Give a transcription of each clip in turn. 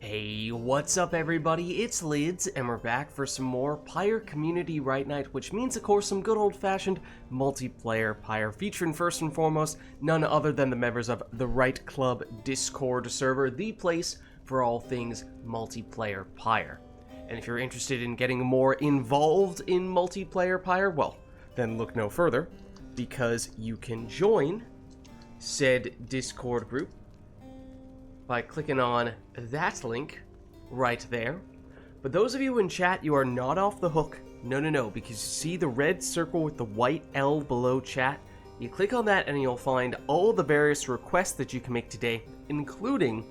Hey, what's up everybody? It's Lids, and we're back for some more Pyre Community RITE Night, which means, of course, some good old-fashioned multiplayer Pyre, featuring first and foremost none other than the members of the RITE Club Discord server, the place for all things multiplayer Pyre. And if you're interested in getting more involved in multiplayer Pyre, well, then look no further, because you can join said Discord group by clicking on that link right there. But those of you in chat, you are not off the hook. No, because you see the red circle with the white L below chat? You click on that and you'll find all the various requests that you can make today, including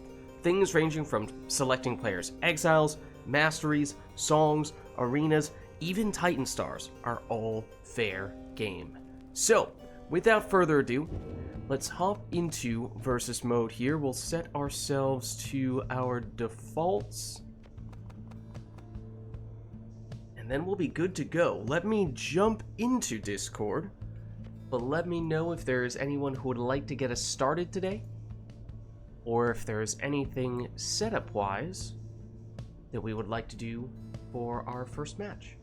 things ranging from selecting players' exiles, masteries, songs, arenas, even Titan Stars are all fair game. So, without further ado, let's hop into versus mode here. We'll set ourselves to our defaults, and then we'll be good to go. Let me jump into Discord, but let me know if there's anyone who would like to get us started today, or if there's anything setup-wise that we would like to do for our first match.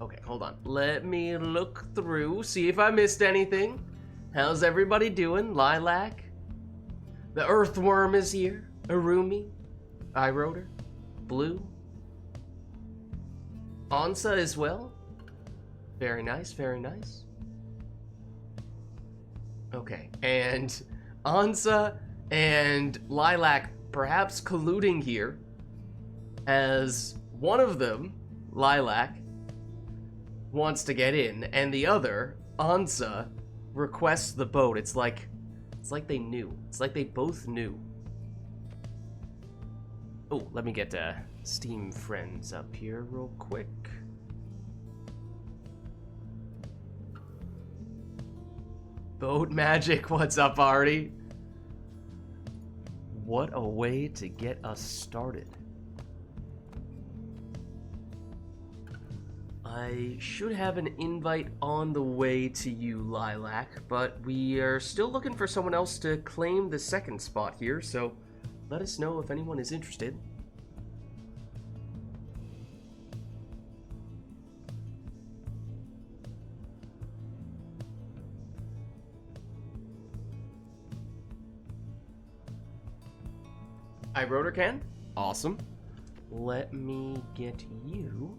Okay, hold on. Let me look through, see if I missed anything. How's everybody doing? Lilac? The Earthworm is here. Arumi? iRotor? Blue? Ansa as well? Very nice, very nice. Okay, and Ansa and Lilac perhaps colluding here, as one of them, Lilac, wants to get in, and the other, Ansa, requests the boat. It's like they knew. It's like they both knew. Oh, let me get Steam friends up here real quick. Boat magic, what's up, Artie? What a way to get us started. I should have an invite on the way to you, Lilac, but we are still looking for someone else to claim the second spot here, so let us know if anyone is interested. iRotor can? Awesome. Let me get you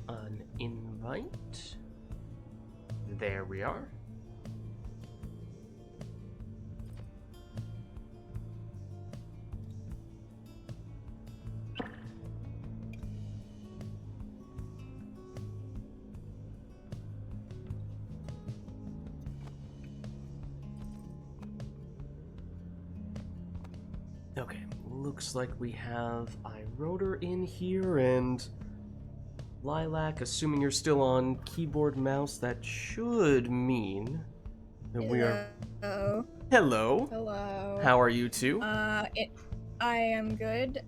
an invite. There we are. Okay, looks like we have iRotor in here, and Lilac, assuming you're still on keyboard mouse, that should mean that we are... Hello. Hello. How are you two? I am good.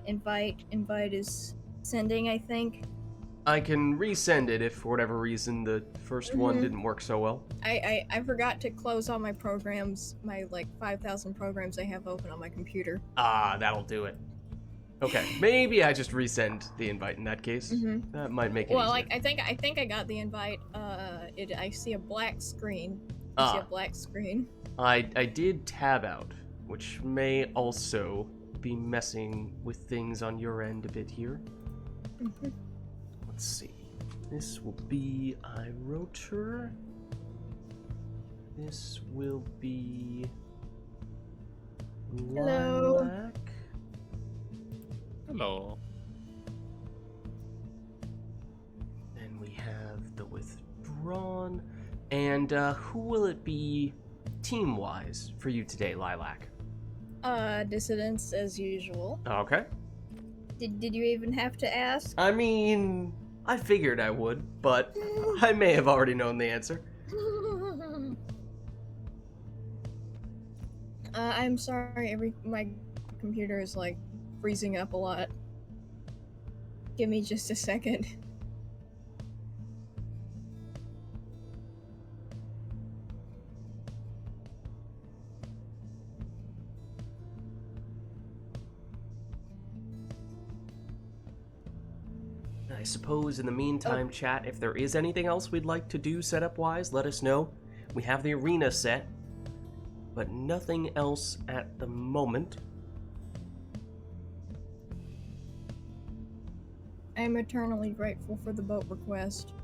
Invite is sending, I think. I can resend it if for whatever reason the first one didn't work so well. I forgot to close all my programs, my like 5,000 programs I have open on my computer. Ah, that'll do it. Okay, maybe I just resend the invite in that case. That might make it easier. Like I think I got the invite. I see a black screen. I see a black screen. I did tab out, which may also be messing with things on your end a bit here. Let's see. This will be iRotor. This will be Lilac. Hello. Then we have the withdrawn. And who will it be team-wise for you today, Lilac? Dissidents as usual. Okay. Did you even have to ask? I mean, I figured I would, but I may have already known the answer. I'm sorry, my computer is like freezing up a lot. Give me just a second. I suppose in the meantime, chat, if there is anything else we'd like to do setup-wise, let us know. We have the arena set, but nothing else at the moment. I'm eternally grateful for the boat request.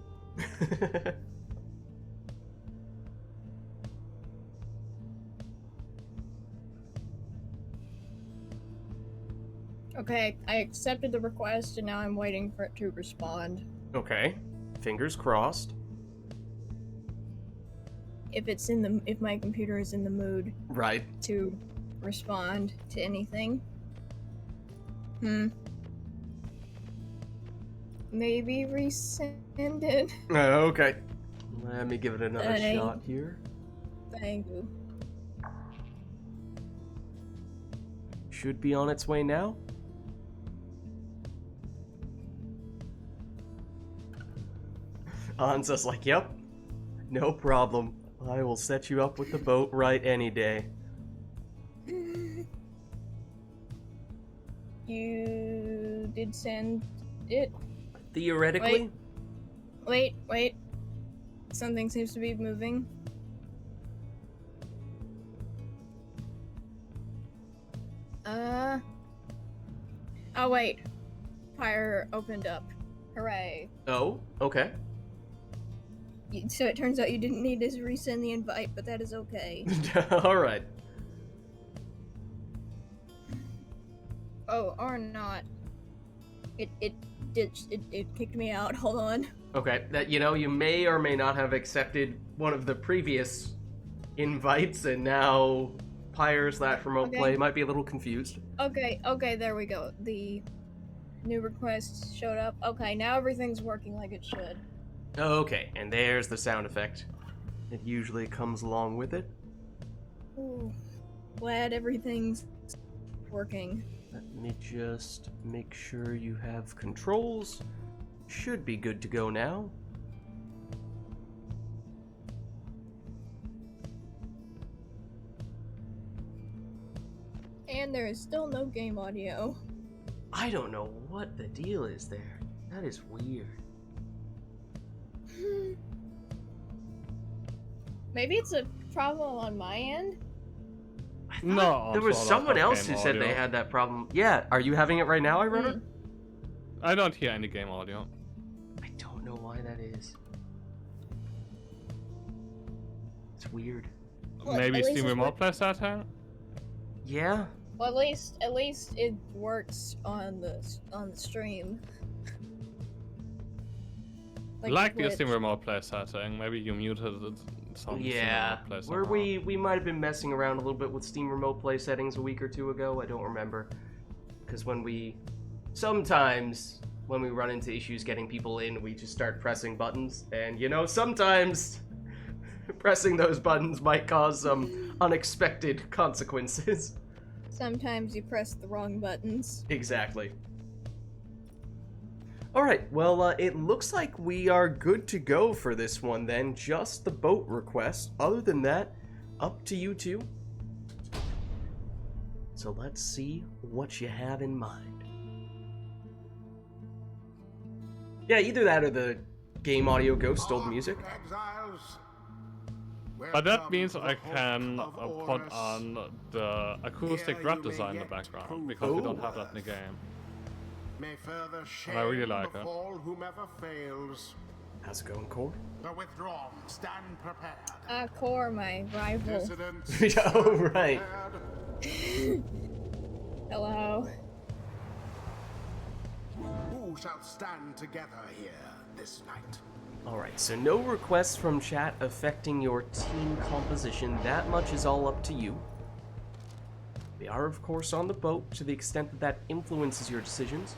Okay, I accepted the request and now I'm waiting for it to respond. Okay, fingers crossed. If my computer is in the mood Right. to respond to anything. Maybe resend it. Okay. Let me give it another shot here. Thank you. Should be on its way now. Ansa's like, yep, no problem. I will set you up with the boat right any day. You did send it? Theoretically? Wait. Something seems to be moving. Oh wait. Pyre opened up. Hooray. Oh, okay. So it turns out you didn't need to resend the invite, but that is okay. Alright. Oh, or not. It kicked me out. Hold on. Okay, that, you may or may not have accepted one of the previous invites, and now Pyre/remote play might be a little confused. Okay, there we go. The new request showed up. Okay, now everything's working like it should. Okay, and there's the sound effect. It usually comes along with it. Ooh, glad everything's working. Let me just make sure you have controls. Should be good to go now. And there is still no game audio. I don't know what the deal is there. That is weird. Maybe it's a problem on my end? No, there was someone else who said they had that problem. Yeah, are you having it right now, Irona? I don't hear any game audio. I don't know why that is. It's weird. Well, maybe Steam Remote Play setting? Yeah. Well, at least it works on the stream. Like the Steam Remote Play setting, maybe you muted it. Yeah, where we might have been messing around a little bit with Steam Remote Play settings a week or two ago. I don't remember, because sometimes when we run into issues getting people in, we just start pressing buttons, and sometimes pressing those buttons might cause some unexpected consequences. Sometimes you press the wrong buttons. Exactly. Alright, well, it looks like we are good to go for this one then. Just the boat request. Other than that, up to you two. So let's see what you have in mind. Yeah, either that or the game audio ghost old music. But that means I can put on the acoustic drum design in the background, because we don't have that in the game. And I really like it. How's it going, Core? The withdrawn, stand prepared. Core, my rival. Oh, right. Hello. Who shall stand together here this night? Alright, so no requests from chat affecting your team composition. That much is all up to you. We are, of course, on the boat to the extent that that influences your decisions.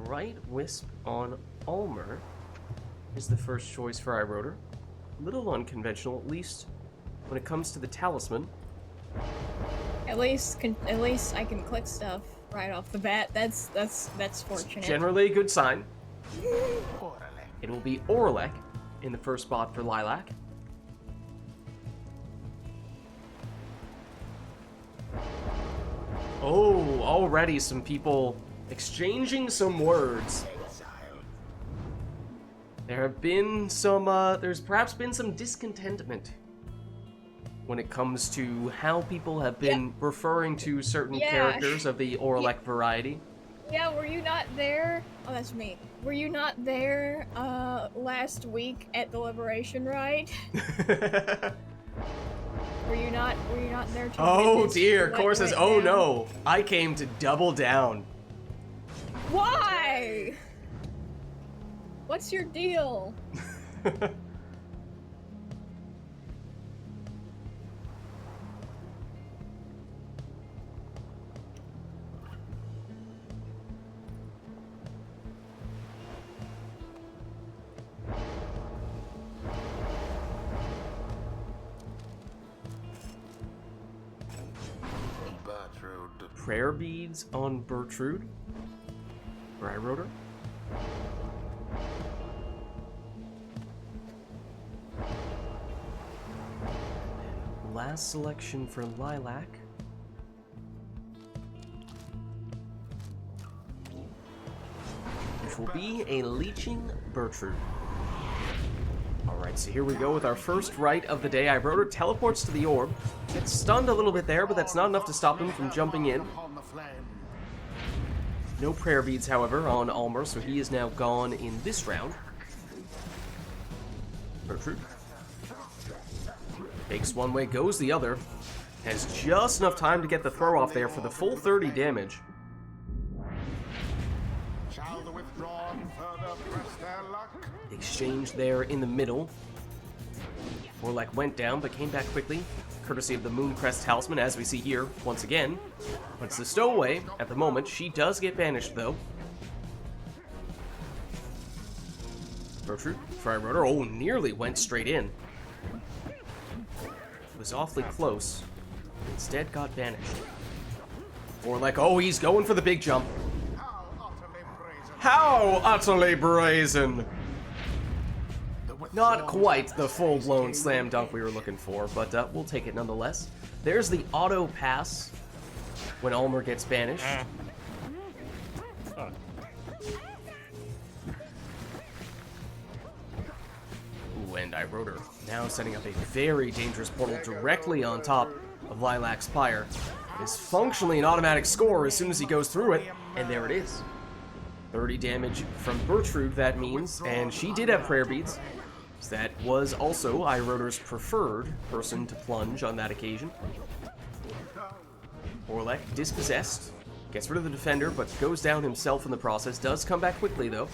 Bright Wisp on Ulmer is the first choice for iRotor. A little unconventional, at least when it comes to the talisman. At least I can click stuff right off the bat. That's fortunate. It's generally a good sign. It will be Orlek in the first spot for Lilac. Oh, already some people exchanging some words. There have been some, there's perhaps been some discontentment when it comes to how people have been referring to certain characters of the Orlek variety. Yeah, were you not there? Oh, that's me. Were you not there, last week at the Liberation Rite? Were you not there to Oh witness dear, what Core says, went oh down? no, I came to double down. Why? What's your deal? Prayer beads on Bertrude. Or I wrote her. Last selection for Lilac. Which will be a leeching Bertrude. Alright, so here we go with our first rite of the day. I wrote her teleports to the orb. Gets stunned a little bit there, but that's not enough to stop him from jumping in. No prayer beads, however, on Almer, so he is now gone in this round. Bertrude. Takes one way, goes the other. Has just enough time to get the throw off there for the full 30 damage. Shall the withdrawn further press their luck? Exchange there in the middle. Orlek went down, but came back quickly, courtesy of the Mooncrest Talisman, as we see here, once again. But it's the stowaway at the moment. She does get banished, though. Bertrude, Fry Rotor, oh, nearly went straight in. Was awfully close. Instead got banished. Orlek, oh, he's going for the big jump. How utterly brazen! Not quite the full-blown slam dunk we were looking for, but we'll take it nonetheless. There's the auto pass when Almer gets banished. Ooh, and I wrote her. Now setting up a very dangerous portal directly on top of Lilac's Pyre. It is functionally an automatic score as soon as he goes through it, and there it is. 30 damage from Bertrude, that means, and she did have prayer beads. That was also iRotor's preferred person to plunge on that occasion. Orlek, dispossessed, gets rid of the defender, but goes down himself in the process. Does come back quickly, though.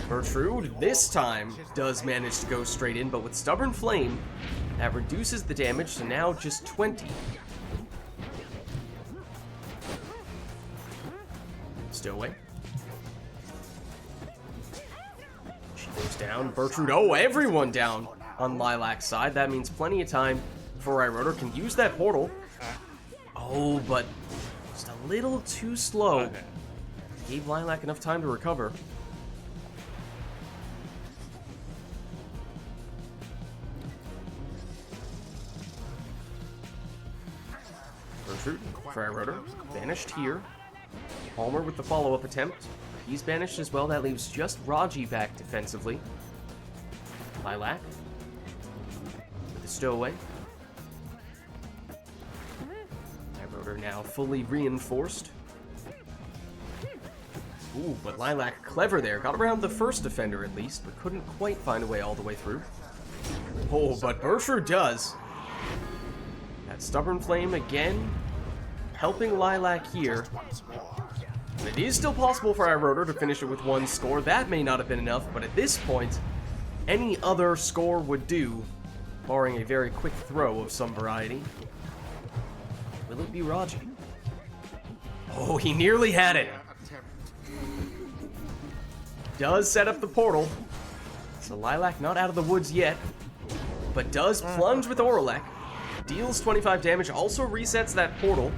Bertrude, this time, does manage to go straight in, but with Stubborn Flame, that reduces the damage to now just 20. Stowaway. Goes down. Bertrude, oh, everyone down on Lilac's side. That means plenty of time for iRotor can use that portal. Oh, but just a little too slow. Okay. Gave Lilac enough time to recover. Bertrude, for iRotor, banished here. Almer with the follow-up attempt. He's banished as well. That leaves just Raji back defensively. Lilac with the stowaway. iRotor now fully reinforced. Ooh, but Lilac clever there. Got around the first defender at least, but couldn't quite find a way all the way through. Oh, but Bertrude does. That Stubborn Flame again, helping Lilac here. It is still possible for iRotor to finish it with one score. That may not have been enough, but at this point, any other score would do, barring a very quick throw of some variety. Will it be Raji? Oh, he nearly had it. Does set up the portal. So Lilac not out of the woods yet, but does plunge with Orlek. Deals 25 damage, also resets that portal.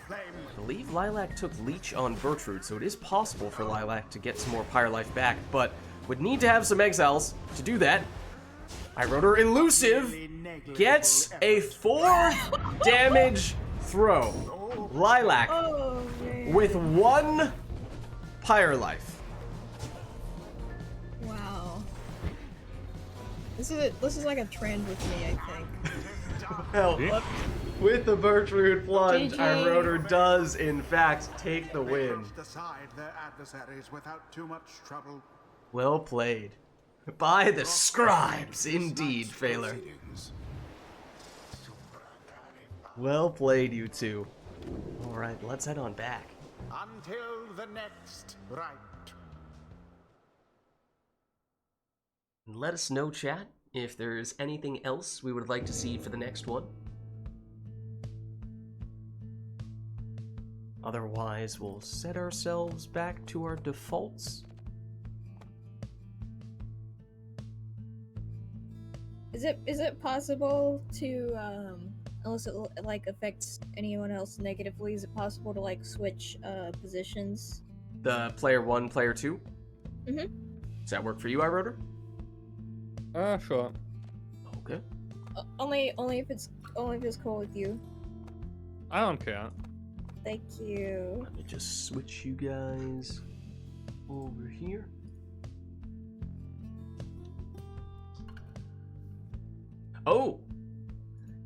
I believe Lilac took Leech on Bertrude, so it is possible for Lilac to get some more Pyre life back, but would need to have some exiles to do that. iRotor elusive gets a 4 damage throw. Lilac Oh man. with 1 Pyre life. Wow. This is like a trend with me, I think. Well, with the Birchroot plunge, GG. our rotor does, in fact, take the win. Brushed aside their adversaries without too much trouble. Well played. By the scribes, indeed, Phaler. Well played, you two. Alright, let's head on back. Until the next rite. Let us know, chat, if there's anything else we would like to see for the next one. Otherwise, we'll set ourselves back to our defaults. Is it possible to unless it like affects anyone else negatively, is it possible to like switch positions? The player 1, player 2? Mhm. Does that work for you, iRotor? Sure. Okay. Only if it's cool with you. I don't care. Thank you. Let me just switch you guys over here. Oh!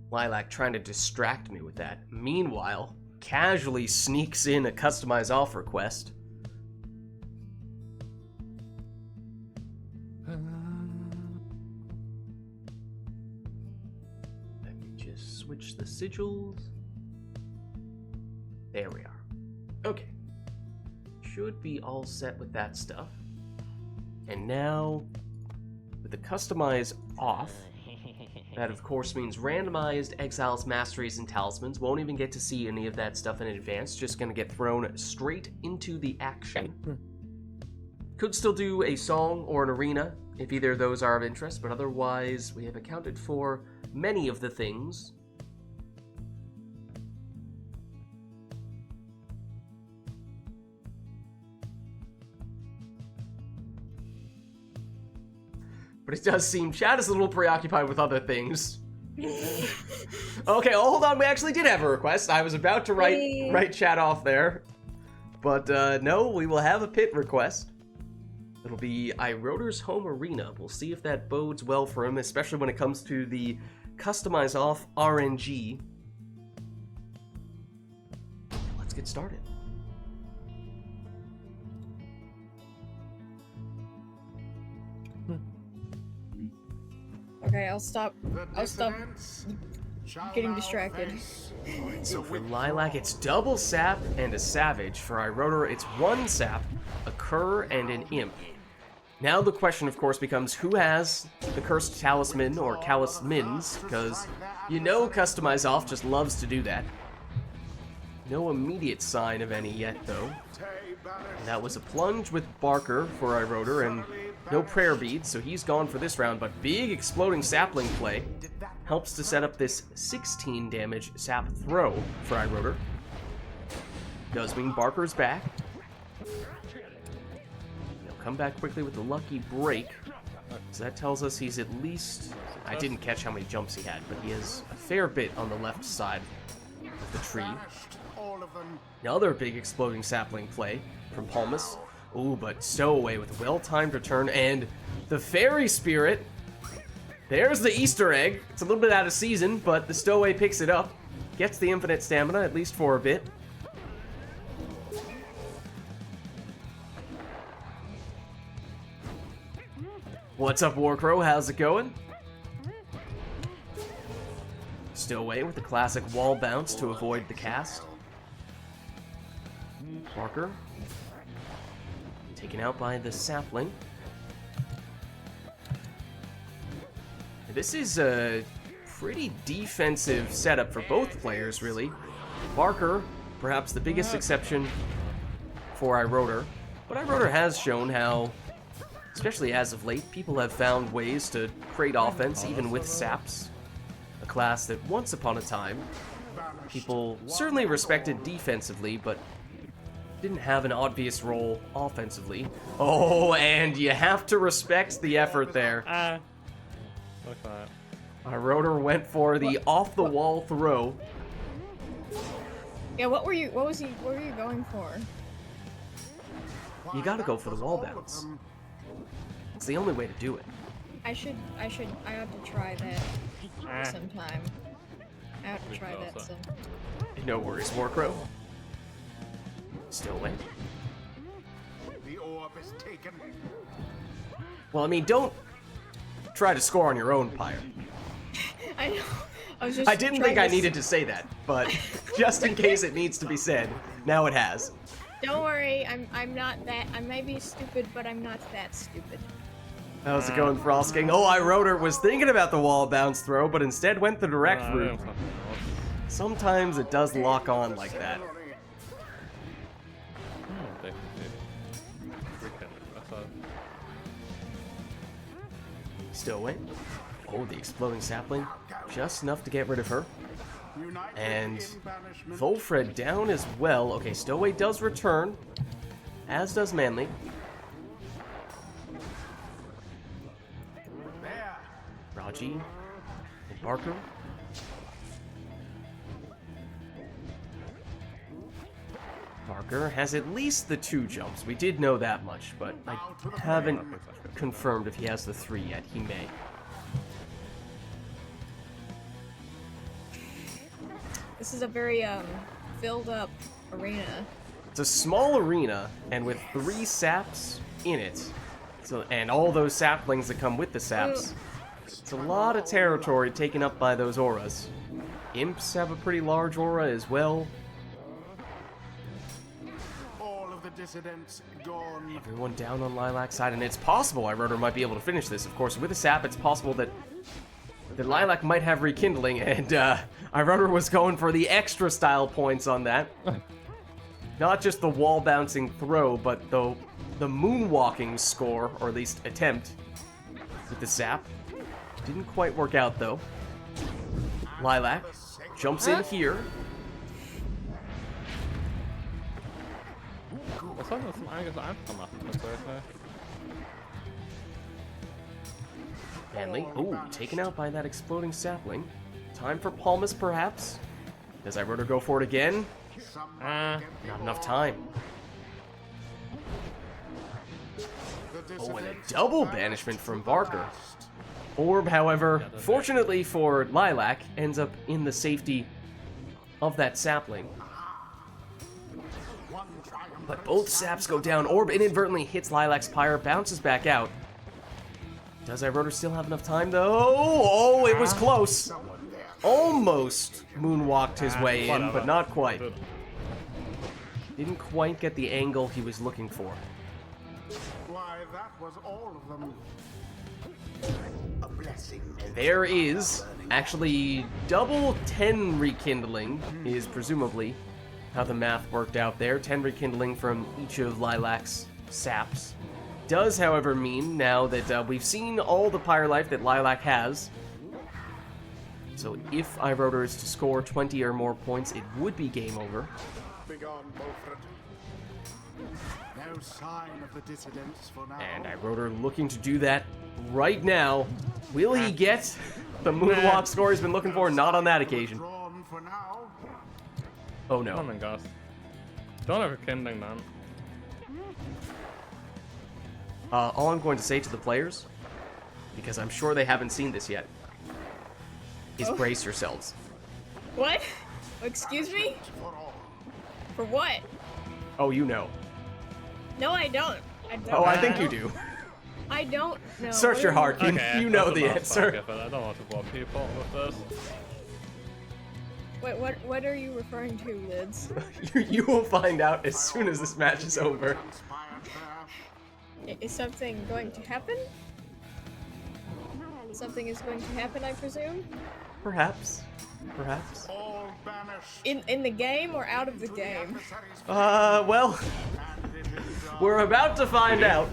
Lilac trying to distract me with that. Meanwhile, casually sneaks in a customize off request. Let me just switch the sigils. There we are. Okay. Should be all set with that stuff. And now, with the customize off, that of course means randomized exiles, masteries, and talismans. Won't even get to see any of that stuff in advance. Just gonna get thrown straight into the action. Could still do a song or an arena if either of those are of interest, but otherwise we have accounted for many of the things. But it does seem chat is a little preoccupied with other things. Okay, oh, hold on. We actually did have a request. I was about to write chat off there. But no, we will have a pit request. It'll be iRotor's home arena. We'll see if that bodes well for him, especially when it comes to the customize off RNG. Let's get started. Okay, I'll stop getting distracted. So for Lilac, it's double sap and a savage. For iRotor, it's 1 sap, a cur, and an imp. Now the question, of course, becomes who has the cursed talisman or talismans, because you know Customize Off just loves to do that. No immediate sign of any yet, though. And that was a plunge with Barker for iRotor, and no prayer beads, so he's gone for this round, but big exploding sapling play helps to set up this 16 damage sap throw for iRotor. Does mean Barker's back. He'll come back quickly with the lucky break. So that tells us he's at least... I didn't catch how many jumps he had, but he has a fair bit on the left side of the tree. Another big exploding sapling play from Palmas. Ooh, but stowaway with well-timed return and the fairy spirit. There's the Easter egg. It's a little bit out of season, but the stowaway picks it up. Gets the infinite stamina, at least for a bit. What's up, Warcrow? How's it going? Stowaway with the classic wall bounce to avoid the cast. Barker taken out by the sapling. This is a pretty defensive setup for both players, really. Barker, perhaps the biggest exception for iRotor, but iRotor has shown how, especially as of late, people have found ways to create offense even with saps. A class that once upon a time, people certainly respected defensively, but didn't have an obvious role offensively. Oh, and you have to respect the effort there. Look at that. Our rotor went for the off-the-wall throw. Yeah, what were you going for? You gotta go for the wall bounce. It's the only way to do it. I ought to try that sometime. I ought to try that some. No worries, Warcrow. Still win. The orb is taken. Well, I mean, don't try to score on your own, Pyre. I know. I didn't think I needed to say that, but just in case it needs to be said, now it has. Don't worry, I'm not that. I may be stupid, but I'm not that stupid. How's it going, Frosking? Oh, iRotor was thinking about the wall bounce throw, but instead went the direct route. Sometimes it does lock on like that. Still win. Oh, the exploding sapling. Just enough to get rid of her. And Volfred down as well. Okay, Stowaway does return, as does Manly. Raji and Barker. Barker has at least the 2 jumps. We did know that much, but I haven't confirmed if he has the 3 yet. He may. This is a very filled up arena. It's a small arena, and with 3 saps in it, and all those saplings that come with the saps, it's a lot of territory taken up by those auras. Imps have a pretty large aura as well. All of the dissidents gone. Everyone down on Lilac's side, and it's possible iRotor might be able to finish this. Of course, with a sap, it's possible that Lilac might have rekindling, and iRotor was going for the extra style points on that. Not just the wall bouncing throw, but the moonwalking score, or at least attempt, with the sap. Didn't quite work out though. Lilac jumps in here. Was soll das zum Einiges einfacher machen? Manly, ooh, taken out by that exploding sapling. Time for Palmas, perhaps? Does iRotor go for it again? Not enough time. Oh, and a double banishment from Barker. Orb, however, fortunately for Lilac, ends up in the safety of that sapling. But both saps go down. Orb inadvertently hits Lilac's Pyre, bounces back out. Does iRotor still have enough time, though? Oh, it was close. Almost moonwalked his way in, but not quite. Didn't quite get the angle he was looking for. Why, that was all of them. A blessing. And there is actually double 10 rekindling, is presumably how the math worked out there. 10 rekindling from each of Lilac's saps. Does, however, mean now that we've seen all the Pyre life that Lilac has. So if iRotor is to score 20 or more points, it would be game over. Begone, Beaufort. No sign of the dissidents for now. And iRotor looking to do that right now. Will he get the moonwalk score he's been looking for? Not on that occasion. Drawn for now. Oh no. Kom en gast. Don't have a kindling then. All I'm going to say to the players, because I'm sure they haven't seen this yet, is brace yourselves. What? Excuse me? For what? Oh, you know. No, I don't. I don't. Oh, I think you do. I don't know. Search your heart. You know the answer. I don't want to bore people with this. Wait, what are you referring to, Vids? You will find out as soon as this match is over. Is something going to happen? Something is going to happen, I presume? Perhaps. Perhaps. All banished. In the game or out of the game? Well, we're about to find out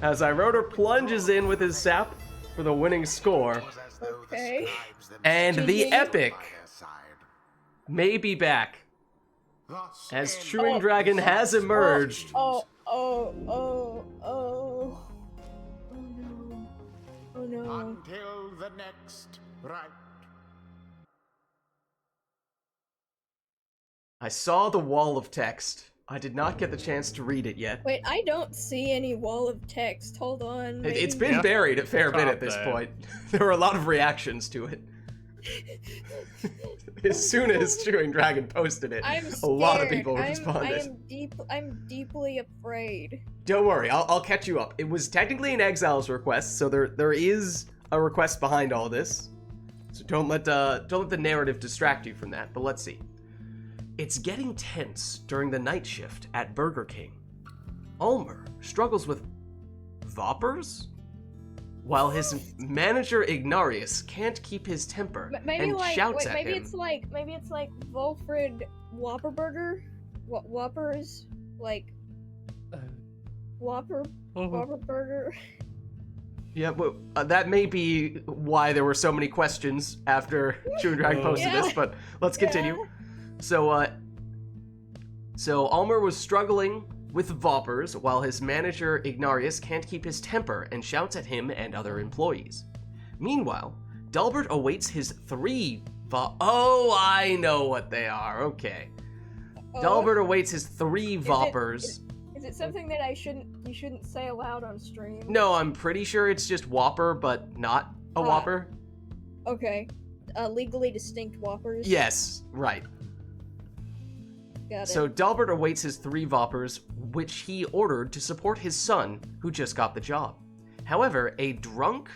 as iRotor plunges in with his sap for the winning score. Okay. And the GG. epic may be back as Truing Dragon has emerged. Oh no. Oh no. Until the next Right. I saw the wall of text. I did not get the chance to read it yet. Wait, I don't see any wall of text. Hold on. It's maybe- been buried a fair bit Top at this there. point. There were a lot of reactions to it. As soon as Chewing Dragon posted it, I'm a lot of scared. people responded. I'm deeply afraid. Don't worry, I'll catch you up. It was technically an Exile's request, so there is a request behind all this. So don't let the narrative distract you from that. But let's see. It's getting tense during the night shift at Burger King. Ulmer struggles with vapors, while his manager Ignarius can't keep his temper Maybe and like shouts wait, at maybe him. it's like Wolfred Whopperburger, Whoppers like Whopper Burger. Yeah, well, that may be why there were so many questions after Chewing Dragon posted Yeah. this, but let's continue. Yeah. So Ulmer was struggling with vapors while his manager Ignarius can't keep his temper and shouts at him and other employees. Meanwhile, Delbert awaits his 3 Oh, I know what they are. Okay. Delbert awaits his 3 vapors. Is it something that you shouldn't say aloud on stream? No, I'm pretty sure it's just Whopper, but not a Whopper. Okay. Legally distinct Whoppers. Yes, right. Got it. So Delbert awaits his 3 Vapors, which he ordered to support his son, who just got the job. However, a drunk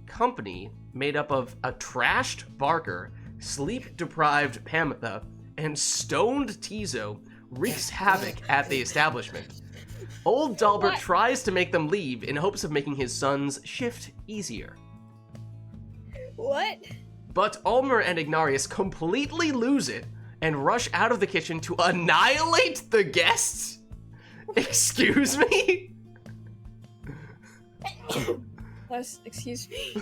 company made up of a trashed Barker, sleep-deprived Pamitha, and stoned Tizo wreaks havoc at the establishment. Old Delbert tries to make them leave in hopes of making his son's shift easier. What? But Ulmer and Ignarius completely lose it and rush out of the kitchen to annihilate the guests? Excuse me? Excuse me?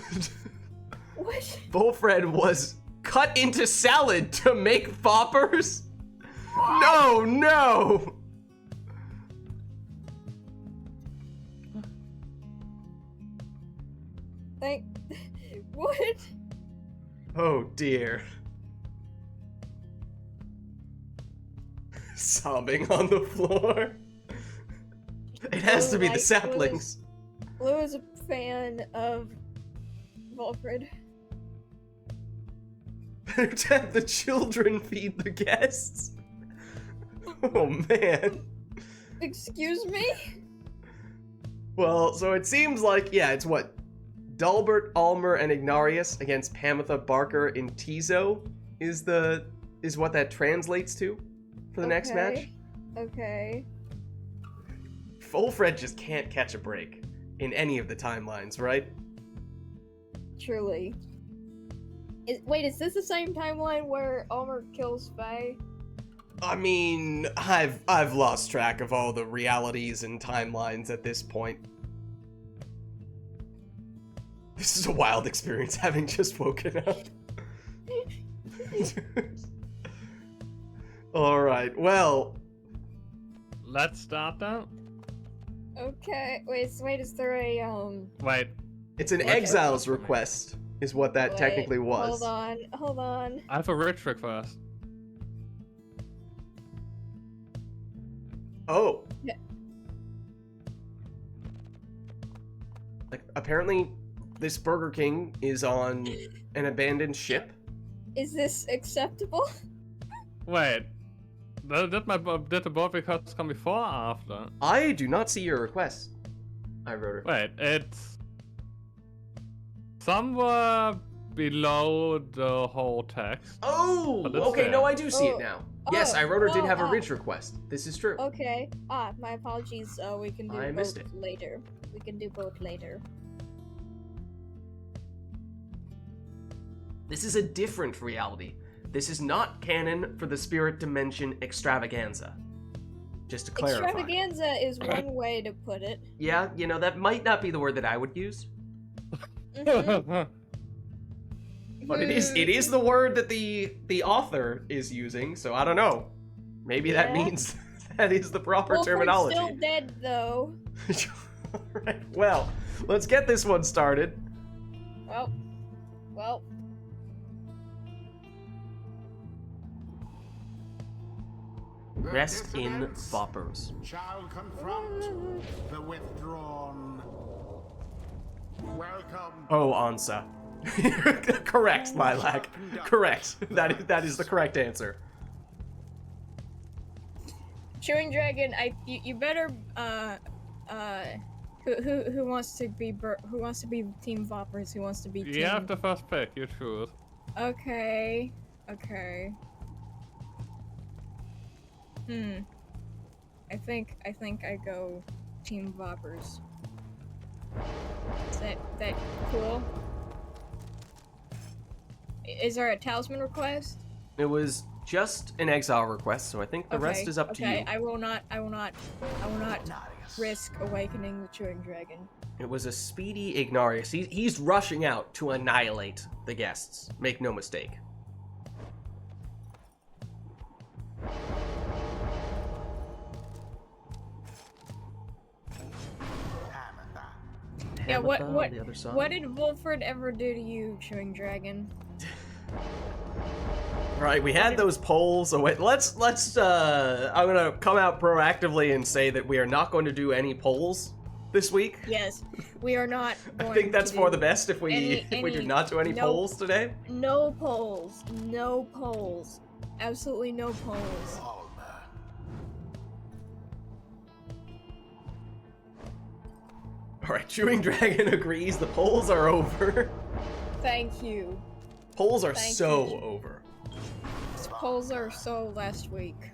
What? Wolfred was cut into salad to make Foppers? No, no! What? Oh dear. Sobbing on the floor. It has to be the saplings. Blue is a fan of Wolfred. Better to have the children feed the guests. Oh man. Excuse me? Well, so it seems like, yeah, it's what? Delbert, Ulmer, and Ignarius against Pamitha, Barker, and Tizo is what that translates to for the next match. Okay. Wolfred just can't catch a break in any of the timelines, right? Truly. Wait, is this the same timeline where Ulmer kills Faye? I mean, I've lost track of all the realities and timelines at this point. This is a wild experience, having just woken up. Alright, well... Let's start that. Okay, wait, is there a, Wait, It's an What? exile's request, is what that wait, technically was. Hold on. I have a rich request. Oh. Yeah. Like, apparently, this Burger King is on an abandoned ship. Is this acceptable? Wait, did the board request come before or after? I do not see your request. I wrote it. Wait, it's somewhere below the whole text. Oh! But that's Okay, fair. no, I do see it Oh. now. Yes, I wrote her did Oh, have a oh. ridge request. This is true. Okay. My apologies. We can do I missed both it. later. We can do both later. This is a different reality. This is not canon for the Spirit Dimension Extravaganza. Just to clarify. Extravaganza is one way to put it. Yeah, you know, that might not be the word that I would use. Mhm. But it is the word that the author is using, so I don't know. Maybe that Yeah. means that is the proper Wolfred's terminology. still dead though. Alright, well, let's get this one started. Well. Rest in dissidents Vapors. shall confront the withdrawn. Welcome. Oh, Ansa. Correct, Lilac. Correct. That is the correct answer. Chewing Dragon, you better who wants to be Team Vapors? Who wants to be Team? You have the first pick. You choose. Okay. I think I go Team Vapors. Is that cool? Is there a talisman request? It was just an exile request, so I think the rest is up to you. I will not risk awakening the Chewing Dragon. It was a speedy Ignarius. He's rushing out to annihilate the guests. Make no mistake. Yeah, Hamatha on the other side. what did Wolford ever do to you, Chewing Dragon? Right, we had those polls. So wait, let's I'm gonna come out proactively and say that we are not going to do any polls this week. Yes, we are not going I think that's to for do the best if we do not do any polls today. No polls. No polls. Absolutely no polls. Alright, Chewing Dragon agrees the polls are over. Thank you. Polls are Thank so you. over. Polls are so last week.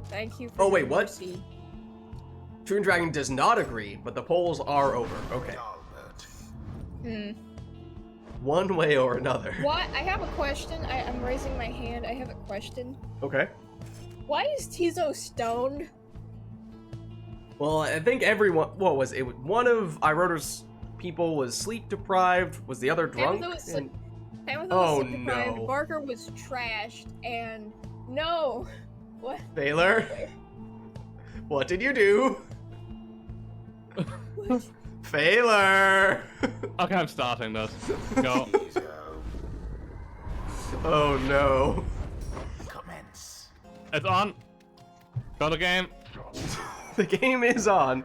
Thank you for Oh, wait, your what? mercy. Chewing Dragon does not agree, but the polls are over. Okay. One way or another. What? I have a question. I'm raising my hand. I have a question. Okay. Why is Tizo stoned? Well, I think everyone. What was it? One of Irota's people was sleep deprived. Was the other drunk? Pamela was And- Pamela was sleep deprived. no. Barker was trashed, and no. What? Baylor, what did you do? What? Baylor. Okay, I'm starting this. Go. Oh no. Commence. It's on. Go the game. The game is on.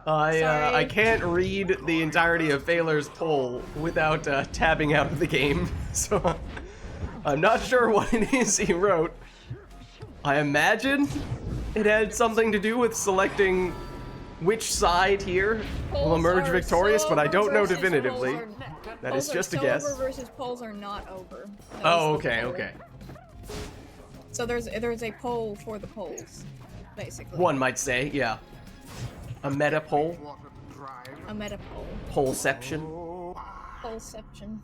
I Sorry. can't read the entirety of Baylor's poll without tabbing out of the game, so I'm not sure what it is he wrote. I imagine it had something to do with selecting which side here will Polls emerge are victorious, but I silver don't know versus definitively. polls are- That polls is are just a silver guess. versus polls are not over. That Oh, was the okay, poll. okay. So there's a poll for the polls, basically. One might say, yeah. A meta poll, Water drive. A meta poll. pollception. Pollception.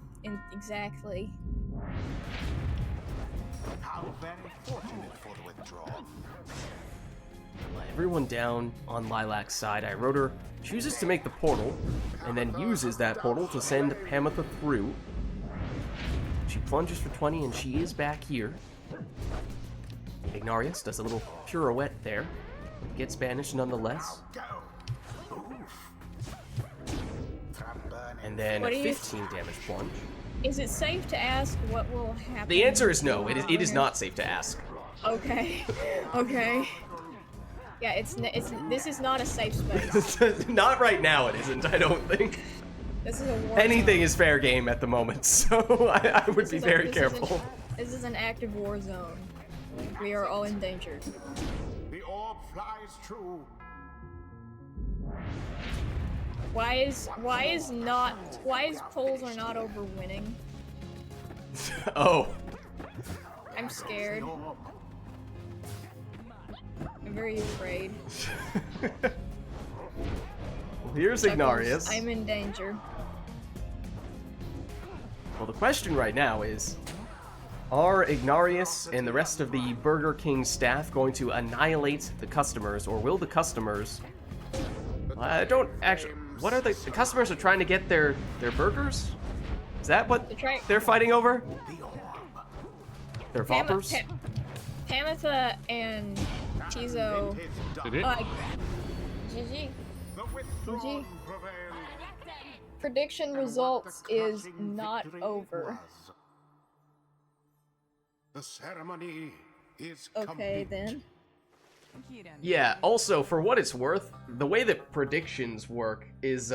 Exactly. How very fortunate for the withdrawn. Everyone down on Lilac's side, Irota chooses to make the portal, and then uses that portal to send Hamatha through. She plunges for 20, and she is back here. Ignarius does a little pirouette there. Gets banished nonetheless. Go. From burning. And then What a do you- 15 damage plunge. Is it safe to ask what will happen? The answer is no, it is not safe to ask. Okay. Okay. Yeah, this is not a safe space. Not right now, it isn't, I don't think. This is a war Anything zone. is fair game at the moment, so I would This be is very careful. This is an active war zone. We are all endangered. The orb flies true. Why is polls are not over winning? Oh. I'm scared. I'm very afraid. Well, here's Chuckles, Ignarius. I'm in danger. Well, the question right now is, are Ignarius and the rest of the Burger King staff going to annihilate the customers, or will the customers... I don't actually... What are the customers are trying to get their burgers? Is that what they're fighting over? Their Vapors? Hamatha and Tizo. Did it? GG. The withdrawn GG. prevail. Prediction results is not over. The ceremony is Okay, complete. then. Yeah, also, for what it's worth, the way that predictions work is,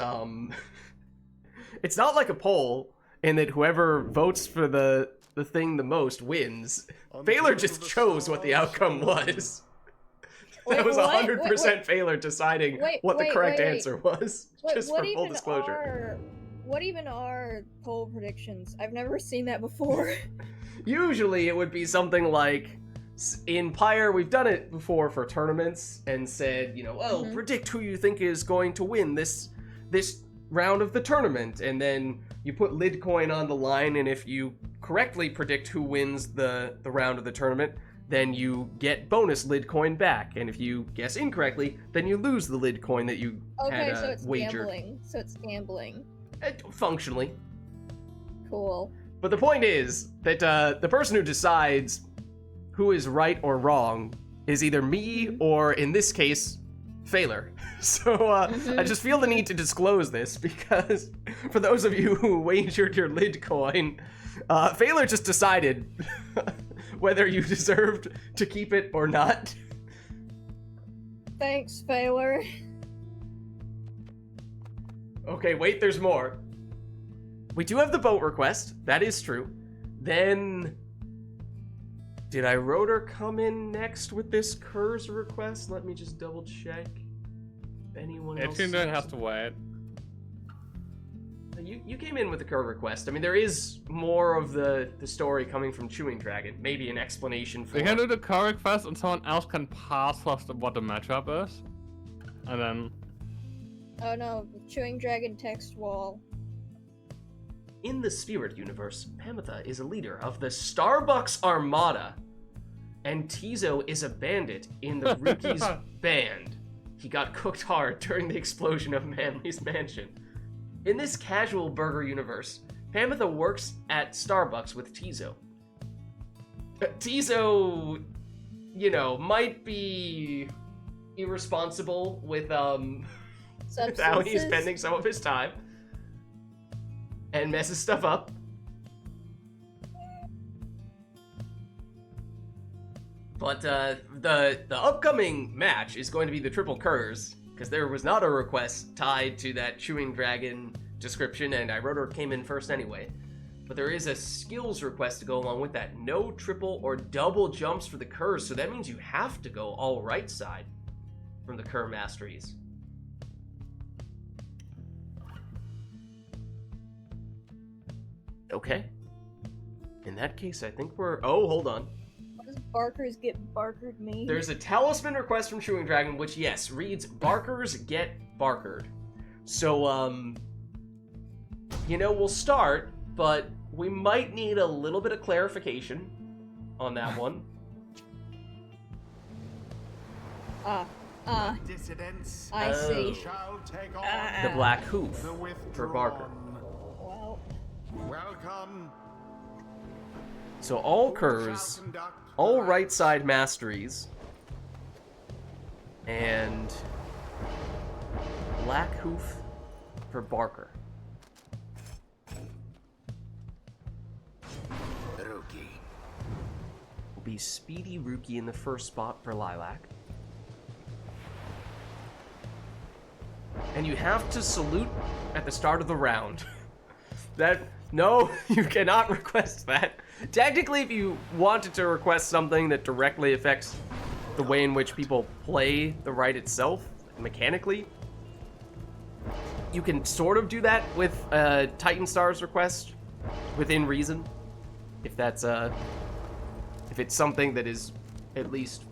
it's not like a poll, in that whoever votes for the thing the most wins. Baylor just chose what the outcome was. That was 100% Baylor deciding what the correct answer was, just for full disclosure. What even are poll predictions? I've never seen that before. Usually it would be something like, in Pyre, we've done it before for tournaments and said, you know, oh, predict who you think is going to win this round of the tournament, and then you put lid coin on the line, and if you correctly predict who wins the round of the tournament, then you get bonus lid coin back, and if you guess incorrectly, then you lose the lid coin that you had so it's wagered. gambling. So it's gambling. Functionally. Cool. But the point is that the person who decides who is right or wrong is either me or, in this case, Failer. So I just feel the need to disclose this because for those of you who wagered your lid coin, Failer just decided whether you deserved to keep it or not. Thanks, Failer. Okay, wait, there's more. We do have the boat request. That is true. Then, did Iroder come in next with this Kurz request? Let me just double check. Anyone else? It don't have to wait. You came in with the Kurz request. I mean, there is more of the story coming from Chewing Dragon. Maybe an explanation for. We can do the car request and someone else can pass us what the matchup is. And then... Oh no, Chewing Dragon text wall. In the Spirit universe, Pamitha is a leader of the Starbucks Armada, and Tizo is a bandit in the Ruki's band. He got cooked hard during the explosion of Manly's mansion. In this casual burger universe, Pamitha works at Starbucks with Tizo. Tizo, you know, might be irresponsible with how he's spending some of his time. And messes stuff up. But the upcoming match is going to be the Triple Kurz, because there was not a request tied to that Chewing Dragon description, and Iroder came in first anyway. But there is a skills request to go along with that. No triple or double jumps for the Kurz, so that means you have to go all right side from the Kurz masteries. Okay. In that case, I think we're... Oh, hold on. What does Barkers get Barkered mean? There's a talisman request from Chewing Dragon, which, yes, reads, Barkers get Barkered. So, you know, we'll start, but we might need a little bit of clarification on that one. Dissidents I see. shall take on The Black Hoof the for Barker. Well, Welcome. So all Kurz, all right side masteries, and Black Hoof for Barker. Rookie. Will be Speedy Rookie in the first spot for Lilac. And you have to salute at the start of the round. No, you cannot request that. Technically, if you wanted to request something that directly affects the way in which people play the rite itself, mechanically, you can sort of do that with Titan Stars request within reason. If that's if it's something that is at least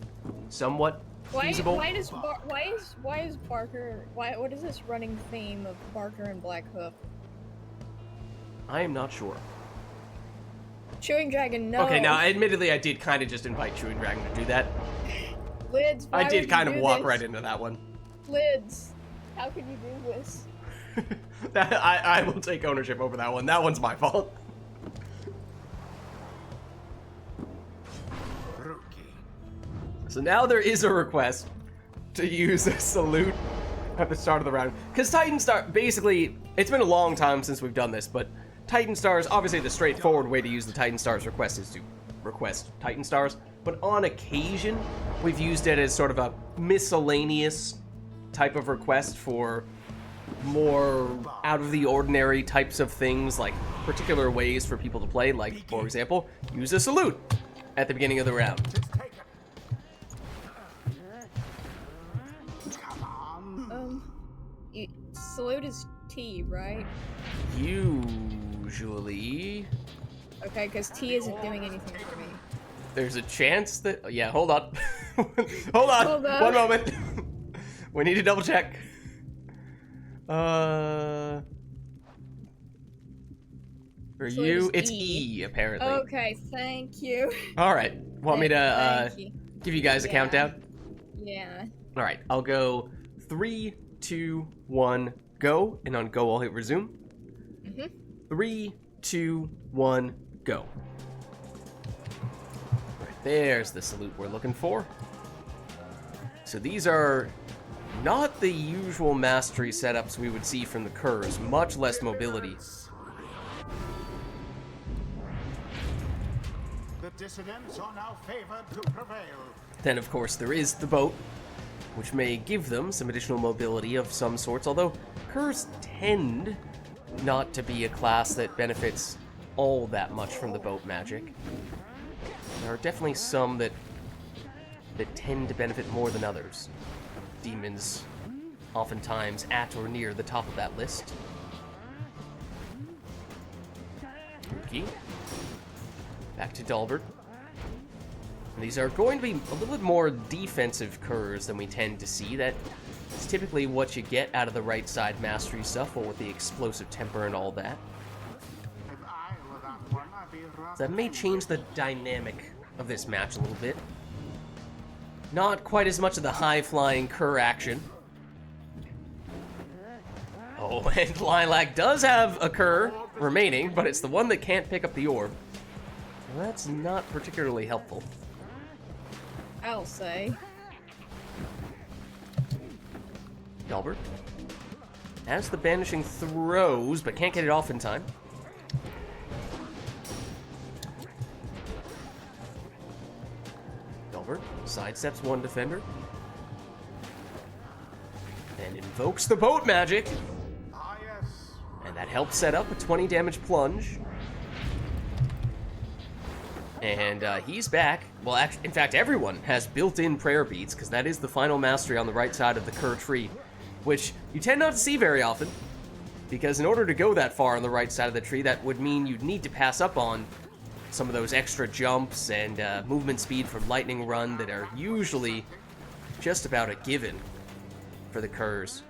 somewhat feasible. why is Barker? What is this running theme of Barker and Black Hoof? I am not sure. Chewing Dragon, no. Okay, now admittedly I did kind of just invite Chewing Dragon to do that. Lids, why I would did you kind of do walk this? right into that one. Lids, how could you do this? I will take ownership over that one. That one's my fault. Rookie. So now there is a request to use a salute at the start of the round. Because Titan Star, basically, it's been a long time since we've done this, but Titan Stars, obviously the straightforward way to use the Titan Stars request is to request Titan Stars, but on occasion, we've used it as sort of a miscellaneous type of request for more out-of-the-ordinary types of things, like particular ways for people to play, like, for example, use a salute at the beginning of the round. It's taken. Come on. Salute is T, right? Usually... Okay, because T isn't doing anything for me. There's a chance that... Yeah, hold on. Hold on. Hold on. One moment. We need to double check. For So you, it's it's E, apparently. Okay, thank you. All right. Want me to Thank you. give you guys a Yeah. countdown? Yeah. All right. I'll go 3, 2, 1, go. And on go, I'll hit resume. 3, 2, 1, go. Right, there's the salute we're looking for. So these are not the usual mastery setups we would see from the Curs, much less mobility. The dissidents are now favored to prevail. Then, of course, there is the boat, which may give them some additional mobility of some sorts, although Curs tend not to be a class that benefits all that much from the boat magic. There are definitely some that tend to benefit more than others. Demons, oftentimes at or near the top of that list. Rookie. Back to Dalbert. And these are going to be a little bit more defensive Curs than we tend to see. That is typically what you get out of the right side mastery stuff, or with the explosive temper and all that. If I were that one, I'd be rather So that may change the dynamic of this match a little bit. Not quite as much of the high-flying Cur action. Oh, and Lilac does have a Cur remaining, but it's the one that can't pick up the orb. Well, that's not particularly helpful. I'll say. Dalbert has the banishing throws, but can't get it off in time. Dalbert sidesteps one defender. And invokes the boat magic. Ah, yes. And that helps set up a 20 damage plunge. And he's back. Well, in fact, everyone has built-in prayer beads, because that is the final mastery on the right side of the Cur tree, which you tend not to see very often, because in order to go that far on the right side of the tree, that would mean you'd need to pass up on some of those extra jumps and movement speed from Lightning Run that are usually just about a given for the Curs.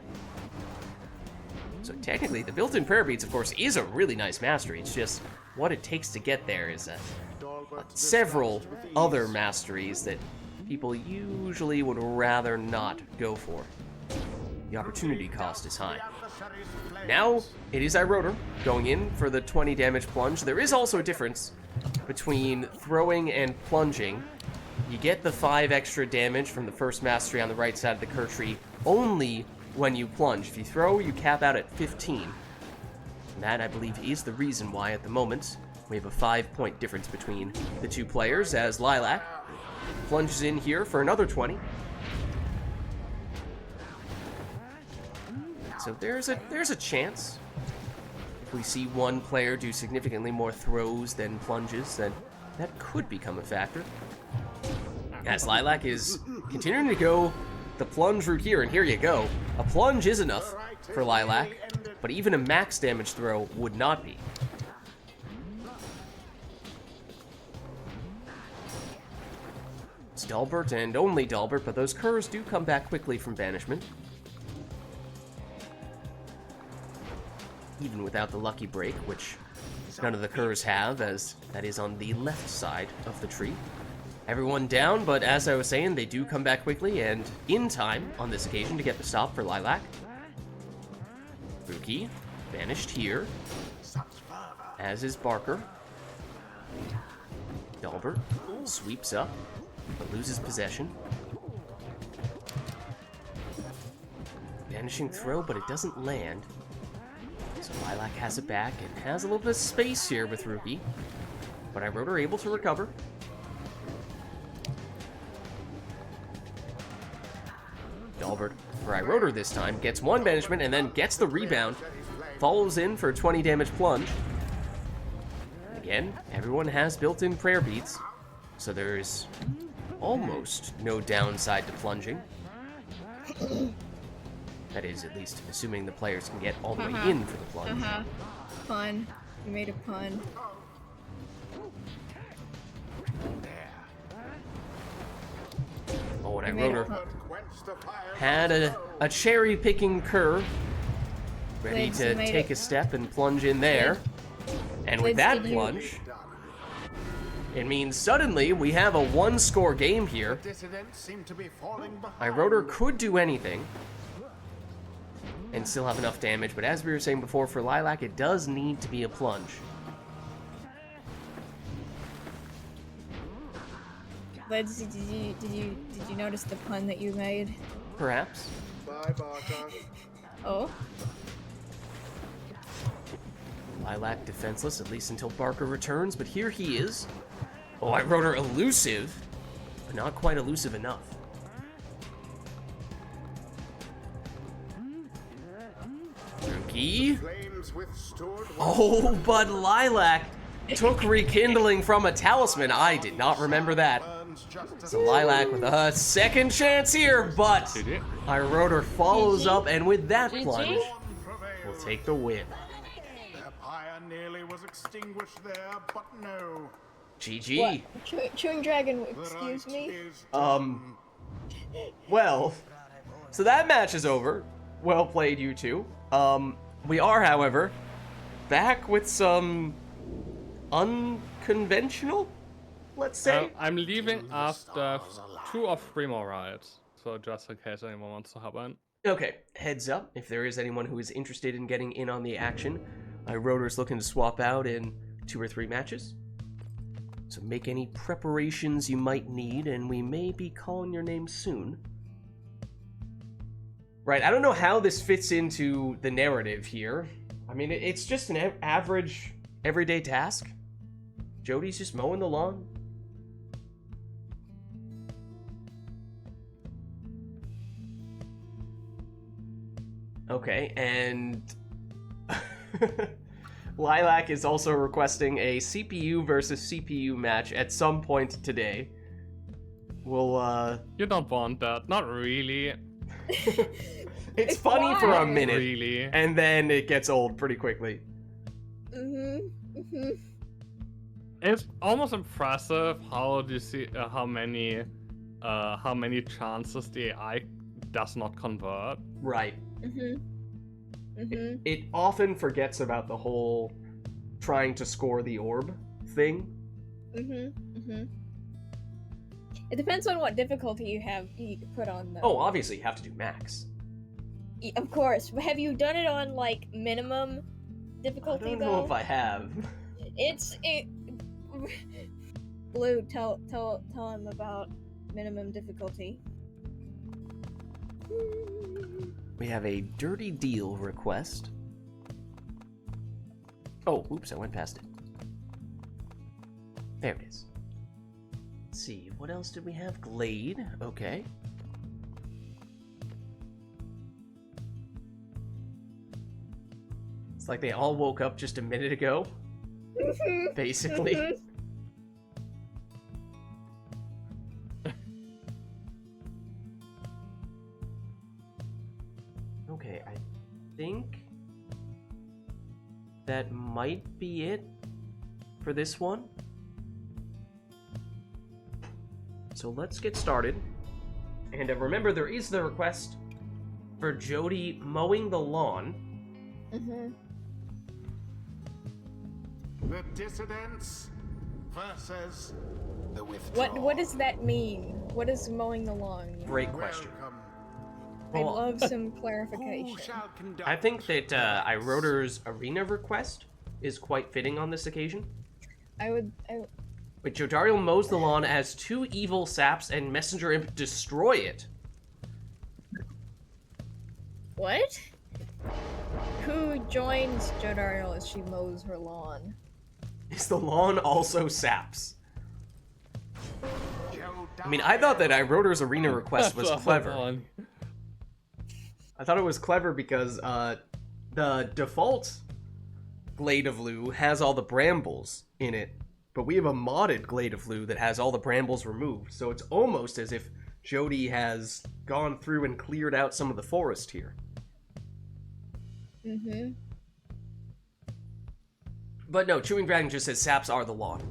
So technically, the built-in prayer beads, of course, is a really nice mastery. It's just what it takes to get there is several other masteries that people usually would rather not go for. The opportunity cost is high. Now, it is Iroder going in for the 20 damage plunge. There is also a difference between throwing and plunging. You get the 5 extra damage from the first mastery on the right side of the Cur tree only when you plunge. If you throw, you cap out at 15. And that, I believe, is the reason why, at the moment, we have a 5-point difference between the two players, as Lilac plunges in here for another 20. So there's a chance. If we see one player do significantly more throws than plunges, then that could become a factor. As Lilac is continuing to go the plunge route here, and here you go. A plunge is enough for Lilac, but even a max damage throw would not be. It's Dalbert and only Dalbert, but those Curs do come back quickly from banishment. Even without the lucky break, which none of the Curs have, as that is on the left side of the tree. Everyone down, but as I was saying, they do come back quickly and in time on this occasion to get the stop for Lilac. Rookie, banished here, as is Barker. Dalbert sweeps up, but loses possession. Banishing throw, but it doesn't land. So Lilac has it back and has a little bit of space here with Rookie. But Iroder able to recover. Halberd for Iroder this time. Gets one banishment and then gets the rebound. Follows in for a 20 damage plunge. Again, everyone has built-in prayer beads, so there's almost no downside to plunging. That is, at least assuming the players can get all the way in for the plunge. Pun. You made a pun. Oh, and Iroder had a cherry-picking curve, ready Lids, to you made take it. a step and plunge in there. And with Lids, that did you- plunge, it means suddenly we have a one-score game here. Dissidents seem to be falling behind. Iroder could do anything and still have enough damage, but as we were saying before, for Lilac, it does need to be a plunge. Lids, did you notice the pun that you made? Perhaps. Bye, Barker. Oh. Lilac defenseless, at least until Barker returns, but here he is. Oh, Iroder elusive, but not quite elusive enough. Rookie. Flames withstood. Oh, but Lilac took rekindling from a talisman. I did not remember that. Burns just as So Lilac with a second chance here, but GG. Iroder follows GG. up, and with that GG. plunge, prevailed. will take the win. Their pyre nearly was extinguished there, but no. GG. What? Chewing Dragon, The excuse right me? is Well, so that match is over. Well played, you two. We are, however, back with some unconventional, let's say. I'm leaving after 2 or 3 more rides, so just in case anyone wants to hop in. Okay, heads up, if there is anyone who is interested in getting in on the action, Iroder's looking to swap out in 2 or 3 matches. So make any preparations you might need, and we may be calling your name soon. Right, I don't know how this fits into the narrative here. I mean, it's just an average, everyday task. Jody's just mowing the lawn. Okay, and Lilac is also requesting a CPU versus CPU match at some point today. We'll, You don't want that, not really. it's funny for a Why? minute, Really. and then it gets old pretty quickly. It's almost impressive how do you see how many chances the AI does not convert. Right. It often forgets about the whole trying to score the orb thing. It depends on what difficulty you put on, though. Oh, obviously you have to do max. Of course. But have you done it on, like, minimum I difficulty, don't though? know if I have. Blue, tell him about minimum difficulty. We have a dirty deal request. Oh, oops, I went past it. There it is. Let's see, what else did we have? Glade, okay. It's like they all woke up just a minute ago, basically. Okay, I think that might be it for this one. So let's get started. And remember, there is the request for Jody mowing the lawn. The dissidents versus the withdrawal. What does that mean? What is mowing the lawn mean? Great question. Welcome. I'd Well, love some Who clarification. shall conduct? I think that Iroder's arena request is quite fitting on this occasion. But Jodariel mows the lawn as 2 evil saps and Messenger Imp destroy it. What? Who joins Jodariel as she mows her lawn? Is the lawn also saps? Jodariel. I mean, I thought that Iroder's arena request was That's clever. fun. I thought it was clever because the default Glade of Loo has all the brambles in it, but we have a modded Glade of Loo that has all the brambles removed, so it's almost as if Jody has gone through and cleared out some of the forest here. Mm-hmm. But no, Chewing Dragon just says saps are the lawn.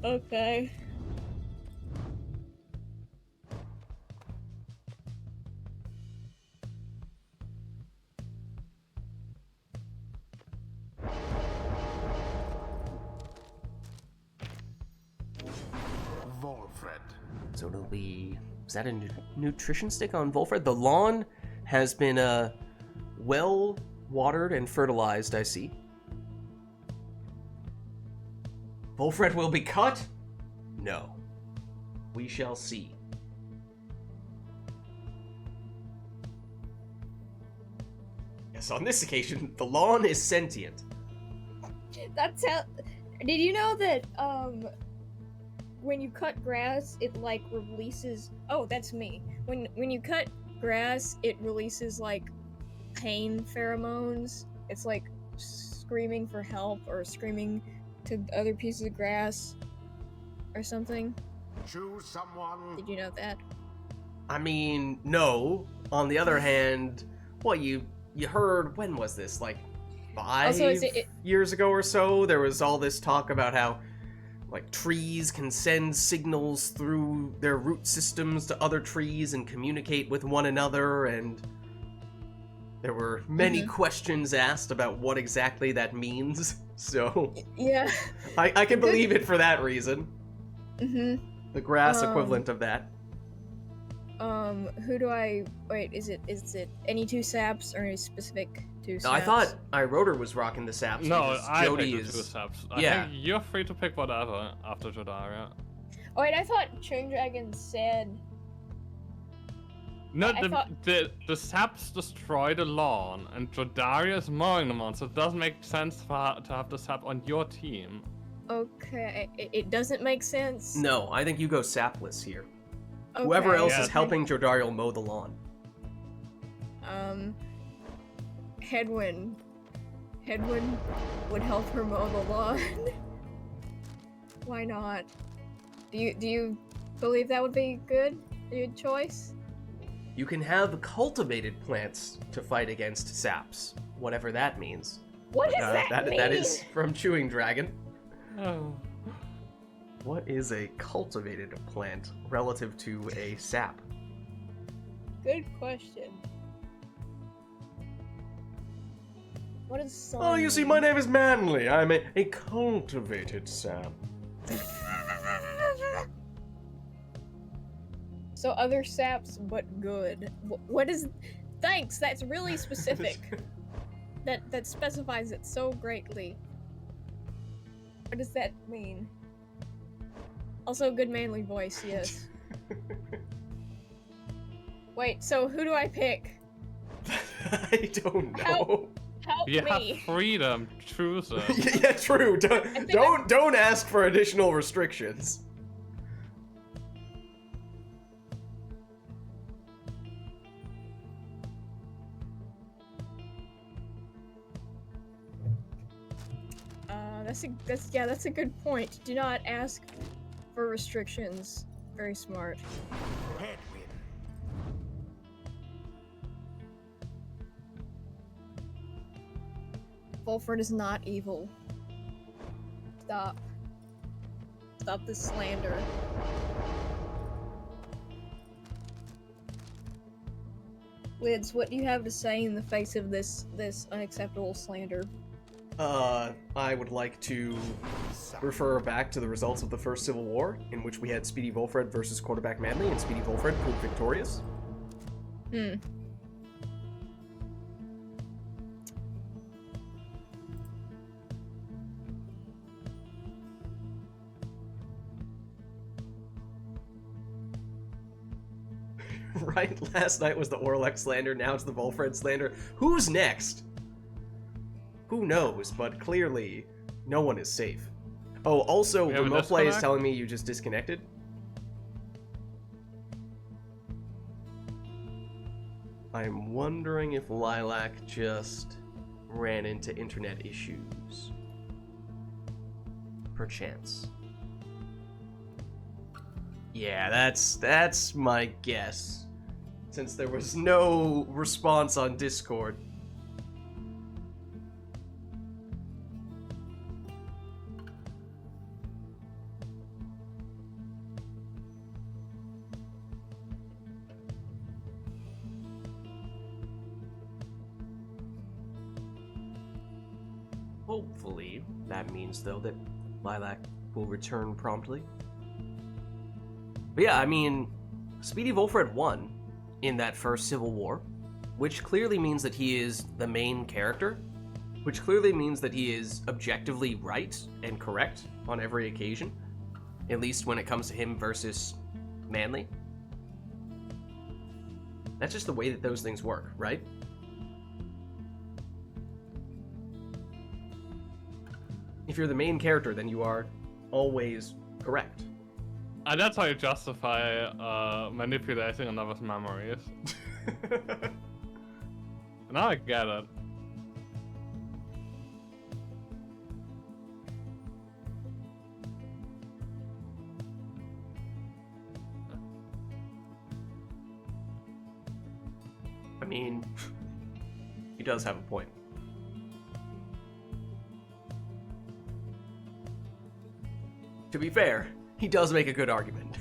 Okay. Volfred. So it'll be... Is that a nutrition stick on Volfred? The lawn has been well watered and fertilized, I see. Volfred will be cut? No. We shall see. Yes, on this occasion, the lawn is sentient. That's how. Did you know that when you cut grass, it like releases? Oh, that's me. When you cut grass, it releases like pain pheromones. It's like screaming for help or screaming to other pieces of grass or something. Choose someone. Did you know that? I mean, no. On the other hand, what you heard, when was this? Like 5 Also, years ago or so? There was all this talk about how like trees can send signals through their root systems to other trees and communicate with one another, and there were many questions asked about what exactly that means. So Yeah. I can believe it for that reason. Mm-hmm. The grass equivalent of that. Who do I wait? Is it any two saps or any specific two saps? No, I thought Rotor was rocking the saps. No, because I Jody picked the is. two saps. Yeah. I think you're free to pick whatever after Jodaria. Oh wait, I thought Chewing Dragon said. No, I thought- the saps destroy the lawn, and Jodaria is mowing them on, so it doesn't make sense to have the sap on your team. Okay, it doesn't make sense. No, I think you go sapless here. Okay. Whoever else Yeah. is helping Jodariel mow the lawn. Headwind. Headwind would help her mow the lawn. Why not? Do you believe that would be good? A good choice? You can have cultivated plants to fight against saps, whatever that means. What does that mean? That is from Chewing Dragon. Oh. What is a cultivated plant relative to a sap? Good question. What is sun? Oh, you see, my name is Manly. I'm a cultivated sap. So other saps, but good. What is? Thanks. That's really specific. that specifies it so greatly. What does that mean? Also, good manly voice. Yes. Wait. So who do I pick? I don't know. Help You have me. freedom, choose it. Yeah, true. think Don't ask for additional restrictions. That's a good point. Do not ask for restrictions. Very smart. Headwind. Volfred is not evil. Stop. Stop this slander. Lids, what do you have to say in the face of this unacceptable slander? I would like to refer back to the results of the first Civil War, in which we had Speedy Volfred versus Quarterback Manly, and Speedy Volfred proved victorious. Right? Last night was the Orlex slander, now it's the Volfred slander. Who's next? Who knows, but clearly, no one is safe. Oh, also, We have a remote play is disconnect? telling me you just disconnected. I'm wondering if Lilac just ran into internet issues. Perchance. Yeah, that's my guess. Since there was no response on Discord. Hopefully, that means, though, that Lilac will return promptly. But yeah, I mean, Speedy Volfred won in that first Civil War, which clearly means that he is the main character, which clearly means that he is objectively right and correct on every occasion, at least when it comes to him versus Manly. That's just the way that those things work, right? If you're the main character, then you are always correct. And that's how you justify manipulating another's memories. Now I get it. I mean, he does have a point. To be fair, he does make a good argument.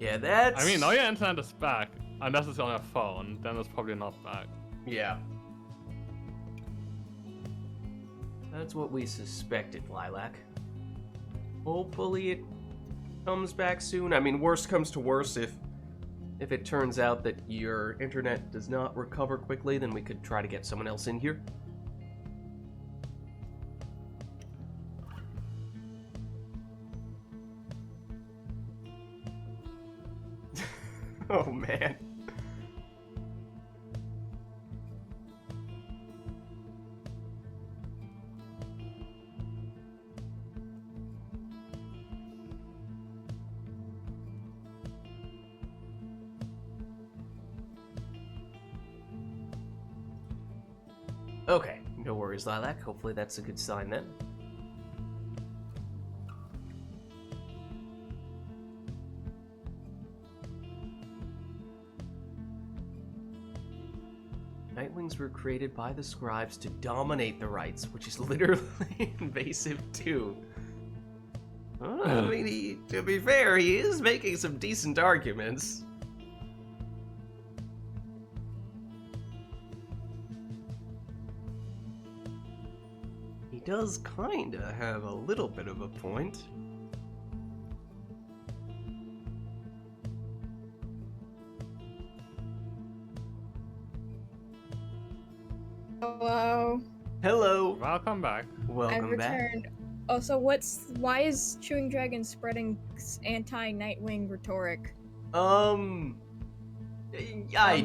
Yeah, that's... I mean, now your internet is back. Unless it's on your phone, then it's probably not back. Yeah. That's what we suspected, Lilac. Hopefully it comes back soon. I mean, worst comes to worst, if it turns out that your internet does not recover quickly, then we could try to get someone else in here. Oh, man. Okay, no worries, Lilac. Hopefully that's a good sign then. Nightwings were created by the scribes to dominate the rites, which is literally invasive too. I mean, to be fair, he is making some decent arguments. He does kinda have a little bit of a point. Hello. Hello. Welcome back. Welcome I've back. returned. Also, why is Chewing Dragon spreading anti-Nightwing rhetoric? I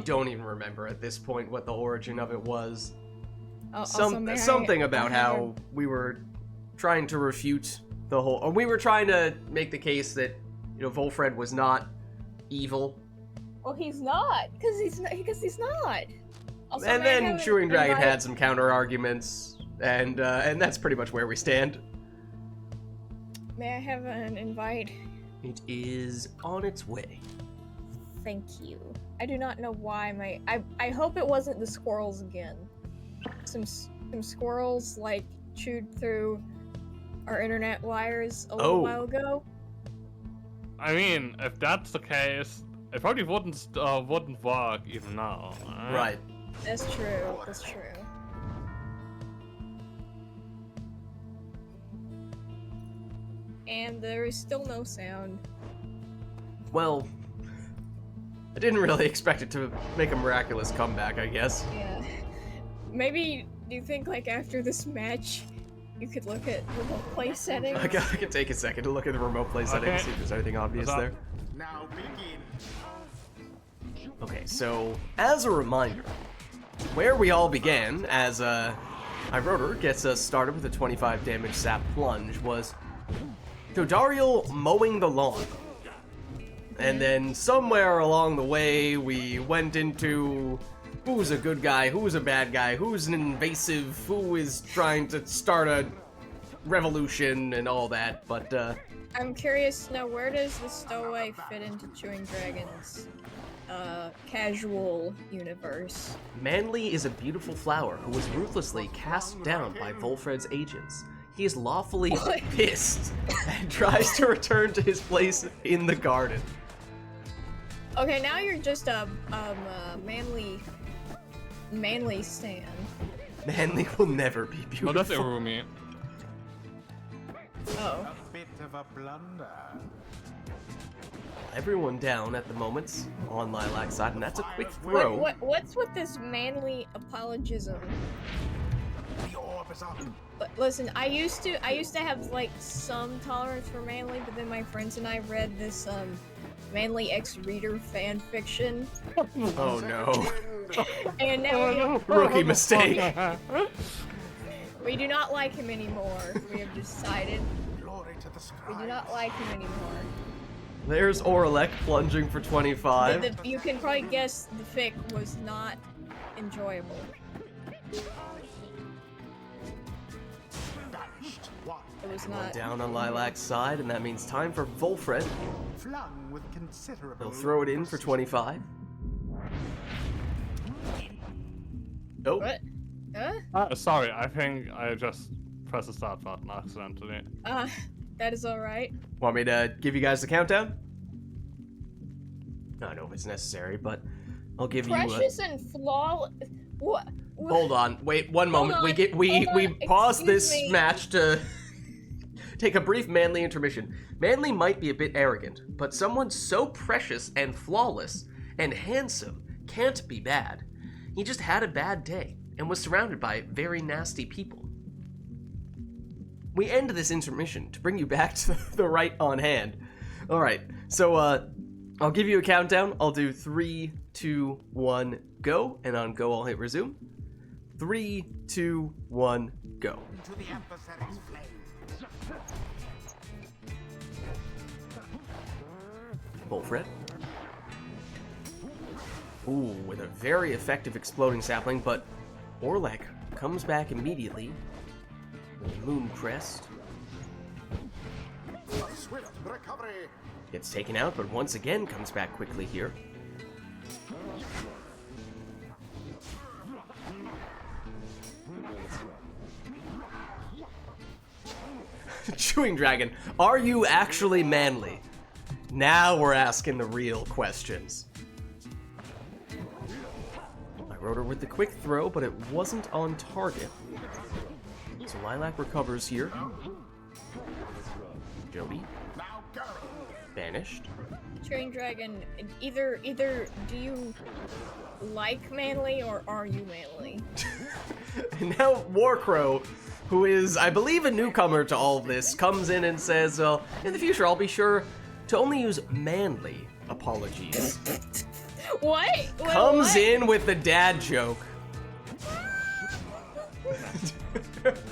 don't even remember at this point what the origin of it was. Something about how we were trying to refute the whole, or we were trying to make the case that, you know, Volfred was not evil. Well, he's not, because he's not. Also, And may I then have Chewing an Dragon invite? had some counter arguments, and that's pretty much where we stand. May I have an invite? It is on its way. Thank you. I do not know why I hope it wasn't the squirrels again. Some squirrels, like, chewed through our internet wires a little while ago. I mean, if that's the case, it probably wouldn't work even now. Right. That's true. That's true. And there is still no sound. Well, I didn't really expect it to make a miraculous comeback, I guess. Yeah. Maybe, do you think, like, after this match, you could look at remote play settings? I can take a second to look at the remote play settings, see if there's anything obvious there. Now begin. Okay, so, as a reminder, where we all began, as Iroder gets us started with a 25 damage sap plunge, was Dodariel mowing the lawn. And then somewhere along the way, we went into who's a good guy, who's a bad guy, who's an invasive, who is trying to start a revolution and all that. But I'm curious now, where does the stowaway fit into Chewing Dragon's casual universe? Manly is a beautiful flower who was ruthlessly cast down by Volfred's agents. He is lawfully pissed and tries to return to his place in the garden. Okay, now you're just a manly stan. Manly will never be beautiful. No, that's Irumi. Oh. A bit of a blunder. Everyone down at the moment on Lilac's side, and that's a quick throw. What's with this manly apologism? The orb is up. But listen, I used to have like some tolerance for manly, but then my friends and I read this manly ex-reader fan fiction, Oh no. and now Rookie mistake. we do not like him anymore. We have decided Glory to the we do sky. not like him anymore. There's Oralek plunging for 25. You can probably guess the fic was not enjoyable. Banished. One. It was not. Down on Lilac's side, and that means time for Volfred. Flung with considerable. He'll throw it in for 25. Oh, What? Sorry, I think I just pressed the start button accidentally. That is alright. want me to give you guys the countdown? I don't know if it's necessary, but I'll give you a... Precious and flawless. What? Hold on, wait one moment. on, We hold on, pause excuse this me. match to take a brief Manly intermission. Manly might be a bit arrogant, but someone so precious and flawless and handsome can't be bad. He just had a bad day and was surrounded by very nasty people. We end this intermission to bring you back to the right on hand. All right, so I'll give you a countdown. I'll do 3, 2, 1, go, and on go I'll hit resume. 3, 2, 1, go. To the adversary's flame. Volfred. Ooh, with a very effective exploding sapling, but Orlek comes back immediately with a moon crest. A swift recovery. Gets taken out, but once again comes back quickly here. Chewing Dragon, are you actually manly? Now we're asking the real questions. I rode her with the quick throw, but it wasn't on target. So Lilac recovers here. Jody, Now go. banished. Chewing Dragon, either do you like manly or are you manly? And now Warcrow, who is, I believe, a newcomer to all of this, comes in and says, well, in the future I'll be sure to only use manly apologies. What? Wait, Comes what? in with the dad joke.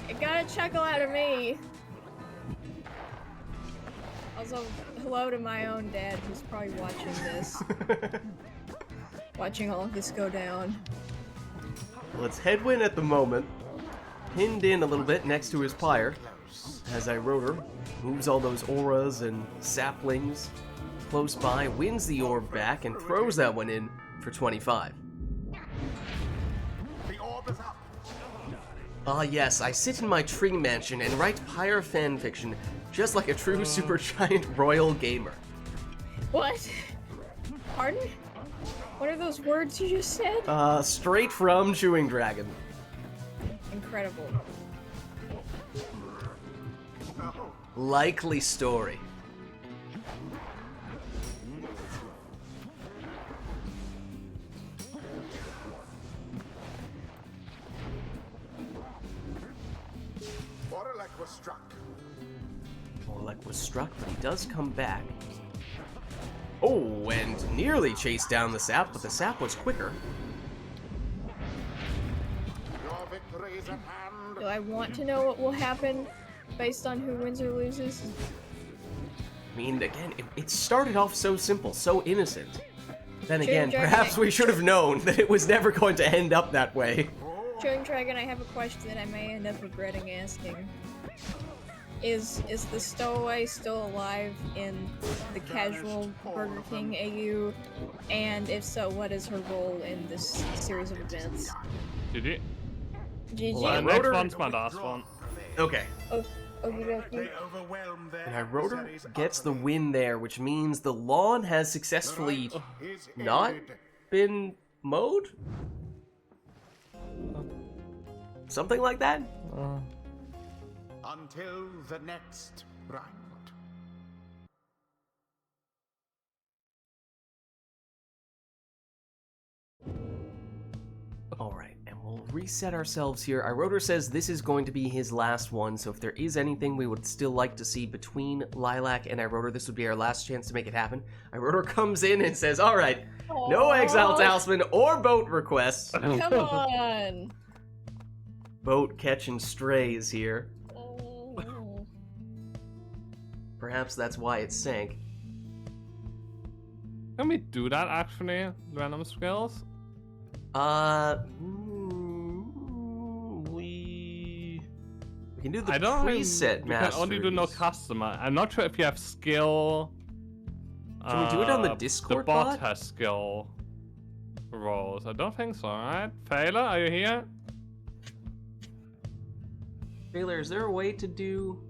It got a chuckle out of me. Also, hello to my own dad who's probably watching this. Watching all of this go down. Well, it's headwind at the moment, pinned in a little bit next to his pyre, as I rode her, moves all those auras and saplings close by, wins the orb back, and throws that one in for 25. The orb is up. Ah yes, I sit in my tree mansion and write Pyre fanfiction just like a true supergiant royal gamer. What? Pardon? What are those words you just said? Straight from Chewing Dragon. Incredible. Likely story. Oralek was struck. Orlek was struck, but he does come back. Oh, and nearly chased down the sap, but the sap was quicker. Your victory is at hand. Do I want to know what will happen based on who wins or loses? I mean, again, it started off so simple, so innocent. Then again, Dragon, perhaps we should have known that it was never going to end up that way. Chewing Dragon, I have a question I may end up regretting asking. Is the stowaway still alive in the casual Burger King AU? And if so, what is her role in this series of events? GG. GG. Well, Next Rotor- one's my last one. Okay. Okey-dokey. And our Rotor gets the win there, which means the lawn has successfully not been mowed? Something like that? Until the next round. Alright, and we'll reset ourselves here. Iroder says this is going to be his last one, so if there is anything we would still like to see between Lilac and Iroder, this would be our last chance to make it happen. Iroder comes in and says, alright, no Exile Talisman or boat requests. Come on! Boat catching strays here. Oh. Perhaps that's why it sank. Can we do that actually? Random skills? We can do the I don't preset You can only do no masteries. customer. I'm not sure if you have skill. Can we do it on the Discord The bot bot? has skill roles. I don't think so, right? Failer, are you here? Taylor, is there a way to do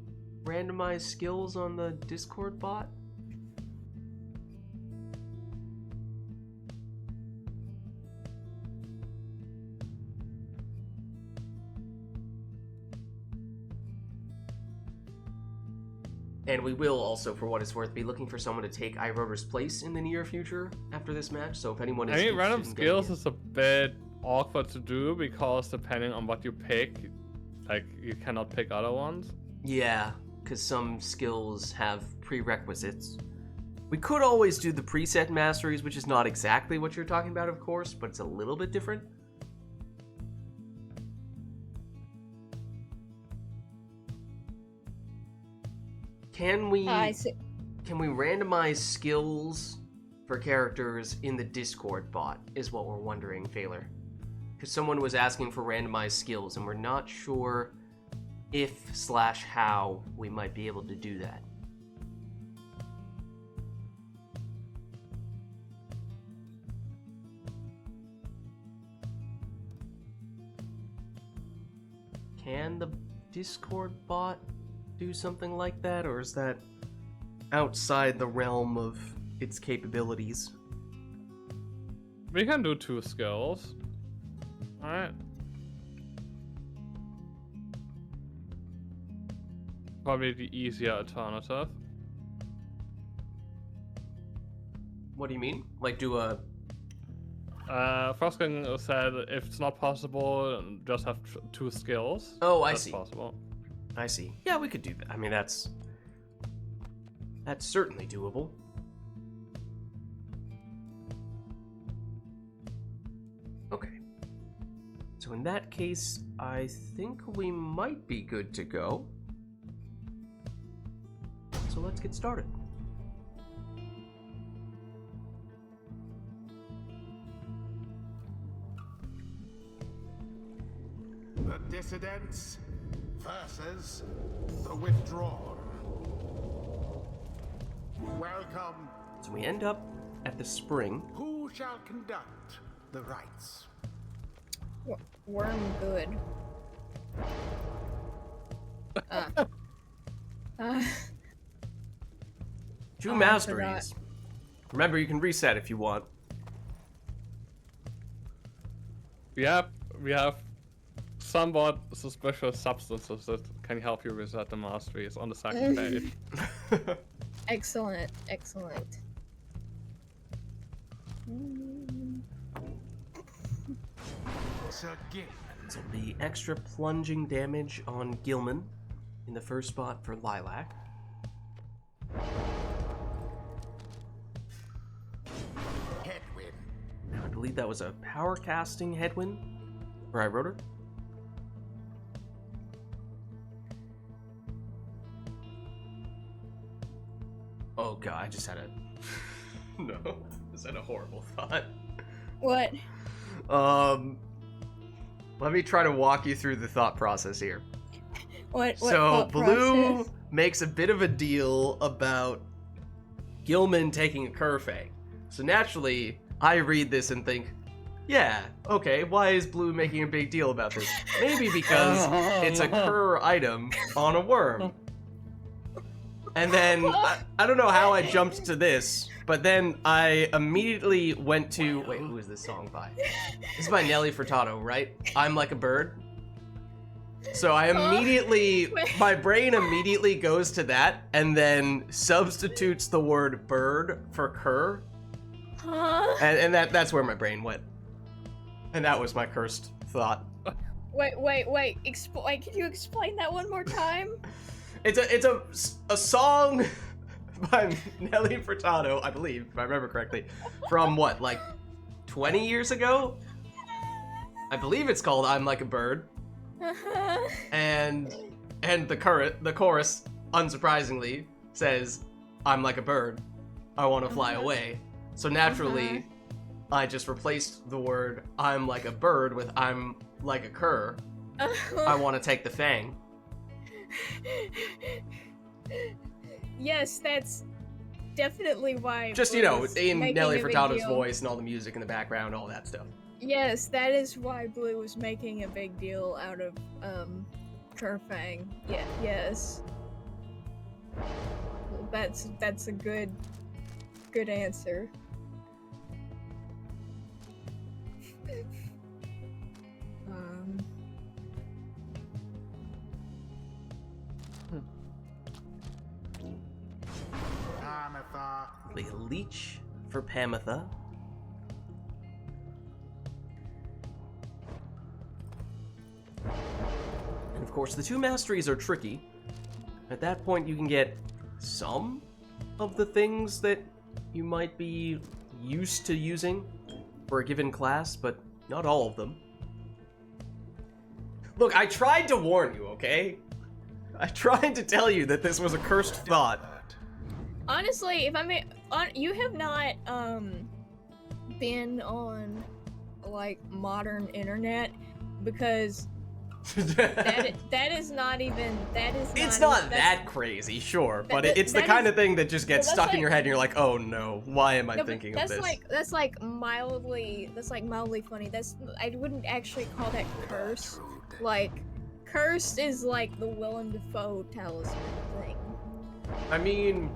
randomized skills on the Discord bot? And we will also, for what it's worth, be looking for someone to take Iroder's place in the near future after this match. So if anyone is I mean, random interested in getting skills is a bit awkward to do because depending on what you pick, like you cannot pick other ones. Yeah, because some skills have prerequisites. We could always do the preset masteries, which is not exactly what you're talking about, of course, but it's a little bit different. Can we I see. can we randomize skills for characters in the Discord bot is what we're wondering, Failer. Because someone was asking for randomized skills and we're not sure if/how we might be able to do that. Can the Discord bot do something like that, or is that outside the realm of its capabilities? We can do 2 skills. Alright. Probably the easier alternative. What do you mean? Like do a... Froskin said if it's not possible, just have 2 skills. Oh, I That's see. possible. I see. Yeah, we could do that. I mean, that's certainly doable. Okay. So in that case, I think we might be good to go. So let's get started. The dissidents versus the withdrawn. Welcome. So we end up at the spring. Who shall conduct the rites? Worm good. Two I masteries. Remember, you can reset if you want. We have somewhat suspicious substances that can help you reset the masteries on the second page. Excellent, excellent. Sir Gil. So the extra plunging damage on Gilman in the first spot for Lilac. Headwind. Now, I believe that was a power casting headwind for Iroder. Oh god, I just had a... No, I just had a horrible thought. What? Let me try to walk you through the thought process here. What So, thought Blue process? makes a bit of a deal about Gilman taking a Curfang. So naturally, I read this and think, yeah, okay, why is Blue making a big deal about this? Maybe because it's a Cur item on a worm. And then, I don't know how I jumped to this, but then I immediately went to... Wait, who is this song by? This is by Nelly Furtado, right? I'm Like a Bird. So I immediately... My brain immediately goes to that, and then substitutes the word bird for cur. Huh? And that's where my brain went. And that was my cursed thought. Wait. Can you explain that one more time? It's a song by Nelly Furtado, I believe, if I remember correctly, from what, like 20 years ago? I believe it's called I'm Like a Bird. And the chorus, unsurprisingly, says I'm like a bird. I want to fly away. So naturally, I just replaced the word I'm like a bird with I'm like a cur. I want to take the fang. Yes, that's definitely why. Just, Blue you know, was in making Nelly a big Furtado's deal. voice and all the music in the background, all that stuff. Yes, that is why Blue was making a big deal out of Curfang. Yeah, yes. That's a good answer. Ametha. The leech for Pamitha. And of course, the two masteries are tricky. At that point, you can get some of the things that you might be used to using for a given class, but not all of them. Look, I tried to warn you, okay? I tried to tell you that this was a cursed thought. Honestly, if I may, you have not been on like modern internet, because that is not even It's not that crazy, sure, but it's the kind of thing that just gets well, that's stuck in your like- head and you're like, oh no, why am I No, but thinking of this? that's like mildly funny. I wouldn't actually call that curse. Like, cursed is like the Willem Dafoe talisman thing. I mean,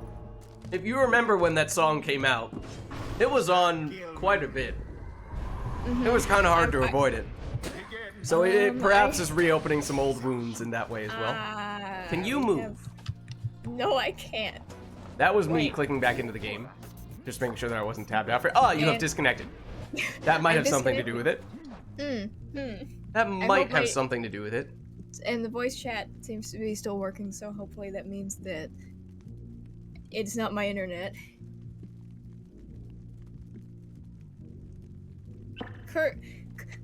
if you remember when that song came out, it was on quite a bit. It was kind of hard to avoid it. So it perhaps is reopening some old wounds in that way as well. Can you move? No, I can't. That was me Wait. clicking back into the game. Just making sure that I wasn't tabbed out for. Oh, you have And- disconnected. That might I have something to do with it. That might hope have something to do with it. And the voice chat seems to be still working, so hopefully that means that it's not my internet.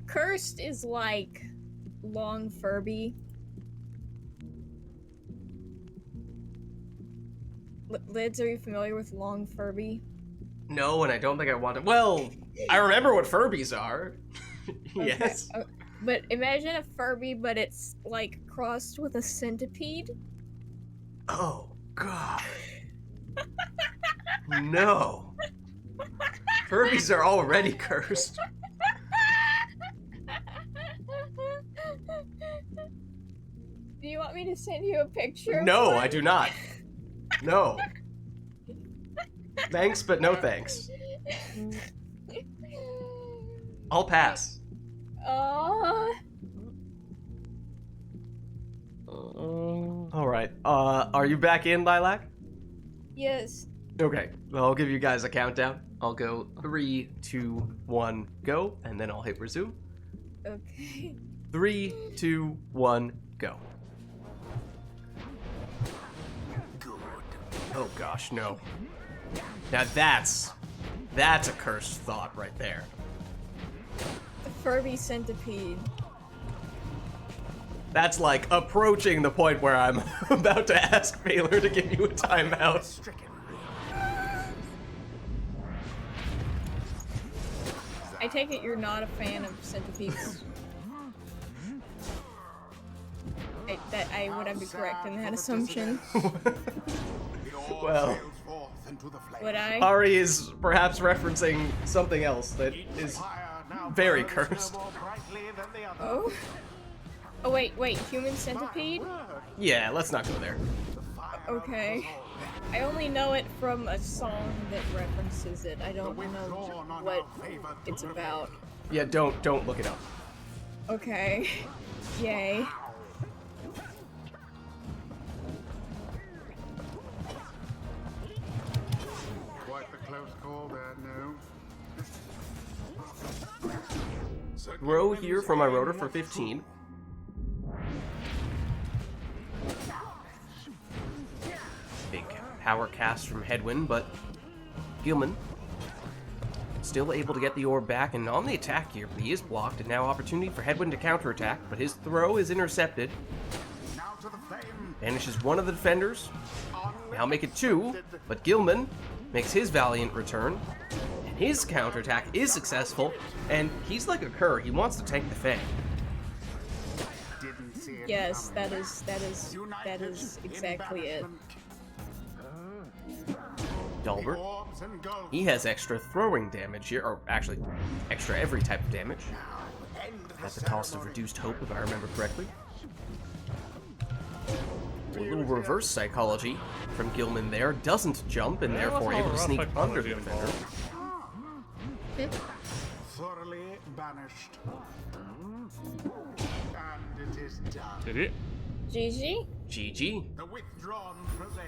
Cursed is like long Furby. Lids, are you familiar with long Furby? No, and I don't think I want to. Well, I remember what Furbies are. Yes. Okay, but imagine a Furby, but it's like crossed with a centipede. Oh, God. No. Furbies are already cursed. Do you want me to send you a picture? of No, one? I do not. No. Thanks, but no thanks. I'll pass. Alright, are you back in, Lilac? Yes. Okay, well, I'll give you guys a countdown. I'll go 3, 2, 1, go, and then I'll hit resume. Okay. 3, 2, 1, go. Oh gosh, no. Now that's a cursed thought right there. The Furby centipede. That's like approaching the point where I'm about to ask Baylor to give you a timeout. I take it you're not a fan of centipedes. Would I be correct in that assumption? Well, Would I? Ari is perhaps referencing something else that is very cursed. Oh? Oh wait, human centipede? Yeah, let's not go there. Okay. I only know it from a song that references it. I don't know what it's about. Yeah, don't look it up. Okay. Yay. Quite the close call there, no? Row here for my rotor for 15. Big power cast from Headwind, but Gilman still able to get the orb back and on the attack here, but he is blocked, and now opportunity for Headwind to counterattack, but his throw is intercepted. Now to the flame. Banishes one of the defenders. Now make it 2, but Gilman makes his valiant return. And his counterattack is successful, and he's like a cur. He wants to tank the Fang. Didn't see it Yes, coming. that is exactly it. Dalbert, Orbs and gold. he has extra throwing damage here, or actually, extra every type of damage. End At the cost of reduced hope, if I remember correctly. A little reverse psychology from Gilman there. Doesn't jump, and There was therefore no able to reverse sneak under psychology the defender. involved. thoroughly banished. And it is done. Did he? GG? GG. The withdrawn prevail.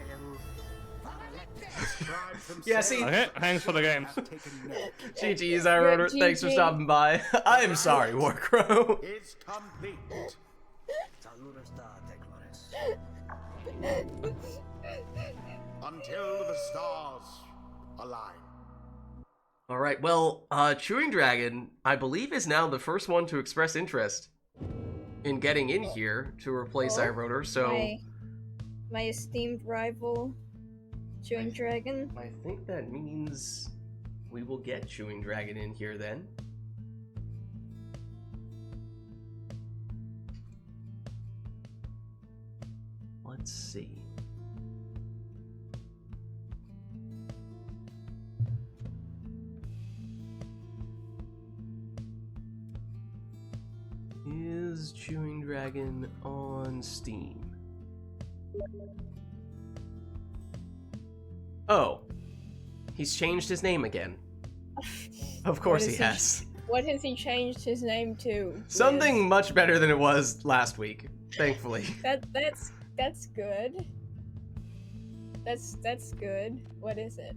Yeah, see, Okay, thanks for the games. GG's, I wrote it. Thanks for GG. stopping by. I am sorry, Warcrow. Is complete. Until the stars align. Alright, well, Chewing Dragon, I believe, is now the first one to express interest in getting in here to replace Oh, iRotor, so My esteemed rival, Chewing Dragon. I think that means we will get Chewing Dragon in here then. Let's see. Is Chewing Dragon on Steam? Oh, he's changed his name again. Of course What he is he- has. What has he changed his name to? Something much better than it was last week, thankfully. That's good. That's good. What is it?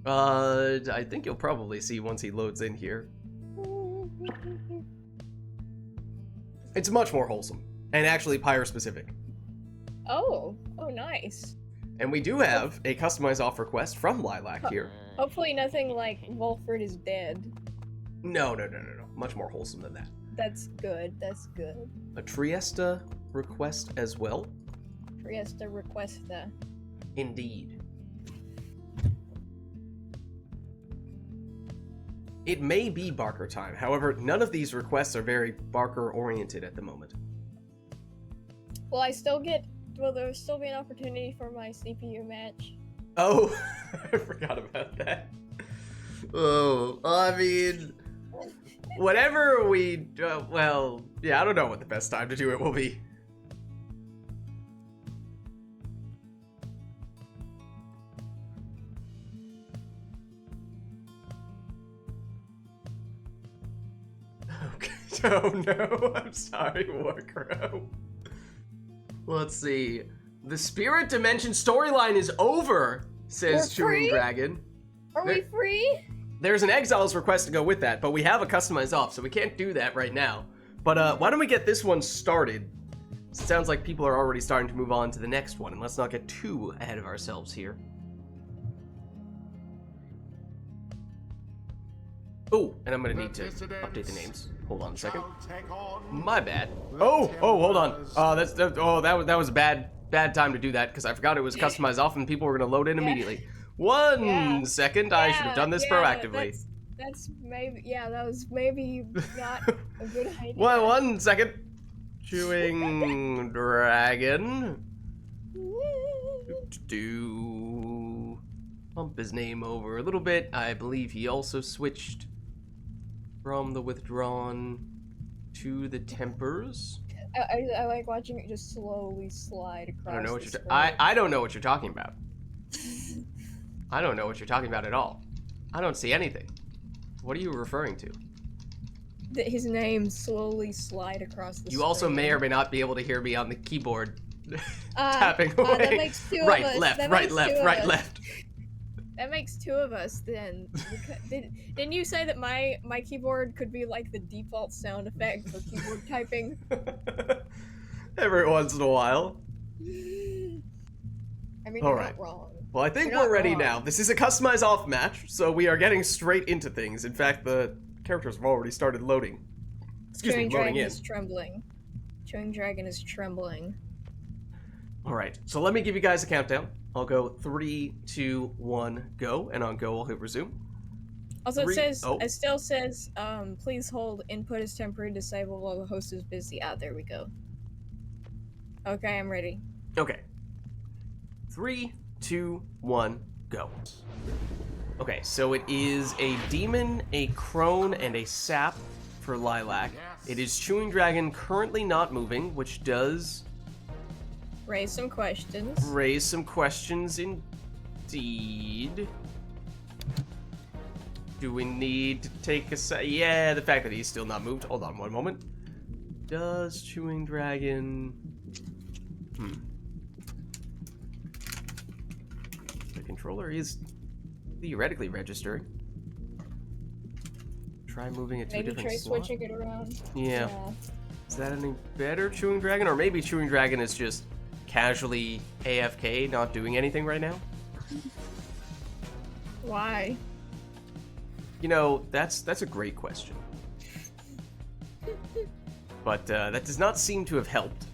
I think you'll probably see once he loads in here. It's much more wholesome, and actually Pyre specific. Oh nice. And we do have a customized off request from Lilac here. Hopefully nothing like Wolford is dead. No. Much more wholesome than that. That's good. That's good. A Triesta request as well. Triesta Requesta. Indeed. It may be Barker time. However, none of these requests are very Barker oriented at the moment. Will there still be an opportunity for my CPU match? Oh, I forgot about that. Oh, I mean, whatever we, well, yeah, I don't know what the best time to do it will be. Okay. Oh no, I'm sorry, Warcrow. Let's see. The Spirit Dimension storyline is over, says We're Chewing free? Dragon. Are we free? There's an Exiles request to go with that, but we have a customized off, so we can't do that right now. But why don't we get this one started? It sounds like people are already starting to move on to the next one, and let's not get too ahead of ourselves here. Oh, and I'm gonna need to update the names. Hold on a second. My bad. Oh, hold on. That was a bad time to do that because I forgot it was customized off and people were gonna load in immediately. One second, I should have done this proactively. That's maybe, yeah, that was maybe not a good idea. Well, 1 second. Chewing Dragon. Do bump his name over a little bit. I believe he also switched from the Withdrawn to the Tempers. I like watching it just slowly slide across. I don't know what the you're. screen. I don't know what you're talking about. I don't know what you're talking about at all. I don't see anything. What are you referring to? That his name slowly slide across the screen. You also may or may not be able to hear me on the keyboard tapping away. That makes two right, of us. left, That right, makes left, two of right, us. left. That makes 2 of us then. Didn't you say that my keyboard could be like the default sound effect for keyboard typing? Every once in a while. I mean, All you're right. not wrong. Well, I think You're we're not ready wrong. now. This is a customized off match, so we are getting straight into things. In fact, the characters have already started loading. Excuse me, Chewing loading Dragon in. is trembling. Chewing Dragon is trembling. All right, so let me give you guys a countdown. I'll go 3, 2, 1, go, and on go I'll hit resume. Also, it Oh. still says, please hold, input is temporarily disabled while the host is busy. Ah, there we go. Okay, I'm ready. Okay. 3, 2, 1, go. Okay, so it is a demon, a crone, and a sap for Lilac. It is Chewing Dragon currently not moving, which does Raise some questions. raise some questions indeed. Do we need to take a yeah, the fact that he's still not moved. Hold on one moment. Does Chewing Dragon... The controller is theoretically registering. Try moving it to a Maybe different try slot. switching it around. Yeah. Is that any better, Chewing Dragon? Or maybe Chewing Dragon is just casually AFK, not doing anything right now? Why? You know, that's a great question. But that does not seem to have helped.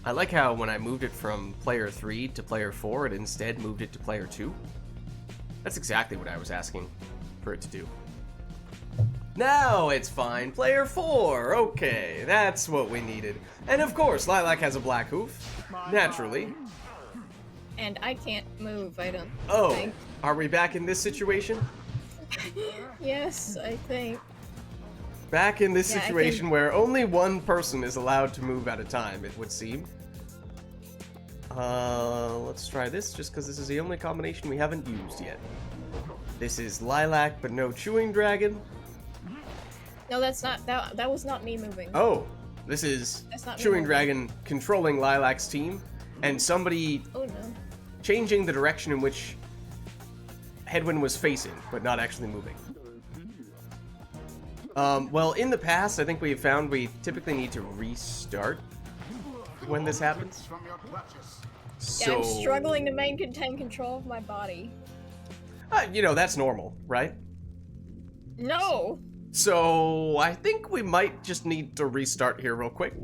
I like how when I moved it from player 3 to player 4, it instead moved it to player 2. That's exactly what I was asking for it to do. Now it's fine. Player 4. Okay, that's what we needed. And of course, Lilac has a black hoof. Naturally. And I can't move, I don't Oh, think. are we back in this situation? Yes, I think. Back in this Yeah, I situation can- where only one person is allowed to move at a time, it would seem. Let's try this, just because this is the only combination we haven't used yet. This is Lilac, but no Chewing Dragon. No, that's not, that was not me moving. Oh, this is That's not me Chewing moving. Dragon controlling Lilac's team, and somebody Oh no. changing the direction in which Headwind was facing, but not actually moving. Well, in the past, I think we have found we typically need to restart when this happens. From your clutches. Yeah, So, I'm struggling to maintain control of my body. you know, that's normal, right? No! So, I think we might just need to restart here real quick.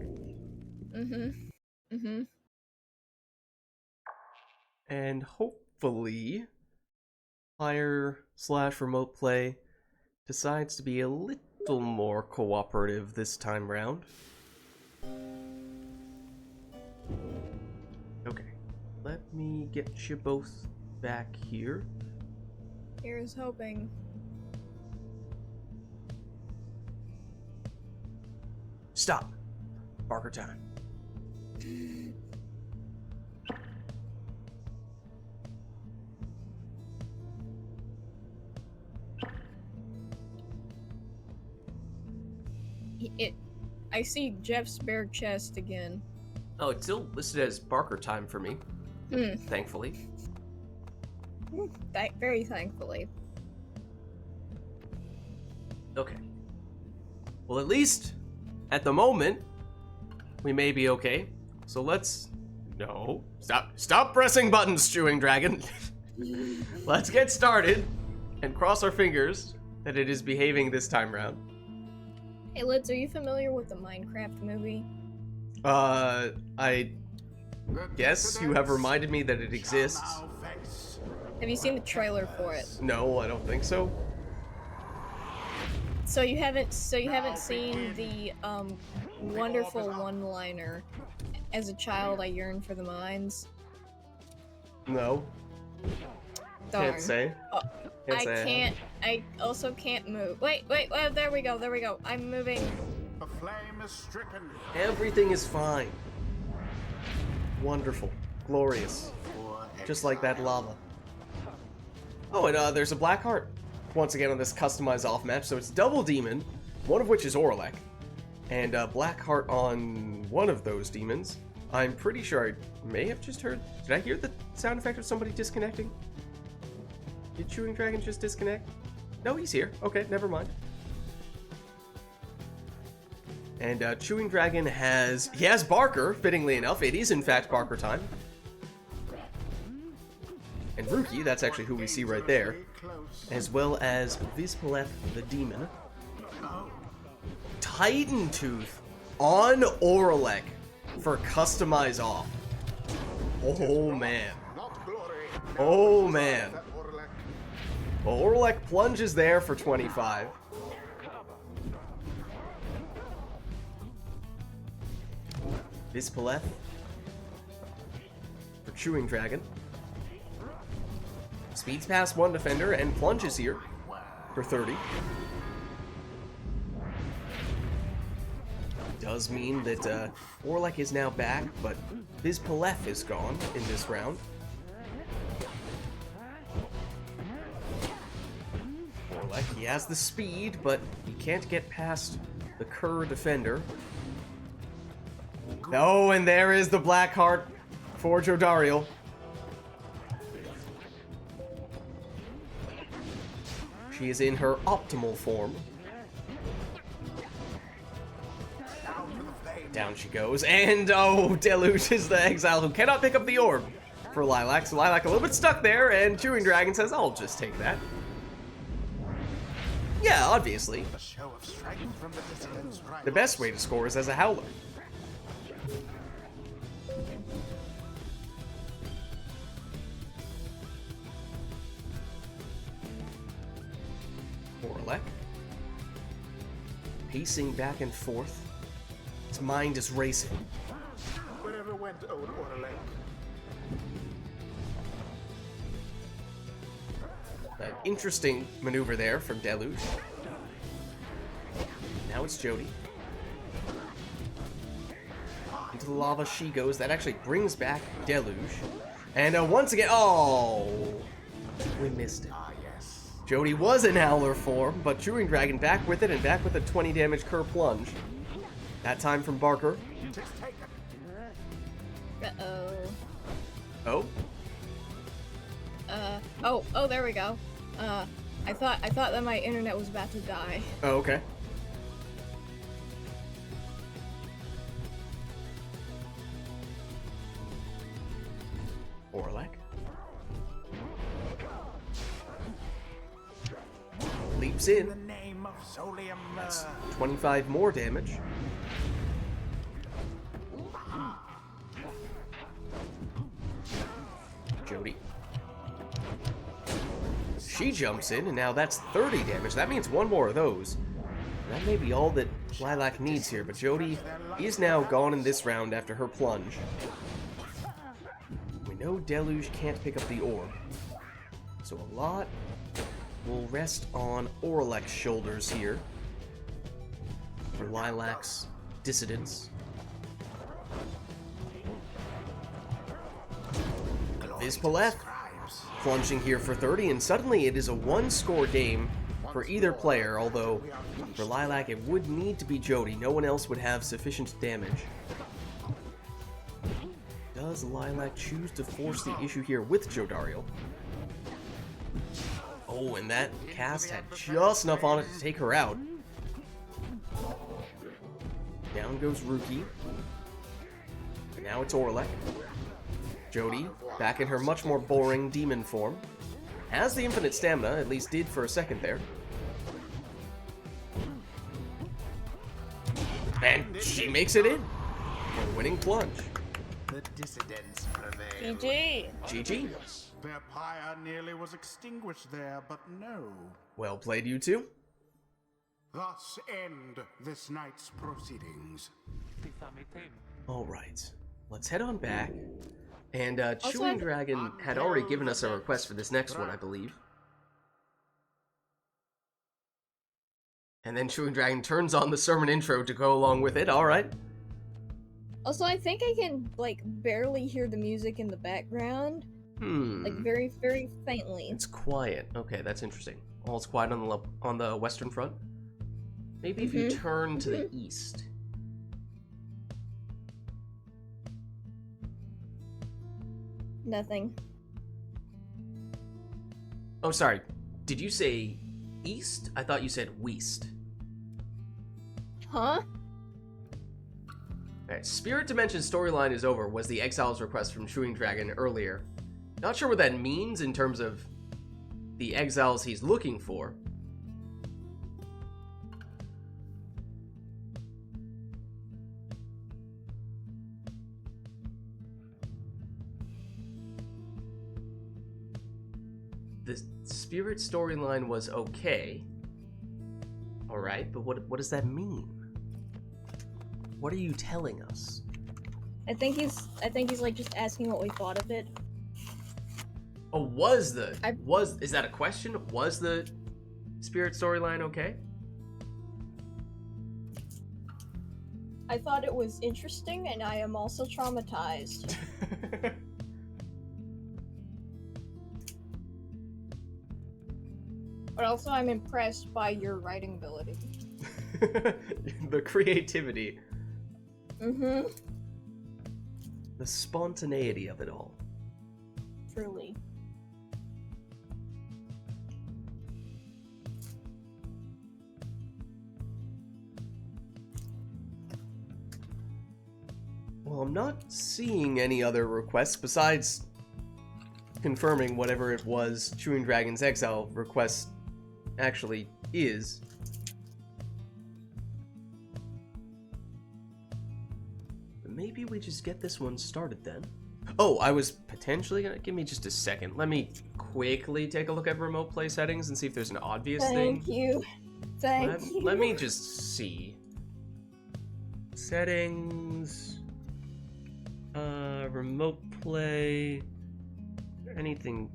And hopefully, Pyre/remote play decides to be a little more cooperative this time round. Okay, let me get you both back here. Here's hoping. Stop. Barker time. I see Jeff's bare chest again. Oh, it's still listed as Barker time for me, Hmm. thankfully. Very thankfully. Okay. Well, at least, at the moment, we may be okay. So let's... No. Stop pressing buttons, Chewing Dragon. Let's get started and cross our fingers that it is behaving this time round. Hey Lids, are you familiar with the Minecraft movie? I guess you have reminded me that it exists. Shall thou face Have you seen the trailer for it? No, I don't think so. So you haven't seen the wonderful one-liner, "As a child, I yearned for the mines." No. Darn. Can't say. Oh, Can't say. I also can't move. Wait, there we go. I'm moving. The flame is stricken. Everything is fine. Wonderful. Glorious. Just like that lava. Oh, and there's a black heart. Once again on this customized off match, so it's double demon, one of which is Orlek, and black heart on one of those demons. I'm pretty sure I may have just heard. Did I hear the sound effect of somebody disconnecting? Did Chewing Dragon just disconnect? No, he's here. Okay, never mind. And Chewing Dragon has Barker. Fittingly enough, it is in fact Barker time. And Ruki, that's actually who we see right there, as well as Vispaleth the Demon. Titan Tooth on Orlek for customize off. Oh man. Oh man. Well, Orlek plunges there for 25. Vispaleth for Chewing Dragon. Speeds past one defender and plunges here for 30. Does mean that Orlek is now back, but Vispaleth is gone in this round. Orlek, he has the speed, but he can't get past the Kerr defender. Oh, and there is the Black Heart for Jodariel. She is in her optimal form. Down she goes, and oh, Deluge is the exile who cannot pick up the orb for Lilac. So Lilac a little bit stuck there, and Chewing Dragon says, I'll just take that. Yeah, obviously. The best way to score is as a Howler. Orlek. Pacing back and forth. His mind is racing. Wherever went old Orlek? An interesting maneuver there from Deluge. Now it's Jody. Into the lava she goes. That actually brings back Deluge. And once again, oh, we missed it. Jody was in Howler form, but Chewing Dragon back with it and back with a 20 damage Kerr plunge. That time from Barker. Uh-oh. Oh? Oh, there we go. I thought that my internet was about to die. Oh, okay. Orlek. Leaps in. That's 25 more damage. Jody. She jumps in, and now that's 30 damage. That means one more of those. That may be all that Lilac needs here, but Jody is now gone in this round after her plunge. We know Deluge can't pick up the orb, so a lot will rest on Orlek's shoulders here for Lilac's dissidence. Vispaleth plunging here for 30, and suddenly it is a one-score game for either player, although for Lilac it would need to be Jody. No one else would have sufficient damage. Does Lilac choose to force the issue here with Jodariel? Oh, and that cast had just enough on it to take her out. Down goes Ruki. And now it's Orlek. Jody, back in her much more boring demon form. Has the infinite stamina, at least did for a second there. And she makes it in. For a winning plunge. the dissidents prevail. GG. GG. Their pyre nearly was extinguished there, but no. Well played, you two. Thus end this night's proceedings. Alright, let's head on back. And Also, Chewing Dragon had already given us a request for this next one, I believe. And then Chewing Dragon turns on the sermon intro to go along with it, alright. Also, I think I can, like, barely hear the music in the background. Like, very, very faintly. It's quiet. Okay, that's interesting. All's quiet on the western front. Maybe if you turn to the east. Nothing. Oh, sorry. Did you say east? I thought you said west. Huh? Alright, Spirit Dimension storyline is over, was the Exile's request from Chewing Dragon earlier. Not sure what that means in terms of the exiles he's looking for. The Spirit storyline was okay. Alright, but what does that mean? What are you telling us? I think he's like just asking what we thought of it. Oh, is that a question? Was the Spirit storyline okay? I thought it was interesting, and I am also traumatized. But also, I'm impressed by your writing ability. The creativity. Mm-hmm. The spontaneity of it all. Truly. Well, I'm not seeing any other requests besides confirming whatever it was Chewing Dragon's Exile request actually is. But maybe we just get this one started then. Oh, I was potentially gonna... Give me just a second. Let me quickly take a look at remote play settings and see if there's an obvious thing. Thank you. Thank you. Let me just see. Settings... remote play... Anything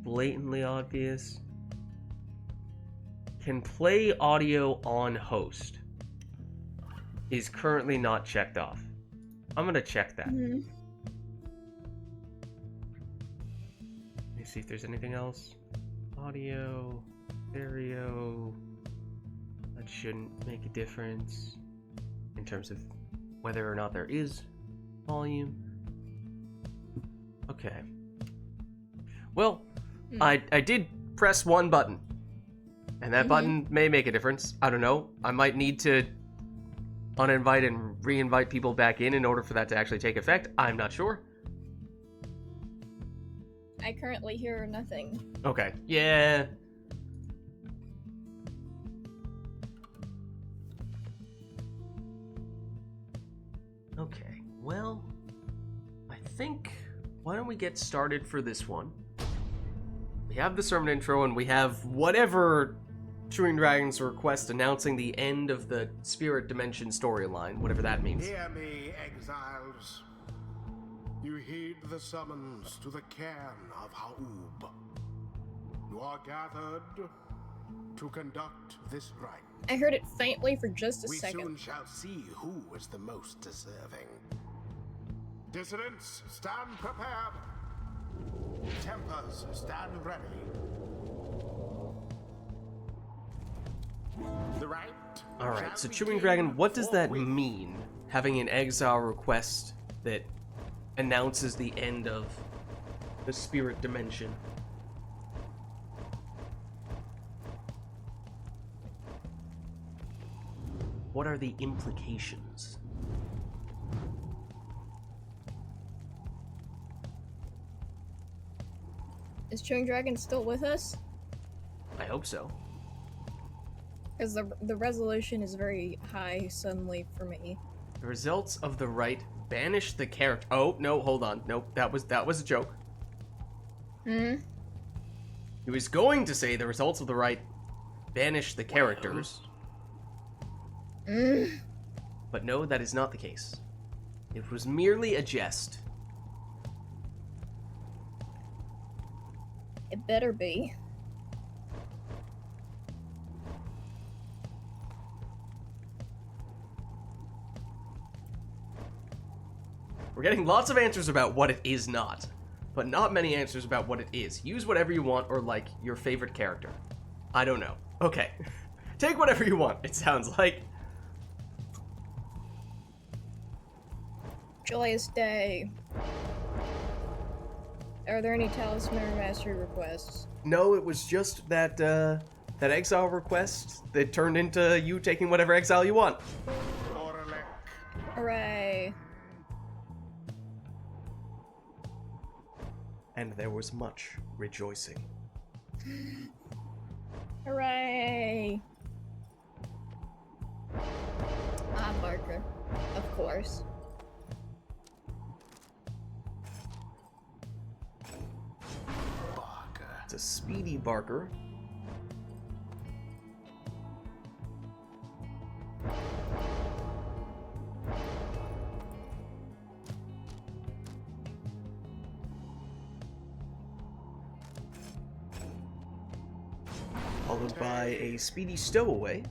blatantly obvious? Can play audio on host. Is currently not checked off. I'm gonna check that. Mm-hmm. Let me see if there's anything else. Audio, stereo. That shouldn't make a difference in terms of whether or not there is volume. Okay. Well, I did press one button. And that button may make a difference. I don't know. I might need to uninvite and re-invite people back in order for that to actually take effect. I'm not sure. I currently hear nothing. Okay. Yeah. Okay. Well, I think... Why don't we get started for this one? We have the sermon intro and we have whatever Chewing Dragon's request announcing the end of the Spirit Dimension storyline, whatever that means. Hear me, exiles. You heed the summons to the cairn of Ha'ub. You are gathered to conduct this rite. I heard it faintly for just a We second. soon shall see who is the most deserving. Dissidents, stand prepared. Tempers, stand ready. The rite. Alright, so Chewing Dragon, what does that mean? Having an exile request that announces the end of the Spirit Dimension. What are the implications? Is Chewing Dragon still with us? I hope so. Because the resolution is very high suddenly for me. The results of the rite Banish the character. Oh, no, hold on. Nope, that was a joke. Hmm? He was going to say the results of the rite banish the characters. But no, that is not the case. It was merely a jest. It better be. We're getting lots of answers about what it is not, but not many answers about what it is. Use whatever you want or, like, your favorite character. I don't know. Okay. Take whatever you want, it sounds like. Joyous day. Are there any talisman or mastery requests? No, it was just that, that exile request that turned into you taking whatever exile you want. Hooray. And there was much rejoicing. Hooray. Ah, Barker. Of course. It's a speedy Barker. Followed by a speedy stowaway.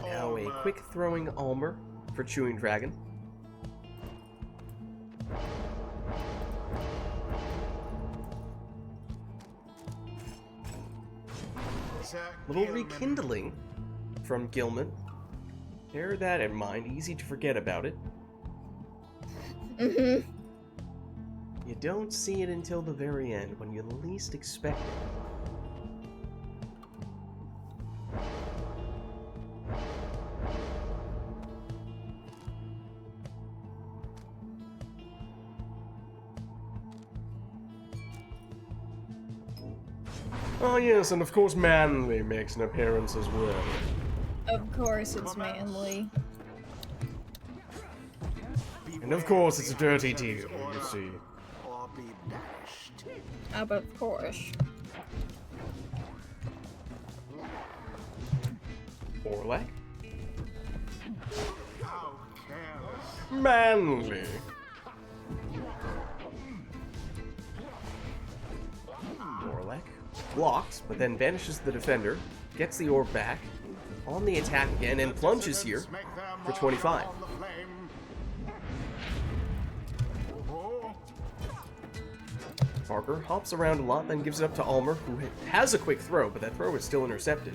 Now a quick throwing Almer for Chewing Dragon. Little rekindling from Gilman. Bear that in mind, easy to forget about it. Mm-hmm. You don't see it until the very end, when you least expect it. Oh yes, and of course Manly makes an appearance as well. Of course it's manly. And of course it's a dirty deal, you see. Of course. Orlac? Manly. Orlac blocks, but then banishes the defender, gets the orb back, on the attack again, and plunges here for 25. Barker hops around a lot, then gives it up to Almer, who has a quick throw, but that throw is still intercepted.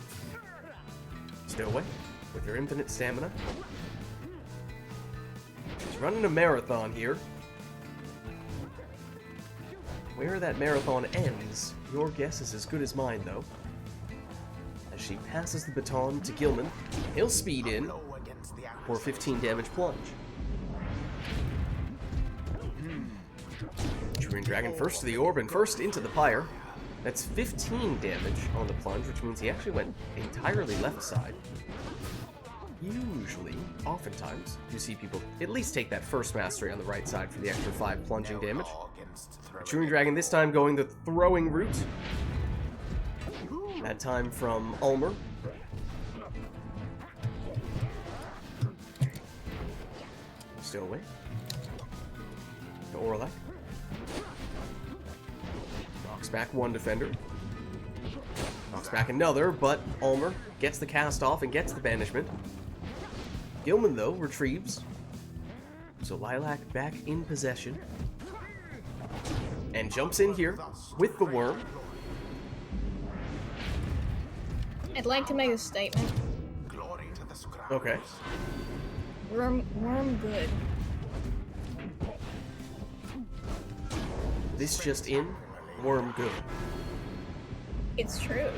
Stowaway, with your infinite stamina. She's running a marathon here. Where that marathon ends, your guess is as good as mine, though. As she passes the baton to Gilman, he'll speed in for 15 damage plunge. Chewing Dragon first to the orb and first into the Pyre. That's 15 damage on the plunge, which means he actually went entirely left side. Usually, oftentimes, you see people at least take that first mastery on the right side for the extra 5 plunging damage. Chewing Dragon this time going the throwing route. That time from Almer. Stowaway. To Orlac. Knocks back one defender. Knocks back another, but Almer gets the cast off and gets the banishment. Gilman, though, retrieves. So Lilac back in possession. And jumps in here with the worm. I'd like to make a statement. Okay. Worm good. This just in, worm good. It's true.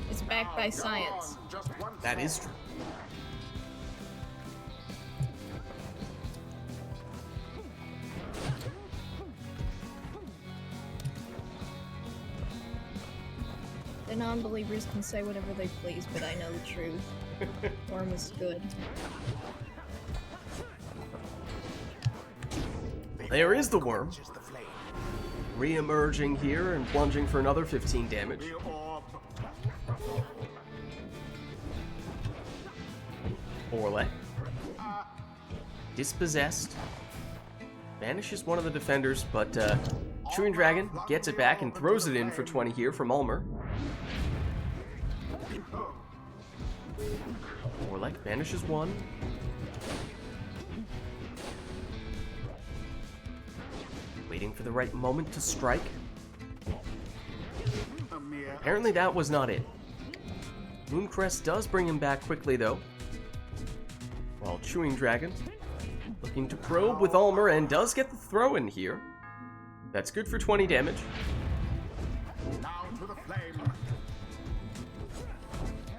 It's backed by science. That is true. The non-believers can say whatever they please, but I know the truth. Worm is good. There is the worm. Re-emerging here and plunging for another 15 damage. Orle. Dispossessed. Banishes one of the defenders, but Chewing Dragon gets it back and throws it in for 20 here from Ulmer. Orlek banishes one. Waiting for the right moment to strike. Apparently that was not it. Mooncrest does bring him back quickly though. While Chewing Dragon looking to probe with Ulmer and does get the throw in here. That's good for 20 damage.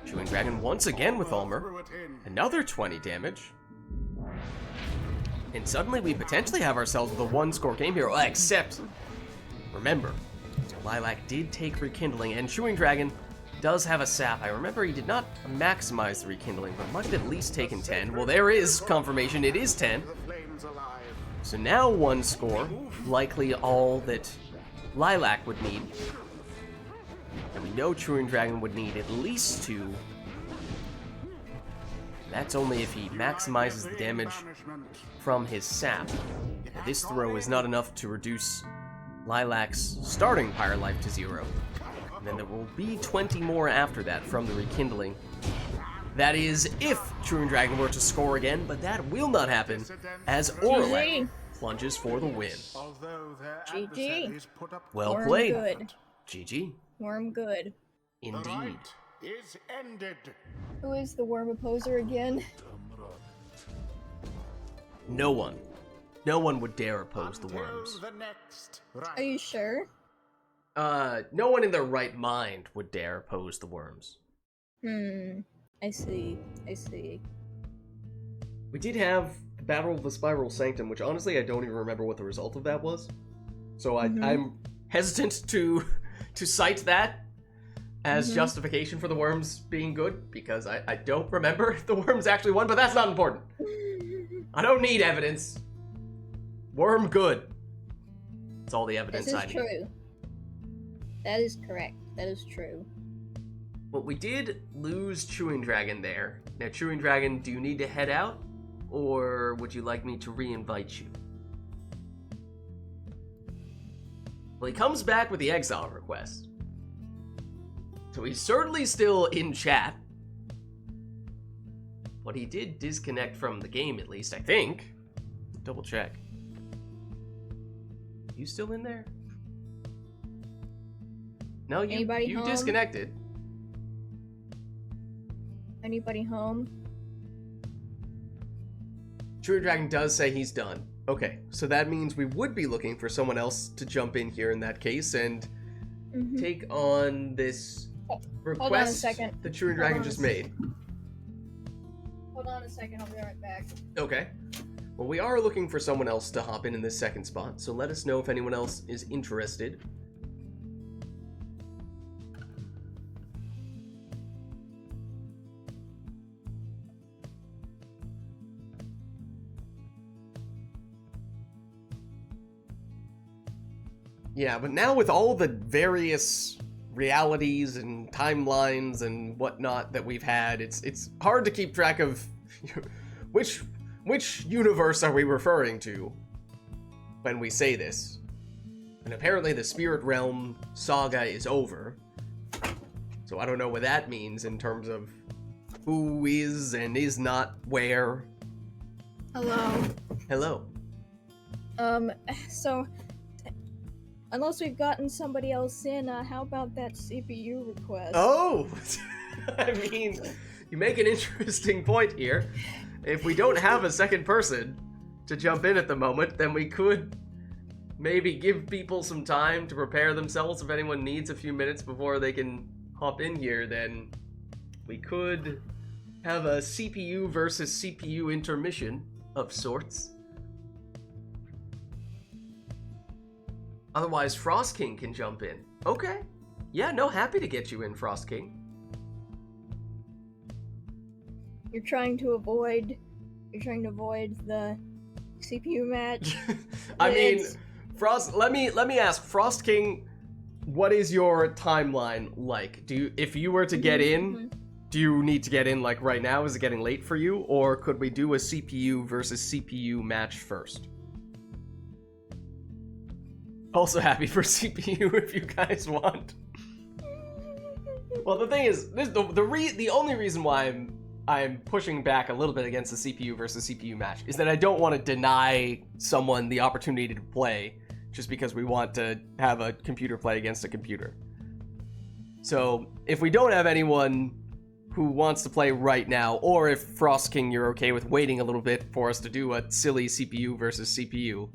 Chewing Dragon once again with Ulmer. Another 20 damage. And suddenly we potentially have ourselves with a one-score game here, except, remember, Lilac did take Rekindling, and Chewing Dragon does have a sap. I remember he did not maximize the Rekindling, but might have at least taken 10. Well, there is confirmation, it is 10. So now one score, likely all that Lilac would need. And we know Chewing Dragon would need at least 2. That's only if he maximizes the damage from his sap. Now, this throw is not enough to reduce Lilac's starting Pyre life to 0. And then there will be 20 more after that from the Rekindling. That is if Chewing Dragon were to score again, but that will not happen as Orlek plunges for the win. GG. Well Worm played. good. GG. Worm good. Indeed. Is ended. Who is the worm opposer again? No one. No one would dare oppose the worms. Until the next Are you sure? No one in their right mind would dare oppose the worms. I see. I see. We did have the Battle of the Spiral Sanctum, which honestly I don't even remember what the result of that was. So I'm hesitant to cite that as justification for the worms being good, because I don't remember if the worms actually won, but that's not important. I don't need evidence. Worm good. That's all the evidence I need. This is true. That is correct. That is true. But we did lose Chewing Dragon there. Now, Chewing Dragon, do you need to head out? Or would you like me to re-invite you? Well, he comes back with the exile request. So he's certainly still in chat. But he did disconnect from the game, at least, I think. Double check. You still in there? No, you home? Disconnected. Anybody home? Chewing Dragon does say he's done. Okay, so that means we would be looking for someone else to jump in here in that case and take on this request that Chewing Dragon just made. Hold on a second, I'll be right back. Okay. Well, we are looking for someone else to hop in this second spot, so let us know if anyone else is interested. Yeah, but now with all the various realities and timelines and whatnot that we've had, it's hard to keep track of which universe are we referring to when we say this. And apparently the Spirit Realm saga is over. So I don't know what that means in terms of who is and is not where. Hello. Hello. So unless we've gotten somebody else in, how about that CPU request? Oh! I mean, you make an interesting point here. If we don't have a second person to jump in at the moment, then we could maybe give people some time to prepare themselves if anyone needs a few minutes before they can hop in here, then we could have a CPU versus CPU intermission of sorts. Otherwise, Frost King can jump in. Okay. Yeah, no, happy to get you in, Frost King. You're trying to avoid the CPU match. I mean, Frost. Let me ask, Frost King, what is your timeline like? If you were to get in, do you need to get in like right now? Is it getting late for you, or could we do a CPU versus CPU match first? Also happy for CPU if you guys want. Well, the thing is, the only reason why I'm pushing back a little bit against the CPU versus CPU match is that I don't want to deny someone the opportunity to play just because we want to have a computer play against a computer. So if we don't have anyone who wants to play right now, or if Frost King, you're okay with waiting a little bit for us to do a silly CPU versus CPU.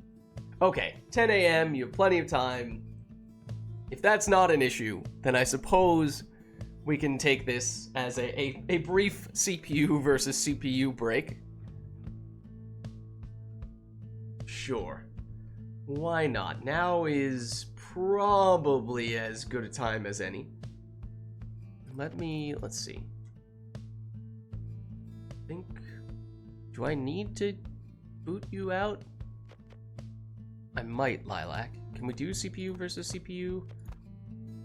Okay, 10 a.m., you have plenty of time. If that's not an issue, then I suppose we can take this as a brief CPU versus CPU break. Sure. Why not? Now is probably as good a time as any. Let's see. Do I need to boot you out? I might, Lilac. Can we do CPU versus CPU?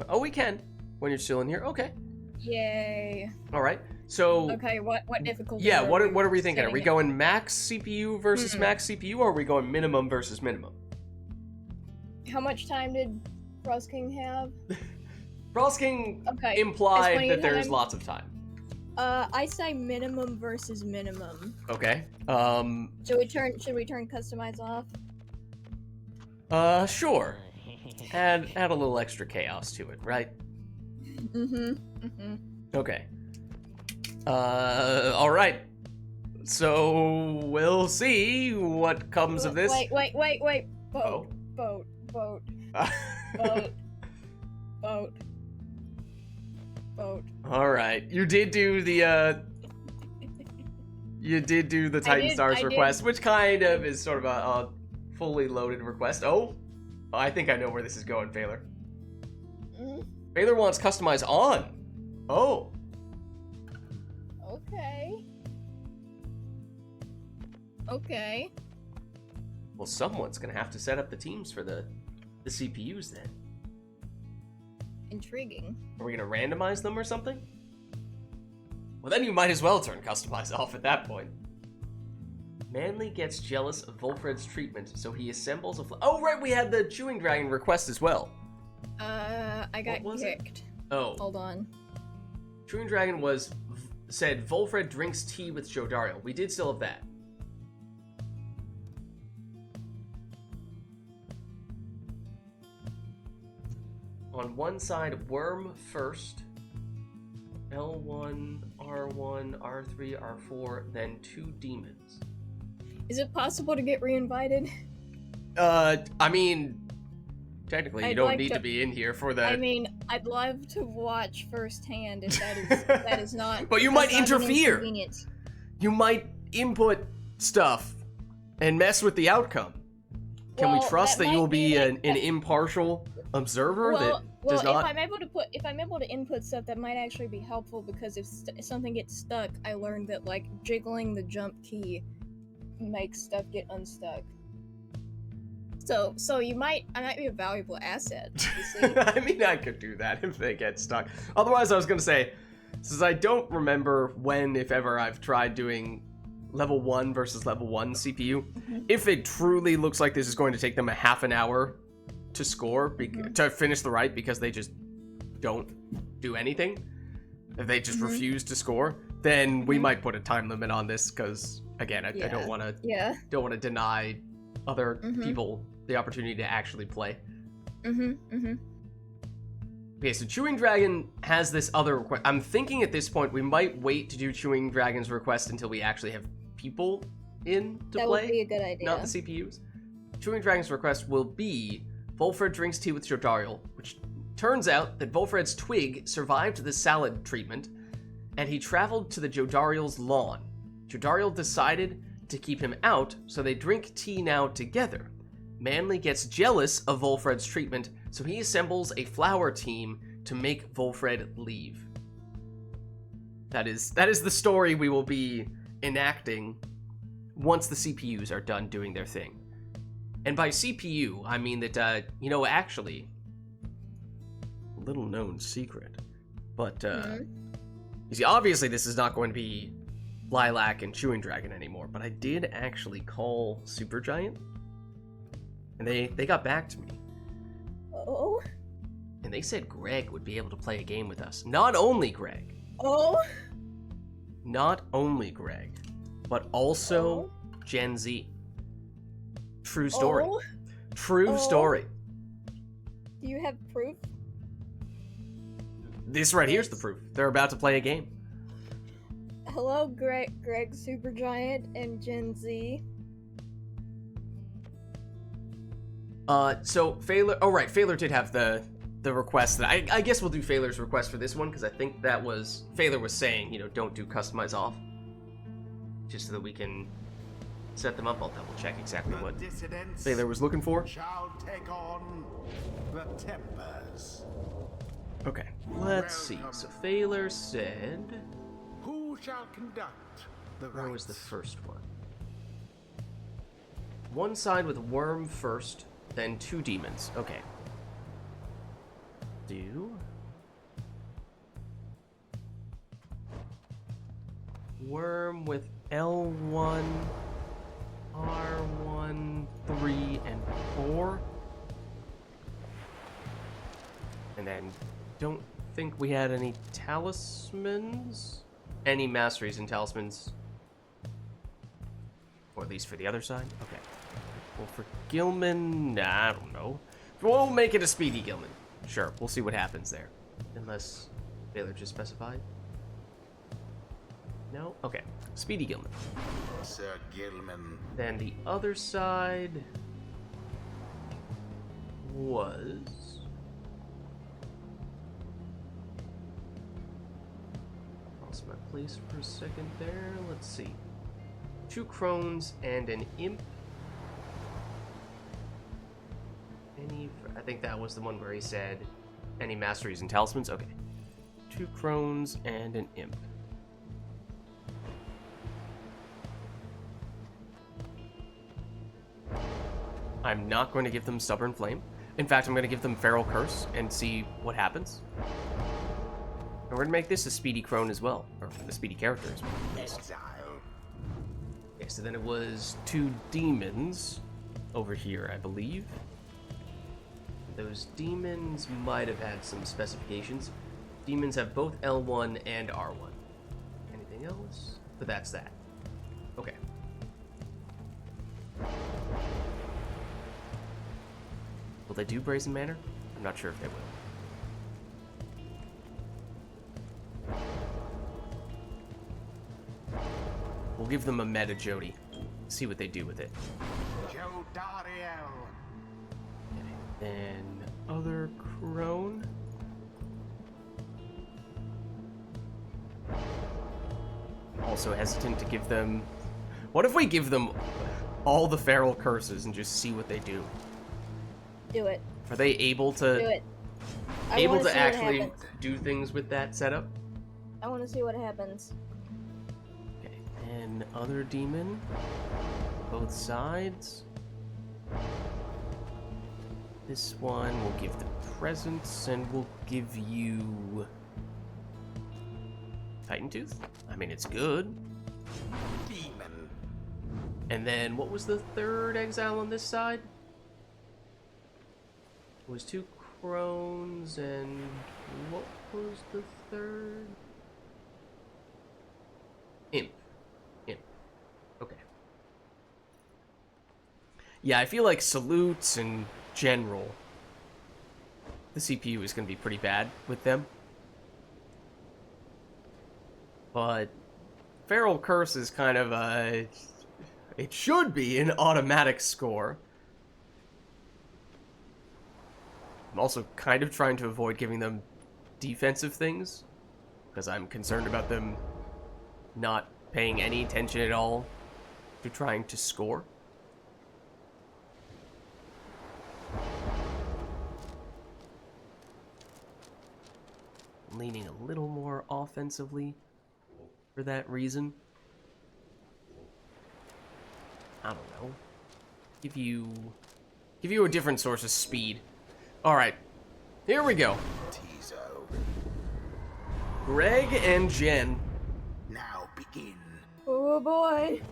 Oh, we can. When you're still in here. Okay. Yay. All right. So. Okay. What difficulty? Yeah. What are we thinking? Are we setting going max CPU versus max CPU, or are we going minimum versus minimum? it? How much time did Frost King have? Frost King Okay. implied that there's time? lots of time. I say minimum versus minimum. Okay. Should we turn customize off? Sure. Add a little extra chaos to it, right? Okay. All right. So we'll see what comes of this. Wait. Boat. All right. You did do the Titan Stars request, which kind of is sort of a fully loaded request. Oh, I think I know where this is going, Phaler. Phaler wants customize on. Oh. Okay. Well, someone's gonna have to set up the teams for the CPUs then. Intriguing. Are we gonna randomize them or something? Well, then you might as well turn customize off at that point. Manly gets jealous of Volfred's treatment, so he assembles a oh, right, we had the Chewing Dragon request as well. I got kicked. Oh. Hold on. Chewing Dragon said Volfred drinks tea with Jodario. We did still have that. On one side, Worm first. L1, R1, R3, R4, then 2 demons. Is it possible to get re-invited? I mean, technically you don't need to be in here for that. I mean, I'd love to watch firsthand if that is not. But you might not an interfere. inconvenience. You might input stuff and mess with the outcome. Can we trust that you'll be an impartial observer that does not? If I'm able to input stuff, that might actually be helpful, because if something gets stuck, I learned that like jiggling the jump key makes stuff get unstuck. So I might be a valuable asset. You see? I mean, I could do that if they get stuck. Otherwise, I was gonna say, since I don't remember when, if ever, I've tried doing level 1 versus level 1 CPU, if it truly looks like this is going to take them a half an hour to score, to finish the rite, because they just don't do anything, if they just refuse to score, then we might put a time limit on this, because again, I don't want to deny other people the opportunity to actually play. Okay, so Chewing Dragon has this other request. I'm thinking at this point we might wait to do Chewing Dragon's request until we actually have people in to play. That would be a good idea. Not the CPUs. Chewing Dragon's request will be Volfred drinks tea with Jodariel, which Turns out that Volfred's twig survived the salad treatment, and he traveled to the Jodariel's lawn. Jodariel decided to keep him out, so they drink tea now together. Manly gets jealous of Volfred's treatment, so he assembles a flower team to make Volfred leave. That is the story we will be enacting once the CPUs are done doing their thing. And by CPU, I mean that, actually, little known secret, but, you see, obviously this is not going to be Lilac and Chewing Dragon anymore, but I did actually call Supergiant, and they got back to me. Oh? And they said Greg would be able to play a game with us. Not only Greg. Oh? Not only Greg, but also Gen Z. True story. Oh? True story. Do you have proof? This right here's the proof. They're about to play a game. Hello, Greg Supergiant and Gen Z. So Phaler. Oh right, Phaler did have the request that I guess we'll do Phaler's request for this one because I think that was Phaler was saying, don't do customize off, just so that we can set them up. I'll double check exactly what Phaler was looking for. Shall take on the Tempers. Okay, let's see. So Phaler said, Who shall conduct the where was the rites? first one? One side with Worm first, then 2 demons. Okay. Do Worm with L1, R1, 3, and 4. And then don't think we had any talismans? Any masteries and talismans? Or at least for the other side? Okay. Well, for Gilman, nah, I don't know. We'll make it a speedy Gilman. Sure, we'll see what happens there. Unless Baylor just specified. No? Okay. Speedy Gilman. Sir Gilman. Then the other side was... Lost my place for a second there. Let's see. 2 crones and an imp. I think that was the one where he said any masteries and talismans. Okay. 2 crones and an imp. I'm not going to give them Stubborn Flame. In fact, I'm going to give them Feral Curse and see what happens. And we're going to make this a speedy crone as well. Or a speedy character as well. Exile. Okay, so then it was 2 demons over here, I believe. Those demons might have had some specifications. Demons have both L1 and R1. Anything else? But that's that. Okay. Will they do Brazen Manor? I'm not sure if they will. We'll give them a meta Jody. See what they do with it. Jodariel. Then other crone. Also hesitant to give them... What if we give them all the feral curses and just see what they do? Do it. Are they able to... Do it. I able wanna to see what actually happens. do things with that setup? I want to see what happens. Okay, and other demon. Both sides. This one will give the presents, and we'll give you... Titan Tooth? I mean, it's good. Demon. And then, what was the third exile on this side? It was 2 crones, and what was the third? Imp. Imp. Okay. Yeah, I feel like salutes and general, the CPU is going to be pretty bad with them. But Feral Curse is kind of a... It should be an automatic score. I'm also kind of trying to avoid giving them defensive things, because I'm concerned about them not paying any attention at all to trying to score. Leaning a little more offensively for that reason. I don't know. Give you a different source of speed. Alright, here we go. Greg and Jen. Now begin. Oh boy.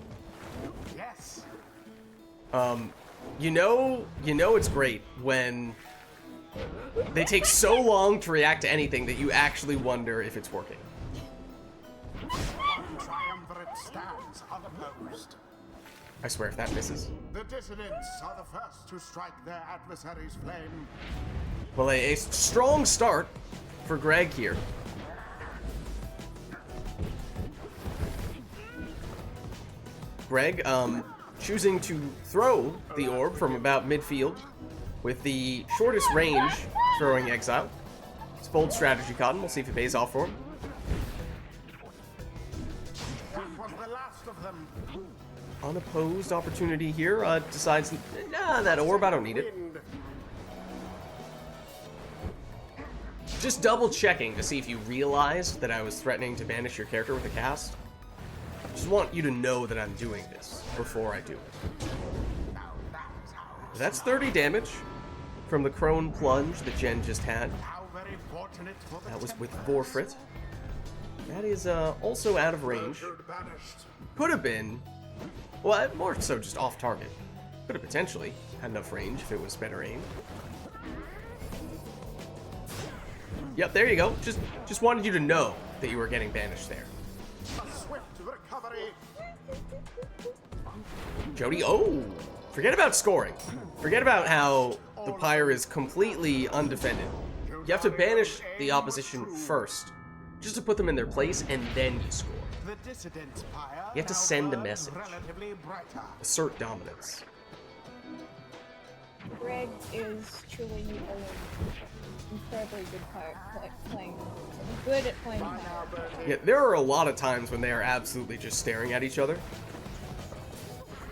Yes. You know it's great when they take so long to react to anything that you actually wonder if it's working. Triumvirate stands unopposed. I swear if that misses. The dissidents are the first to strike their adversary's flame. Well, a strong start for Greg here. Greg, choosing to throw the orb from about midfield with the shortest range throwing Exile. It's bold strategy, Cotton. We'll see if it pays off for him. That was the last of them. Unopposed opportunity here. Decides, nah, that orb, I don't need it. Just double checking to see if you realized that I was threatening to banish your character with a cast. Just want you to know that I'm doing this before I do it. That's 30 damage from the Crone Plunge that Jen just had. That was with Vorfrit. That is also out of range. Could have been, well, more so just off target. Could have potentially had enough range if it was better aimed. Yep, there you go. Just wanted you to know that you were getting banished there. A swift recovery. Jody, oh! Forget about scoring. Forget about how the Pyre is completely undefended. You have to banish the opposition first, just to put them in their place, and then you score. The dissidents, Pyre, You have to send a message. relatively brighter. Assert dominance. Greg is truly an incredibly good playing. Good at playing Pyre. Yeah, there are a lot of times when they are absolutely just staring at each other.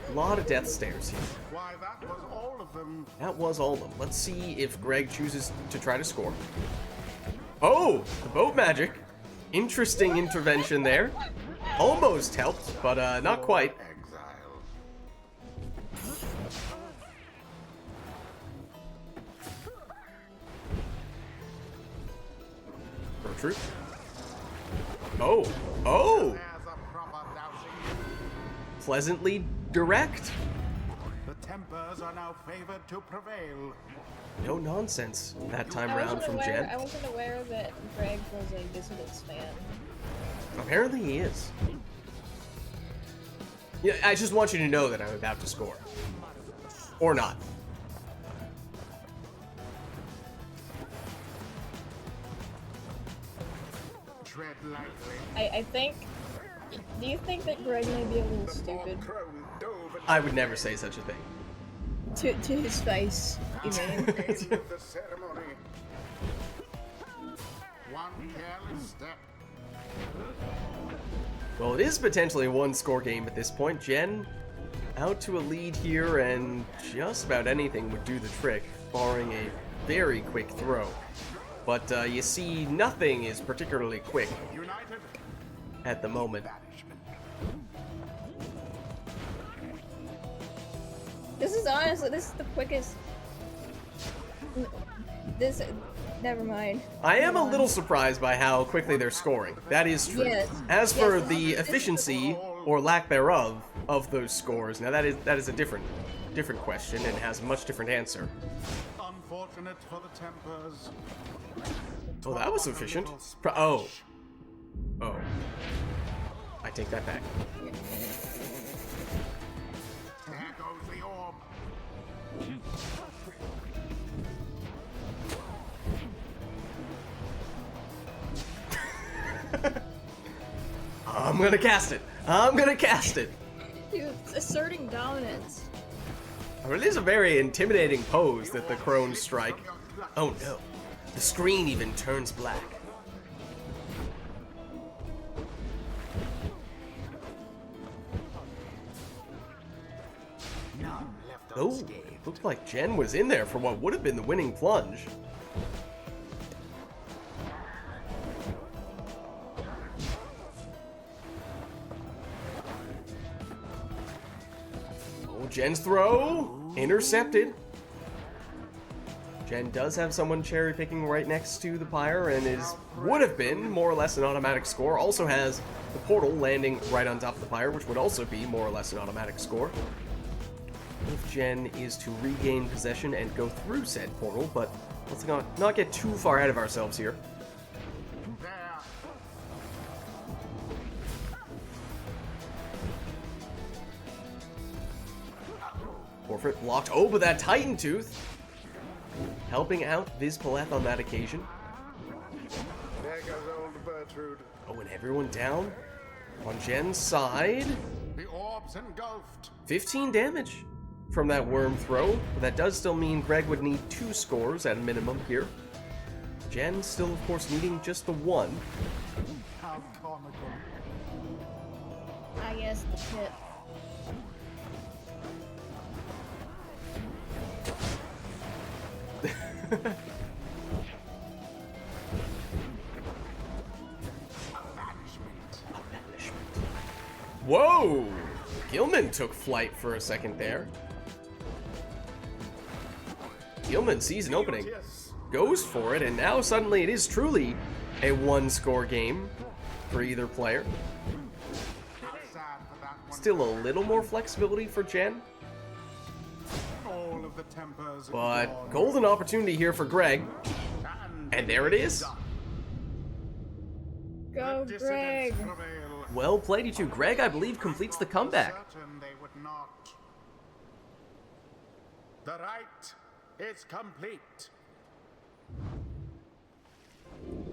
A lot of death stares here. Why, that was all of them. That was all of them. Let's see if Greg chooses to try to score. Oh, the boat magic. Interesting intervention there. Almost helped, but not quite. Exile. Gertrude. Oh, oh! There's a proper dousing. Pleasantly direct. The tempers are now favored to prevail. No nonsense that time I round wasn't from aware. Jen. I wasn't aware that Greg was a Dissidents fan. Apparently he is. Yeah, I just want you to know that I'm about to score. Or not. Tread lightly. I think. Do you think that Greg may be a little stupid? Crone dove I would never say such a thing. To his face, you mean? end of the ceremony. One careless step. Well, it is potentially a one-score game at this point. Jen out to a lead here, and just about anything would do the trick, barring a very quick throw. But you see, nothing is particularly quick United. at the moment. Banishment. This is honestly, this is the quickest. This, never mind. I am a little surprised by how quickly they're scoring. That is true. Yes. As for Yes. the efficiency or lack thereof of those scores, now that is a different question and has a much different answer. Unfortunate for the tempers. Oh, that was efficient. Oh. I take that back. There goes the orb. I'm gonna cast it. I'm gonna cast it. Dude, asserting dominance. Well, it is a very intimidating pose that the crones strike. From your clutches. Oh no, the screen even turns black. Oh, it looked like Jen was in there for what would have been the winning plunge. Oh, Jen's throw! Intercepted. Jen does have someone cherry picking right next to the Pyre and would have been more or less an automatic score. Also has the portal landing right on top of the Pyre, which would also be more or less an automatic score. If Jen is to regain possession and go through said portal, but let's not get too far ahead of ourselves here. Forfeit blocked. Oh, but that Titan Tooth helping out Viz Paleth on that occasion. There goes old Bertrude. Oh, and everyone down on Jen's side. The orb's engulfed. 15 damage from that worm throw. But that does still mean Greg would need 2 scores at a minimum here. Jen still, of course, needing just the 1. How comical. I guess the pit. Whoa! Gilman took flight for a second there. Gilman sees an opening, goes for it, and now suddenly it is truly a 1-score game for either player. Still a little more flexibility for Jen, All of the tempers but gone. golden opportunity here for Greg. And there it is. Go, Dissidents Greg. prevail. Well played, you two. Greg, I believe, completes the comeback. Certain they would not. The rite is complete.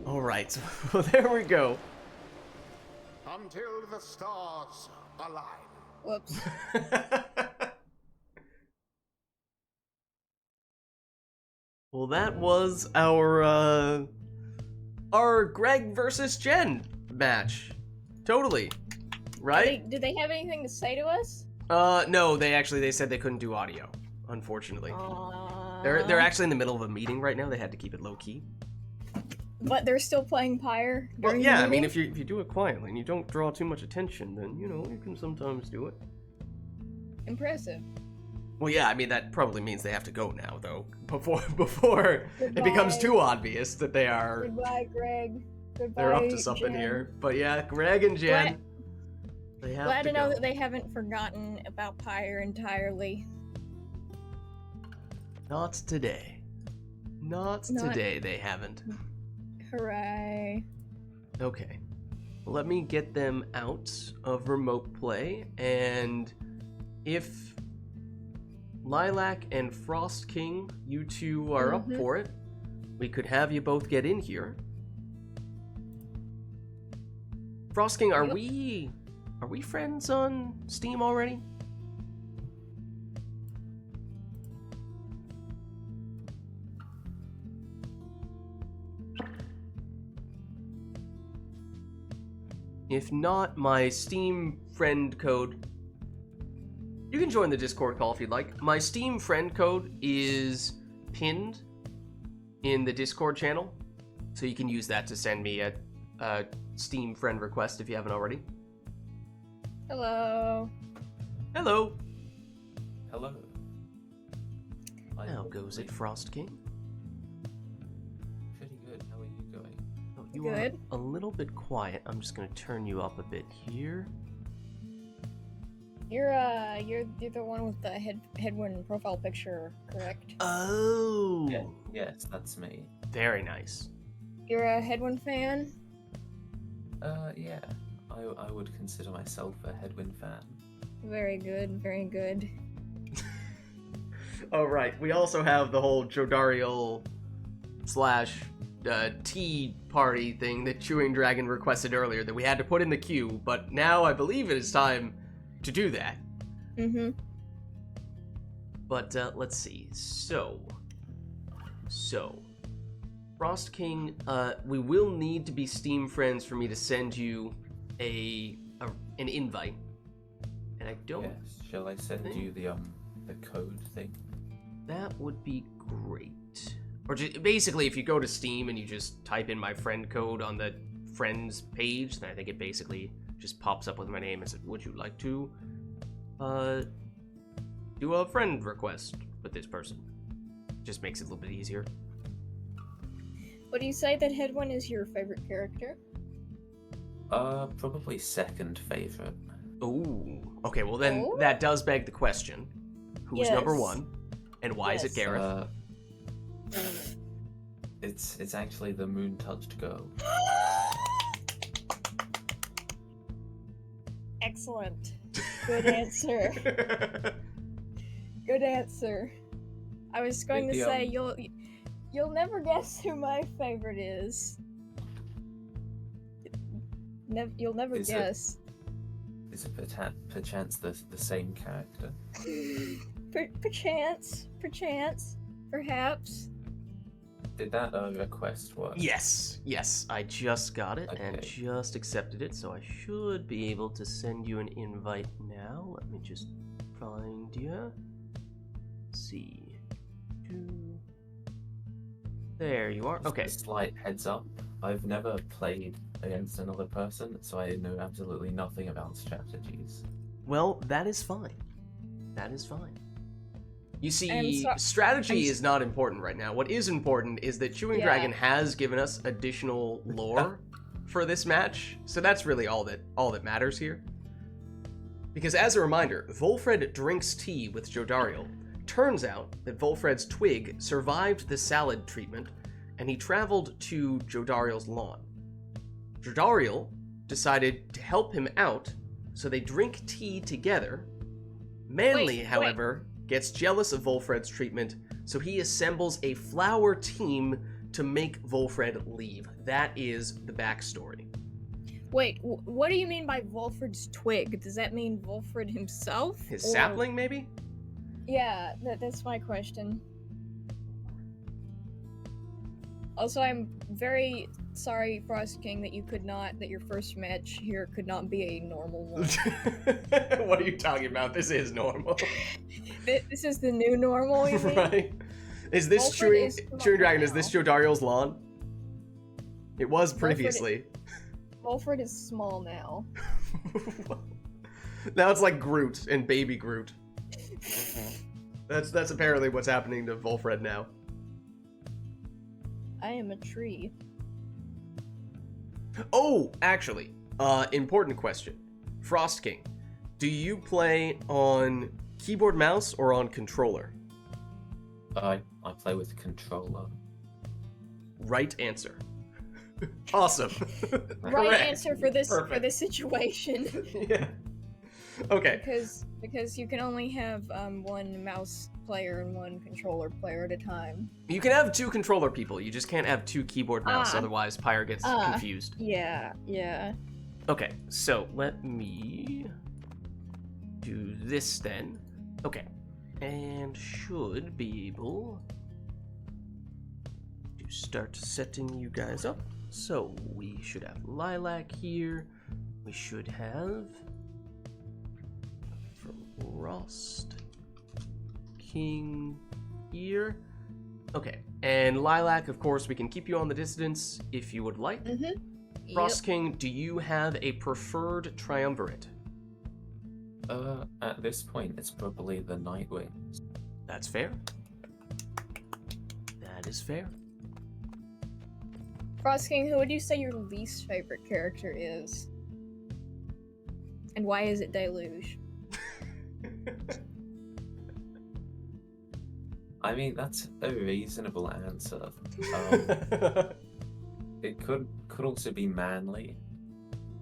All right, so there we go. Until the stars align. Whoops. Well, that was our Greg versus Jen match. Totally. Right? Did they have anything to say to us? No, they said they couldn't do audio, unfortunately. They're actually in the middle of a meeting right now. They had to keep it low key. But they're still playing Pyre. Well, during yeah, the I mean, meeting? if you do it quietly and you don't draw too much attention, then, you know, you can sometimes do it. Impressive. Well, yeah, I mean, that probably means they have to go now, though, before it becomes Goodbye. too obvious that they are, Goodbye, Greg. Goodbye, they're up to something Jen. here. But yeah, Greg and Jen, they have Glad to know go. that they haven't forgotten about Pyre entirely. Not today. Not today, they haven't. Hooray. Okay. Let me get them out of remote play, and if Lilac and Frost King, you two are up for it, we could have you both get in here. Frost King, are we friends on Steam already? If not, my Steam friend code... You can join the Discord call if you'd like. My Steam friend code is pinned in the Discord channel, so you can use that to send me a Steam friend request if you haven't already. Hello. Hello! Hello. How goes it, Frost King? Pretty good. How are you going? Oh, you Good. are a little bit quiet. I'm just going to turn you up a bit here. You're the one with the headwind profile picture, correct? Oh! Yeah. Yes, that's me. Very nice. You're a headwind fan? Yeah. I would consider myself a Headwind fan. Very good, very good. Oh, right. We also have the whole Jodariel / tea party thing that Chewing Dragon requested earlier that we had to put in the queue, but now I believe it is time to do that. Mm-hmm. But let's see. So Frost King, we will need to be Steam friends for me to send you an invite. And I don't... Yes. Shall I send you the code thing? That would be great. Or basically, if you go to Steam and you just type in my friend code on the friends page, then I think it basically just pops up with my name and says, would you like to do a friend request with this person? Just makes it a little bit easier. Would you say that Hedwyn is your favorite character? Probably second favorite. Ooh. Okay, well then that does beg the question. Who's number one? And why is it Gareth? It's actually the moon-touched girl. Excellent. Good answer. Good answer. I was going to say you'll never guess who my favorite is. You'll never guess. Is it perchance the same character? Perchance, perhaps. Did that request work? Yes, I just got it and Okay. just accepted it, so I should be able to send you an invite now. Let me just find you. See. There you are. Just Okay. a slight heads up. I've never played against another person, so I know absolutely nothing about strategies. Well, that is fine. That is fine. You see, I'm strategy is not important right now. What is important is that Chewing Dragon has given us additional lore for this match, so that's really all that matters here. Because as a reminder, Volfred drinks tea with Jodariel. Turns out that Volfred's twig survived the salad treatment, and he traveled to Jodariel's lawn. Jodariel decided to help him out, so they drink tea together. Manly, however, gets jealous of Volfred's treatment, so he assembles a flower team to make Volfred leave. That is the backstory. Wait, what do you mean by Volfred's twig? Does that mean Volfred himself? His sapling, maybe? Yeah, that's my question. Also, I'm very sorry, Frost King, that your first match here could not be a normal one. What are you talking about? This is normal. This is the new normal, you mean? Right? Is this Chewing Dragon, is this Jodariel's lawn? It was previously. Volfred is small now. Now it's like Groot and baby Groot. That's apparently what's happening to Volfred now. I am a tree. Oh, actually, important question. Frost King, do you play on keyboard mouse or on controller? I play with controller. Right answer. Awesome. Right Correct. answer for this Perfect. situation. Yeah. Okay. Because you can only have one mouse player and one controller player at a time. You can have two controller people. You just can't have two keyboard mouse. Ah. Otherwise, Pyre gets confused. Yeah. Okay, so let me do this then. Okay, and should be able to start setting you guys up. So we should have Lilac here. We should have Frost King here. Okay, and Lilac, of course, we can keep you on the distance if you would like. Frost King, do you have a preferred triumvirate? At this point, it's probably the Nightwing. That's fair. That is fair. Frost King, who would you say your least favorite character is? And why is it Deluge? I mean, that's a reasonable answer. It could also be Manly.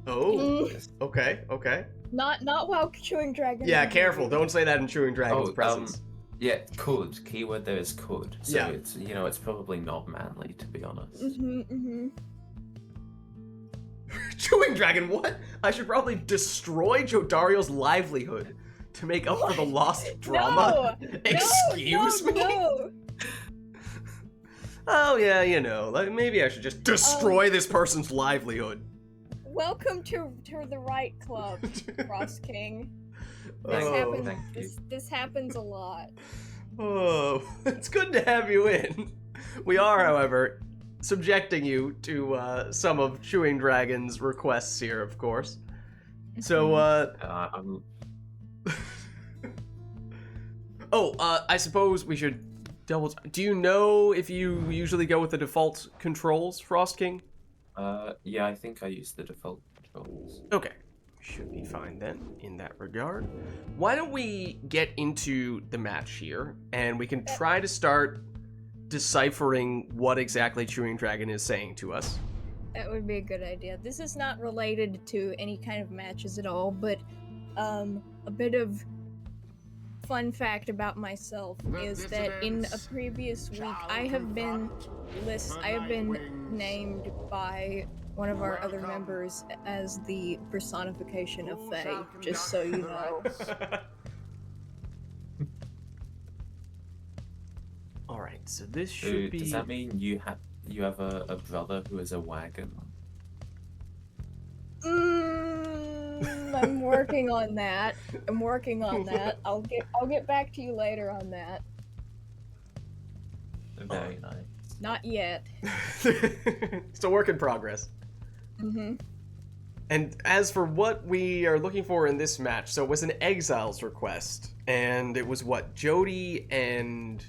Oh, okay. Not while Chewing Dragon. Yeah, careful. Don't say that in Chewing Dragon's presence. Yeah, could. Keyword there is could. So Yeah. it's, it's probably not Manly, to be honest. Chewing Dragon, what? I should probably destroy Jodariel's livelihood to make up for the lost drama? No! Excuse me? No! Oh yeah, you know, like maybe I should just destroy this person's livelihood. Welcome to the right club, Frost King. This Oh. happens. Thank you. This happens a lot. Oh, it's good to have you in. We are, however, subjecting you to some of Chewing Dragon's requests here, of course. So, I'm I suppose we should double. Do you know if you usually go with the default controls, Frost King? yeah, I think I use the default controls. Okay. Should be fine then, in that regard. Why don't we get into the match here, and we can try to start deciphering what exactly Chewing Dragon is saying to us. That would be a good idea. This is not related to any kind of matches at all, but a bit of fun fact about myself is that in a previous week I have been named by one of our other members as the personification of Fae, just so you know. Alright, so this should be... Does that mean you have a brother who is a wagon? I'm working on that. I'll get back to you later on that. Very nice. Not yet. It's a work in progress. Mm-hmm. And as for what we are looking for in this match, so it was an Exiles request, and it was what, Jody and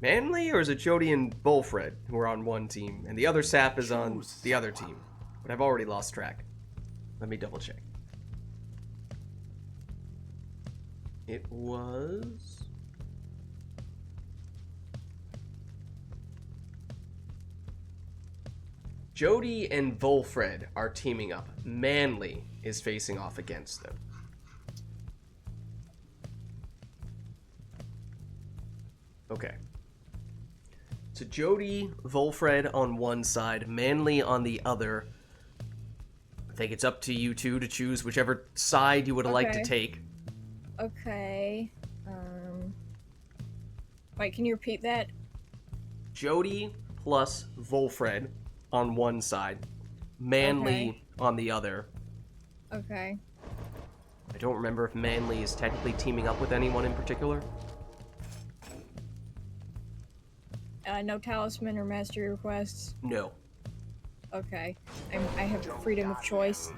Manly, or is it Jody and Bullfred who are on one team, and the other sap is on the other team? But I've already lost track. Let me double check. It was... Jody and Volfred are teaming up. Manly is facing off against them. Okay. So Jody, Volfred on one side, Manly on the other. I think it's up to you two to choose whichever side you would like to take. Okay. Wait, can you repeat that? Jody plus Volfred on one side, Manly on the other. Okay. I don't remember if Manly is technically teaming up with anyone in particular. No talisman or mastery requests? No. Okay. I have freedom of choice.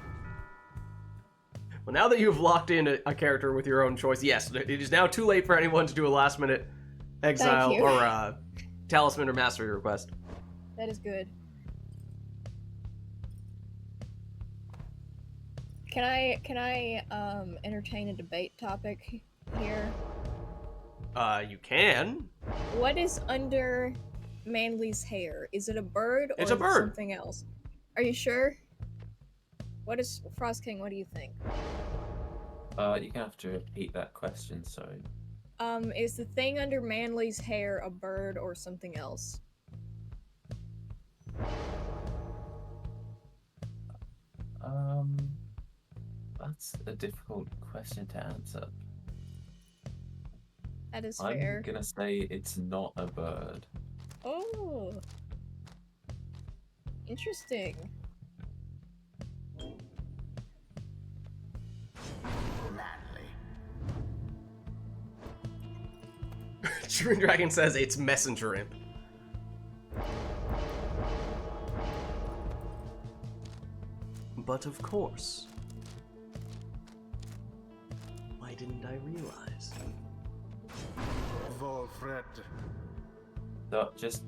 Well, now that you've locked in a character with your own choice, yes, it is now too late for anyone to do a last-minute exile Thank you. or talisman or mastery request. That is good. Can I entertain a debate topic here? You can. What is under Manly's hair? Is it a bird or It's a is it bird. something else? Are you sure? What is Frost King? What do you think? You're gonna have to repeat that question, sorry. Is the thing under Manly's hair a bird or something else? That's a difficult question to answer. That is fair. I'm gonna say it's not a bird. Oh. Interesting. Chewing Dragon says it's messenger imp. But of course. Why didn't I realize? Volfred. So just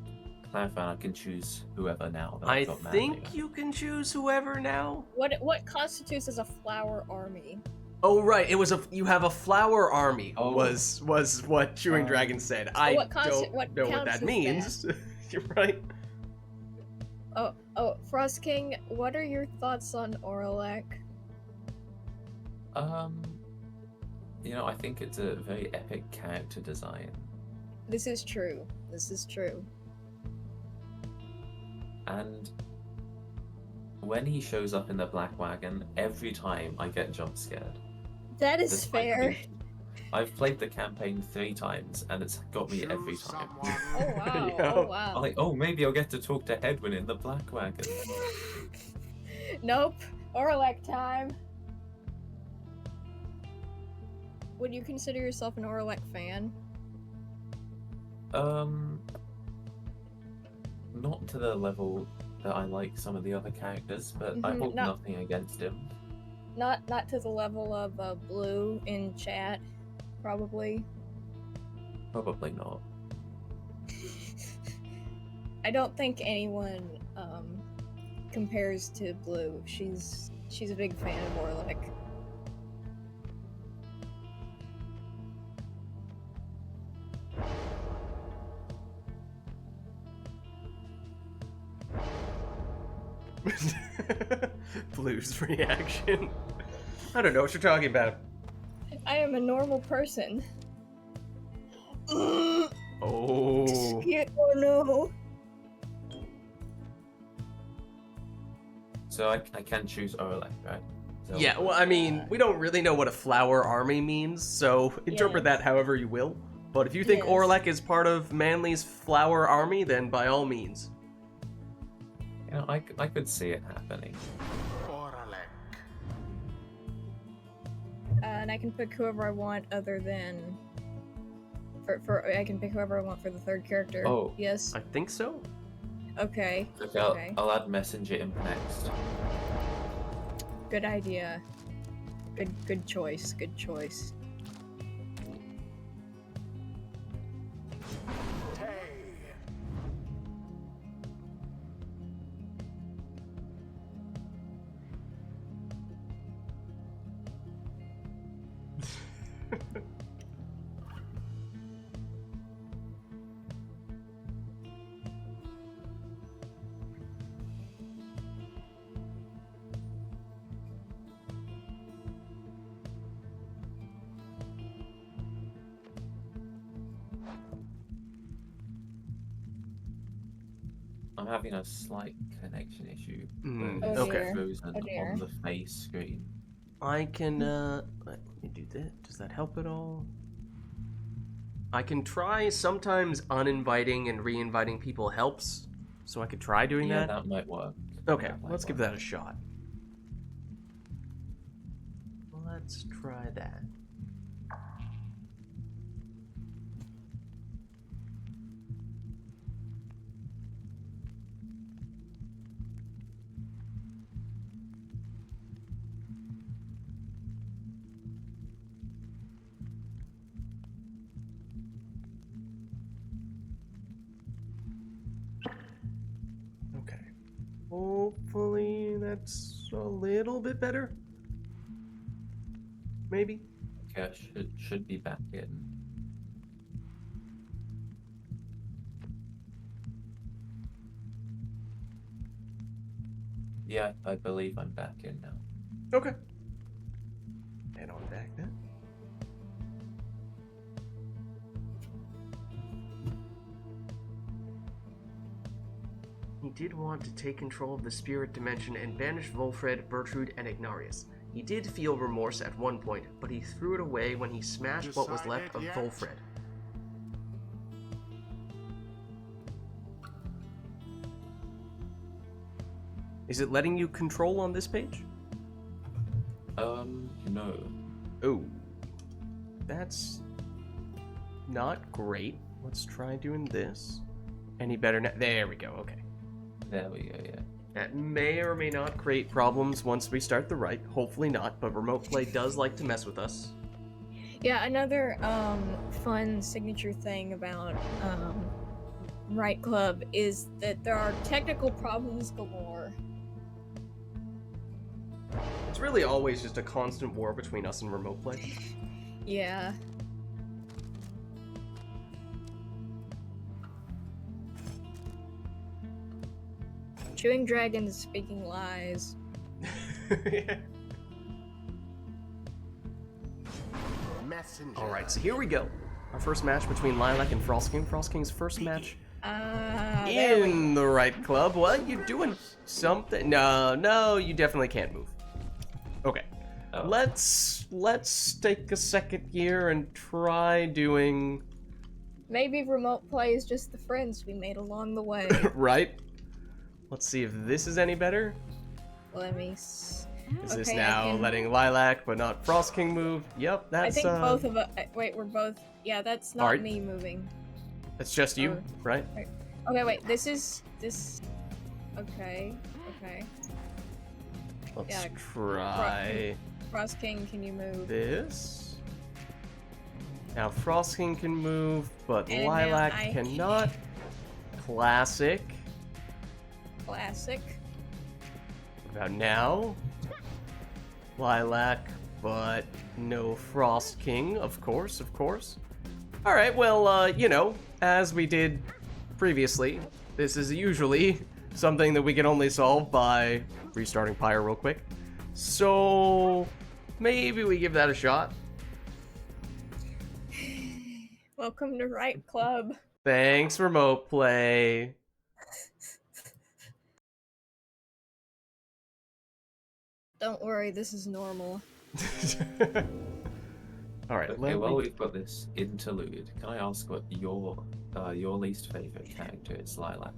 clarify, I can choose whoever now. That I I've got think Manly. you can choose whoever now. What constitutes as a flower army? Oh right, it was you have a flower army. Oh. Was what Chewing Dragon said. I what don't what know what counts that as means. You're right. Oh, Frost King, what are your thoughts on Oralek? You know, I think it's a very epic character design. This is true. This is true. And when he shows up in the black wagon, every time I get jump scared. That is Despite fair. being I've played the campaign 3 times, and it's got me every Choose time. someone. Oh wow. Yeah. Oh wow. I'm like, oh, maybe I'll get to talk to Hedwyn in the Black Wagon. Nope. Orlek time. Would you consider yourself an Orlek fan? Not to the level that I like some of the other characters, but I Mhm, hold no. nothing against him. Not to the level of Blue in chat, probably. Probably not. I don't think anyone compares to Blue. She's a big fan of Orlek. Blue's reaction. I don't know what you're talking about. I am a normal person. Oh. Oh no. So I can choose Orlek, right? So, Yeah, well, I mean, we don't really know what a flower army means, so interpret Yes. that however you will. But if you think Yes. Orlek is part of Manly's flower army, then by all means. you know, I could see it happening. Oralek. And I can pick whoever I want other than for I can pick whoever I want for the third character. Oh. Yes. I think so. Okay. Okay, Okay. I'll add Messenger Imp next. Good idea. Good choice. Good choice. Hey. I'm having a slight connection issue. Mm, where it's okay. frozen Oh dear. on the face screen. I can, let me do that. Does that help at all? I can try. Sometimes uninviting and re-inviting people helps, so I could try doing Yeah, that. that might work. Okay, That might let's give work. that a shot. Let's try that. Okay. Hopefully that's a little bit better. Maybe. Okay, I should be back in. Yeah, I believe I'm back in now. Okay. Head on back then. He did want to take control of the spirit dimension and banish Volfred, Bertrude, and Ignarius. He did feel remorse at one point, but he threw it away when he smashed what was left of Decided yet? Volfred. Is it letting you control on this page? No. Oh. That's not great. Let's try doing this. Any better now? There we go, okay. There we go, yeah. That may or may not create problems once we start the RITE. Hopefully not, but remote play does like to mess with us. Yeah, another fun signature thing about RITE Club is that there are technical problems galore. It's really always just a constant war between us and remote play. Yeah. Chewing dragons, speaking lies. Messenger. Alright, so here we go. Our first match between Lilac and Frostking. Frostking's first match There we in the RITE Club. What? You doing something? No, you definitely can't move. Okay. Oh. Let's take a second here and try doing Maybe remote play is just the friends we made along the way. right. Let's see if this is any better. Let me. Is this Okay, now I can- letting Lilac but not Frost King move? Yep, I that's think both of us. Wait, we're both. Yeah, that's not Alright. me moving. That's just you, right? Okay, wait. This is this. Okay. Okay. Let's Yeah, try Frost King, can you move? this. Now Frost King can move, but And now Lilac I cannot. Classic. Classic. What about now? Lilac, but no Frost King, of course, of course. Alright, well, you know, as we did previously, this is usually something that we can only solve by restarting Pyre real quick. So, maybe we give that a shot. Welcome to Right Club. Thanks, remote play. Don't worry, this is normal. Alright, Okay, well, we've got this interlude. Can I ask what your least favorite character is, Lilac?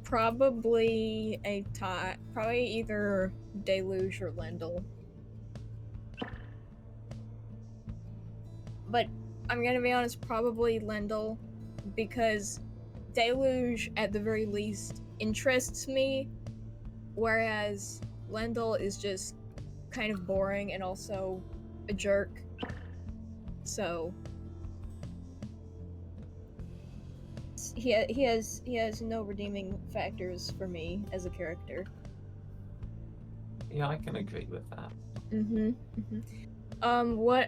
Probably a tie. Probably either Deluge or Lendl. But I'm gonna be honest, probably Lendl, because Deluge, at the very least, interests me, whereas Lendl is just kind of boring and also a jerk. So he has no redeeming factors for me as a character. Yeah, I can agree with that.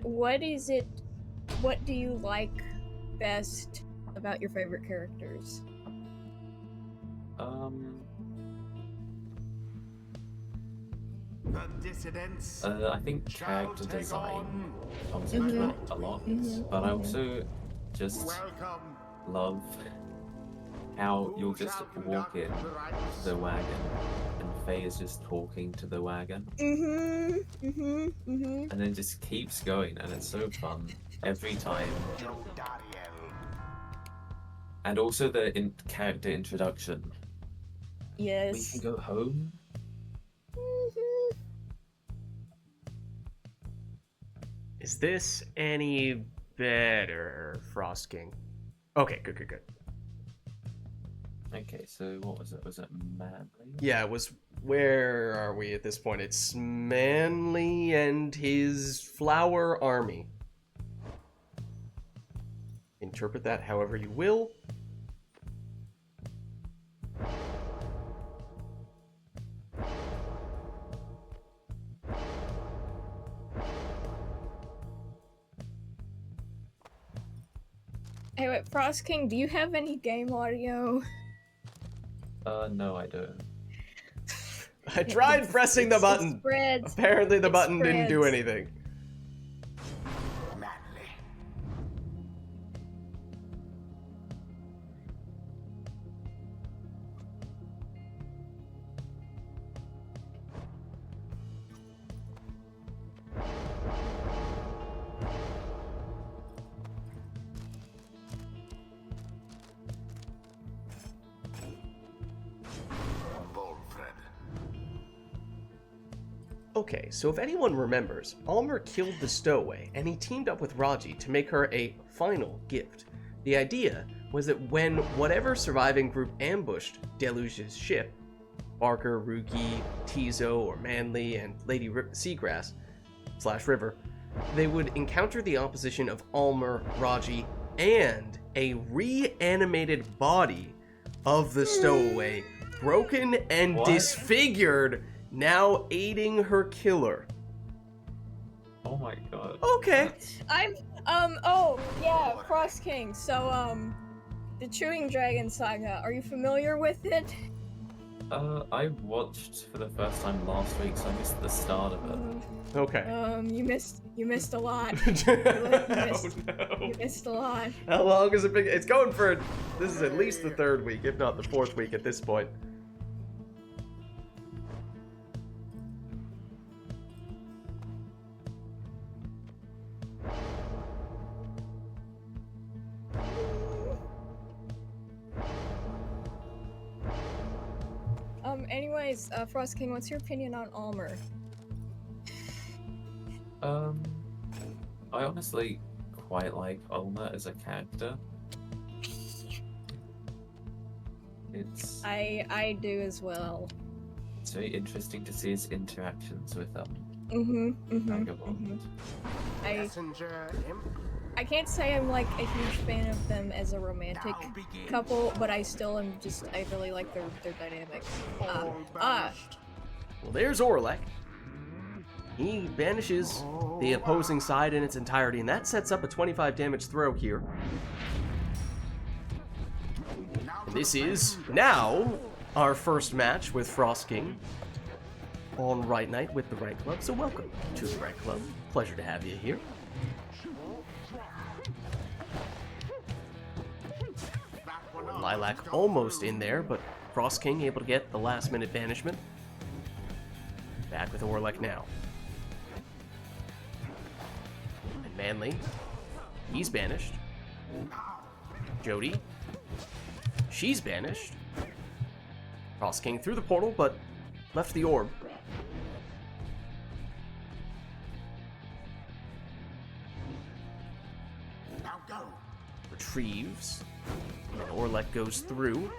What is it? What do you like best about your favorite characters? The dissidents. I think character take design on. comes into it a lot, but I also just Welcome. love how you'll just walk in to the wagon and Faye is just talking to the wagon and then just keeps going, and it's so fun every time. And also the character introduction. Yes. We can go home. Is this any better, Frost King? Okay, good, good, good. Okay, so what was it? Was it Manly? Yeah, it was. Where are we at this point? It's Manly and his flower army. Interpret that however you will. Hey, wait, Frost King, do you have any game audio? No, I don't. I tried pressing the button. Spreads. Apparently the It button didn't do spreads. anything. Manly. Volfred. Okay, so if anyone remembers, Almer killed the Stowaway, and he teamed up with Raji to make her a final gift. The idea was that when whatever surviving group ambushed Deluge's ship, Barker, Ruki, Tizo, or Manly, and Lady Seagrass / River, they would encounter the opposition of Almer, Raji, and a reanimated body of the Stowaway, broken and What? disfigured, now aiding her killer. Oh my god. Okay. Oh, yeah, Frost King. So, the Chewing Dragon Saga, are you familiar with it? I watched for the first time last week, so I missed the start of it. Okay. You missed a lot. Oh no. You missed a lot. How long has it been? It's going for, this is at least the third week, if not the fourth week at this point. Anyways, Frost King, what's your opinion on Almer? I honestly quite like Ulmer as a character. I do as well. It's very interesting to see his interactions with Vagabond. I can't say I'm like a huge fan of them as a romantic couple, but I really like their dynamic. Well, there's Orlek. He banishes the opposing side in its entirety, and that sets up a 25 damage throw here. And this is now our first match with Frost King on RITE NITE with the RITE Club. So welcome to the RITE Club. Pleasure to have you here. Lilac almost in there, but Frost King able to get the last minute banishment. Back with Orlek now. And Manly, he's banished. Jody, she's banished. Frost King through the portal, but left the orb. Retrieves. And Orlek goes through.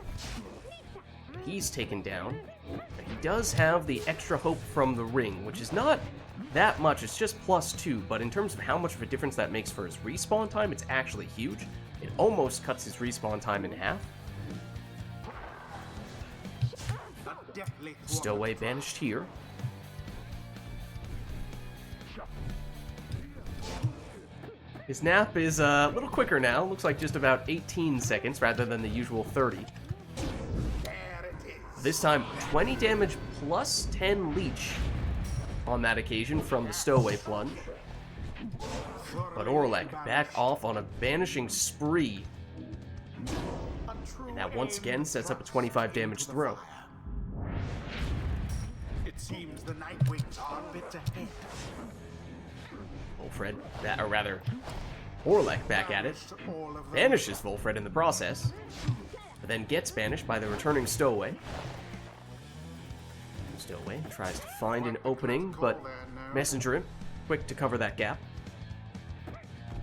He's taken down. And he does have the extra hope from the ring, which is not that much. It's just +2, but in terms of how much of a difference that makes for his respawn time, it's actually huge. It almost cuts his respawn time in half. Stowaway banished here. His nap is a little quicker now. Looks like just about 18 seconds rather than the usual 30. This time, 20 damage plus 10 leech on that occasion from the Stowaway plunge. But Orlek back off on a banishing spree. And that once again sets up a 25 damage throw. It seems the Nightwings are a bit ahead. Volfred, or rather, Orlek back at it. Banishes Volfred in the process, but then gets banished by the returning Stowaway. Stowaway tries to find an opening, but Messenger Imp, quick to cover that gap.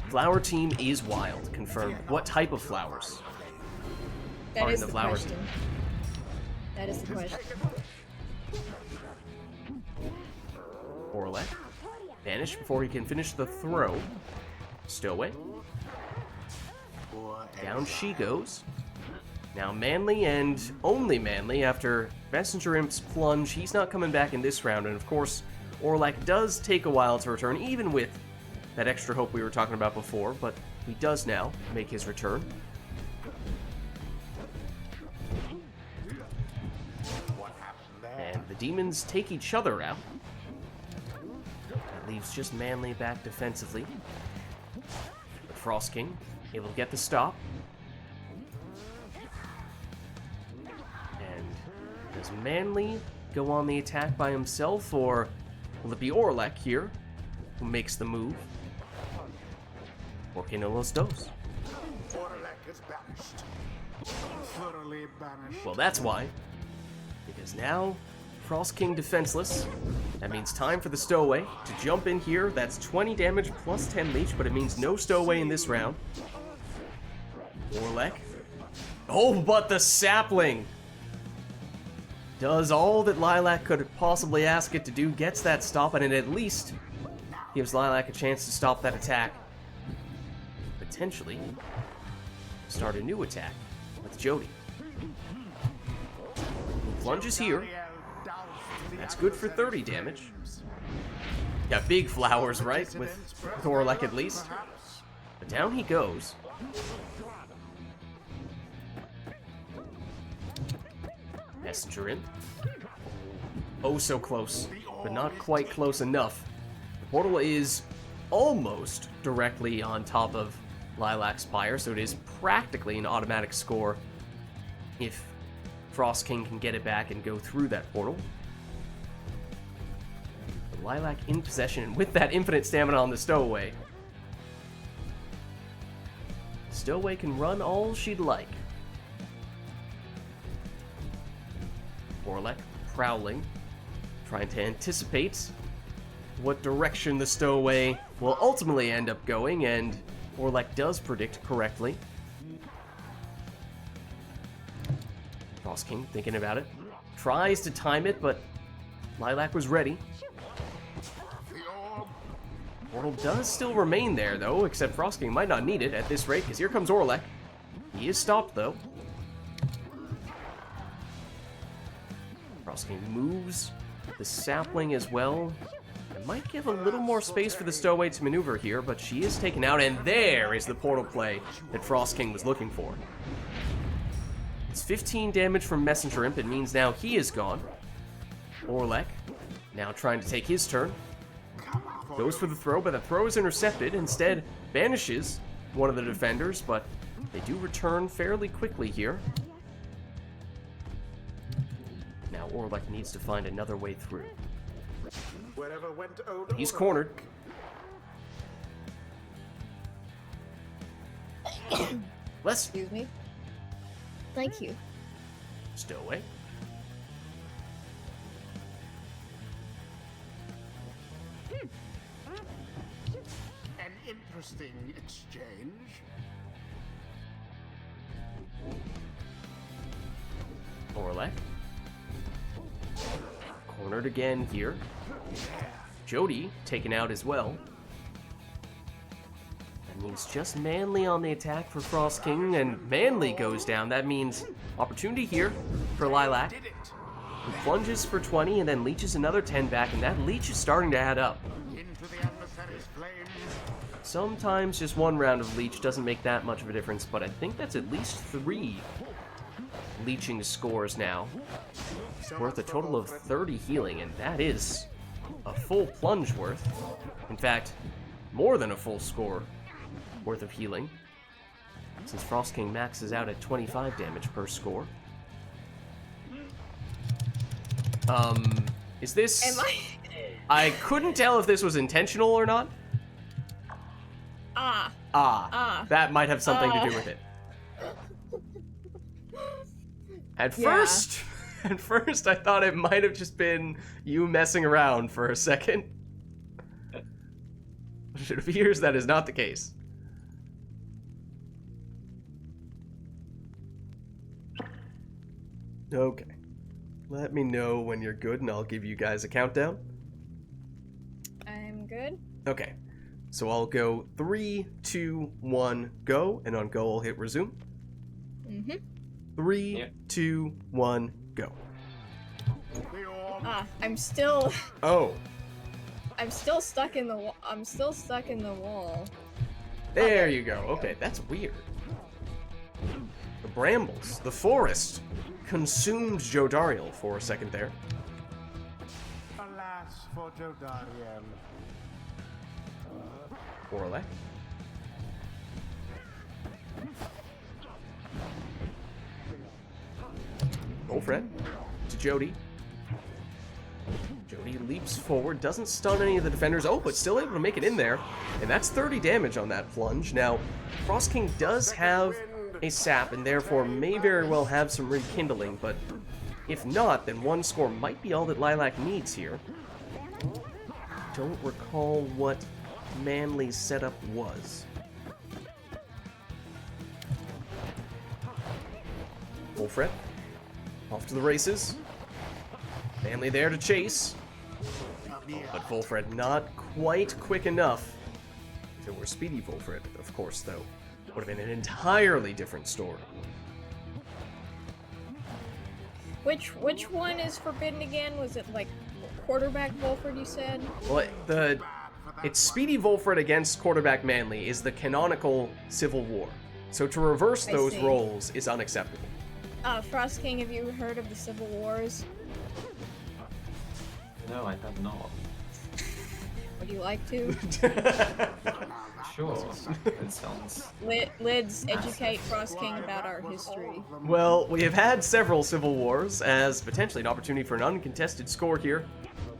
Flower team is wild, confirmed. What type of flowers? That is the the flowers. question. That is the question. Orlek, banish before he can finish the throw. Stowaway. Down she goes. Now Manly, and only Manly, after Messenger Imp's plunge, he's not coming back in this round, and of course, Orlek does take a while to return, even with that extra hope we were talking about before, but he does now make his return. And the demons take each other out. That leaves just Manly back defensively. The Frost King able to get the stop. And does Manly go on the attack by himself, or will it be Orlek here who makes the move? Por qué no los dos? Orlek is banished. Thoroughly banished. Well, that's why. Because now, Frost King defenseless. That means time for the Stowaway to jump in here. That's 20 damage plus 10 leech, but it means no Stowaway in this round. Orlek. Oh, but the sapling does all that Lilac could possibly ask it to do, gets that stop, and it at least gives Lilac a chance to stop that attack. Potentially start a new attack with Jody. Plunges here. That's good for 30 damage. Got big flowers, right? With Orlek at least. But down he goes. Messenger in. Oh, so close, but not quite close enough. The portal is almost directly on top of Lilac's Pyre, so it is practically an automatic score if Frost King can get it back and go through that portal. But Lilac in possession, and with that infinite stamina on the Stowaway, Stowaway can run all she'd like. Orlek prowling, trying to anticipate what direction the stowaway will ultimately end up going, and Orlek does predict correctly. Frost King thinking about it. Tries to time it, but Lilac was ready. Portal does still remain there, though, except Frost King might not need it at this rate, because here comes Orlek. He is stopped, though. Frost King moves the sapling as well. It might give a little more space for the stowaway to maneuver here, but she is taken out, and there is the portal play that Frost King was looking for. It's 15 damage from Messenger Imp. It means now he is gone. Orlek now trying to take his turn. Goes for the throw, but the throw is intercepted. Instead, banishes one of the defenders, but they do return fairly quickly here. Now Orlek needs to find another way through. He's cornered. Excuse me. Thank you. Stowaway. An interesting exchange. Orlek. Cornered again here. Jody taken out as well. That means just Manly on the attack for Frost King, and Manly goes down. That means opportunity here for Lilac. He plunges for 20 and then leeches another 10 back, and that leech is starting to add up. Sometimes just one round of leech doesn't make that much of a difference, but I think that's at least 3 leeching scores now. Worth a total of 30 healing, and that is a full plunge worth. In fact, more than a full score worth of healing, since Frost King maxes out at 25 damage per score. Is this... Am I couldn't tell if this was intentional or not. That might have something to do with it. At first I thought it might have just been you messing around for a second. But it appears that is not the case. Okay. Let me know when you're good and I'll give you guys a countdown. I'm good. Okay. So I'll go 3, 2, 1, go, and on go I'll hit resume. 3, 2, 1, go. I'm still. Oh. I'm still stuck in the. I'm still stuck in the wall. There you go. Okay, that's weird. The brambles, the forest, consumed Jodariel for a second there. Alas for Jodariel. Orlek. Wolfred to Jody. Jody leaps forward, doesn't stun any of the defenders. Oh, but still able to make it in there. And that's 30 damage on that plunge. Now, Frost King does have a sap and therefore may very well have some rekindling, but if not, then 1 score might be all that Lilac needs here. Don't recall what Manly's setup was. Wolfred off to the races. Manly there to chase. But Wolfred not quite quick enough. If it were speedy Wolfred, of course, though, would have been an entirely different story. Which one is forbidden again? Was it like quarterback Wolford you said? Well, it's Speedy Wolfred against quarterback Manly is the canonical Civil War. So to reverse those roles is unacceptable. Frost King, have you heard of the Civil Wars? No, I have not. Would you like to? Sure. It sounds... Lids, educate Frost King about our history. Well, we have had several Civil Wars as potentially an opportunity for an uncontested score here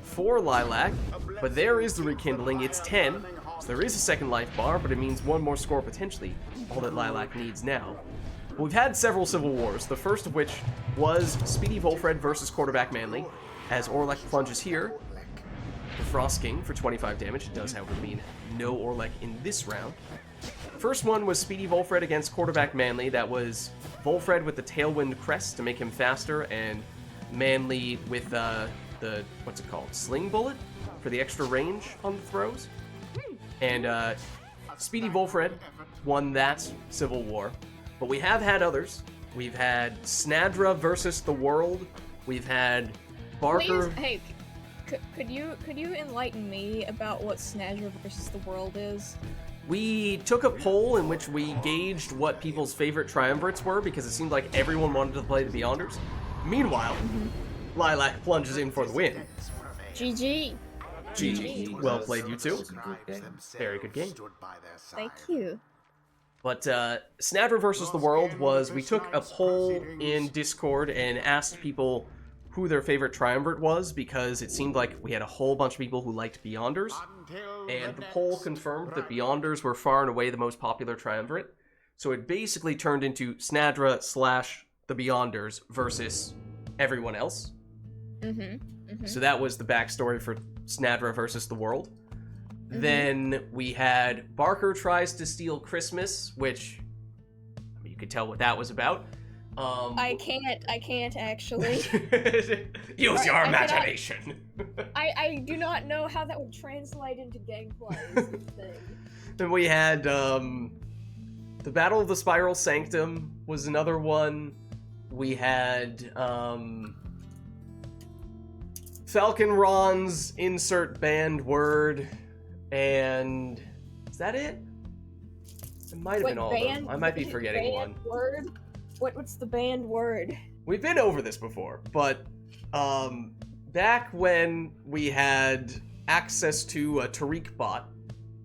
for Lilac, but there is the rekindling. It's 10, so there is a second life bar, but it means 1 more score potentially, all that Lilac needs now. We've had several Civil Wars, the first of which was Speedy Wolfred versus quarterback Manly. as Orlek plunges here. The Frost King for 25 damage. It does, however, mean no Orlek in this round. First one was Speedy Volfred against Quarterback Manly. That was Volfred with the Tailwind Crest to make him faster, and Manly with the, what's it called? Sling Bullet for the extra range on the throws. And Speedy Volfred won that Civil War. But we have had others. We've had Snadra versus the World. We've had Barker. Please, hey, could you enlighten me about what Snadra versus the World is? We took a poll in which we gauged what people's favorite triumvirates were because it seemed like everyone wanted to play the Beyonders. Meanwhile, Lilac plunges in for the win. GG. GG. Well played, you two. Very good game. Thank you. But Snadra versus the World was, we took a poll in Discord and asked people who their favorite triumvirate was because it seemed like we had a whole bunch of people who liked Beyonders. And the poll confirmed that Beyonders were far and away the most popular triumvirate. So it basically turned into Snadra / the Beyonders versus everyone else. So that was the backstory for Snadra versus the World. Then we had Barker tries to steal Christmas, which I mean, you could tell what that was about. I can't actually. Use your imagination. I do not know how that would translate into gameplay. Is the thing. Then we had the Battle of the Spiral Sanctum was another one. We had Falcon Ron's insert banned word, and is that it? It might have been all of them. I might be forgetting one. Word? What's the banned word? We've been over this before, but back when we had access to a Tariq bot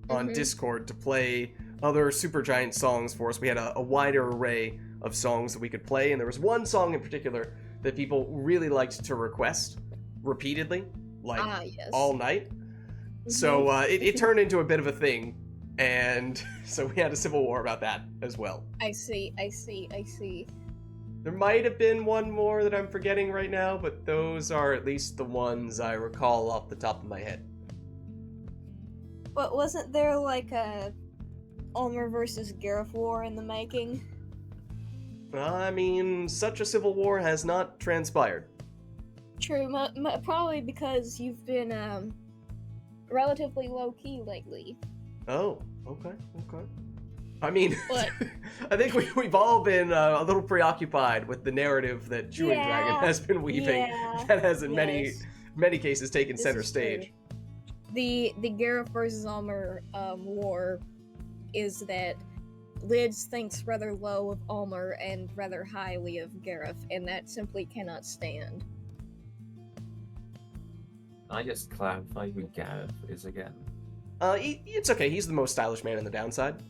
on Discord to play other Supergiant songs for us, we had a wider array of songs that we could play, and there was one song in particular that people really liked to request repeatedly, like all night. So it turned into a bit of a thing, and so we had a civil war about that as well. I see. There might have been one more that I'm forgetting right now, but those are at least the ones I recall off the top of my head. But wasn't there like a Ulmer versus Gareth war in the making? I mean, such a civil war has not transpired. True, probably because you've been relatively low-key lately. Oh, okay. I mean, But- I think we've all been a little preoccupied with the narrative that Chewing Dragon has been weaving. That has in many cases taken This center is stage. true. The Gareth versus Ulmer war is that Lids thinks rather low of Ulmer and rather highly of Gareth, and that simply cannot stand. I just clarify who Gareth is again. It's okay. He's the most stylish man in the downside.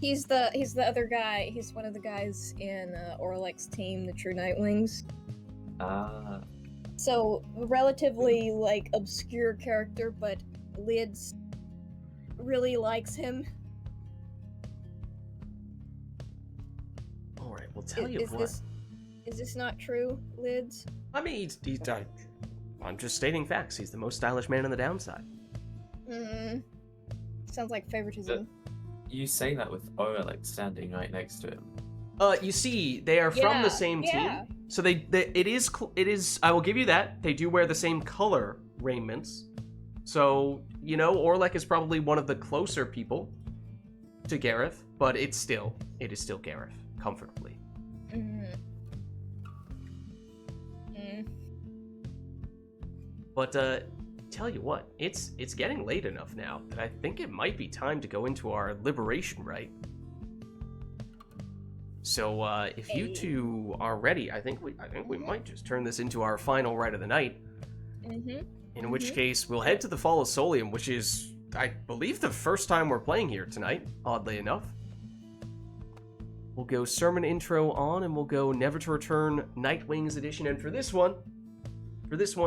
He's the other guy. He's one of the guys in Orlek's team, the True Nightwings. Ah. So relatively like obscure character, but Lids really likes him. All right, we'll tell you what. Is this not true, Lids? I mean, I'm just stating facts. He's the most stylish man in the downside. Sounds like favoritism. You say that with Orlek standing right next to him. You see, they are from the same team, so it is. I will give you that they do wear the same color raiments. So you know, Orlek is probably one of the closer people to Gareth, but it is still Gareth comfortably. But tell you what, it's getting late enough now that I think it might be time to go into our liberation rite. So if you two are ready, I think we might just turn this into our final rite of the night. In which case, we'll head to the Fall of Solium, which is, I believe, the first time we're playing here tonight, oddly enough. We'll go Sermon Intro on, and we'll go Never to Return Nightwings Edition. And for this one,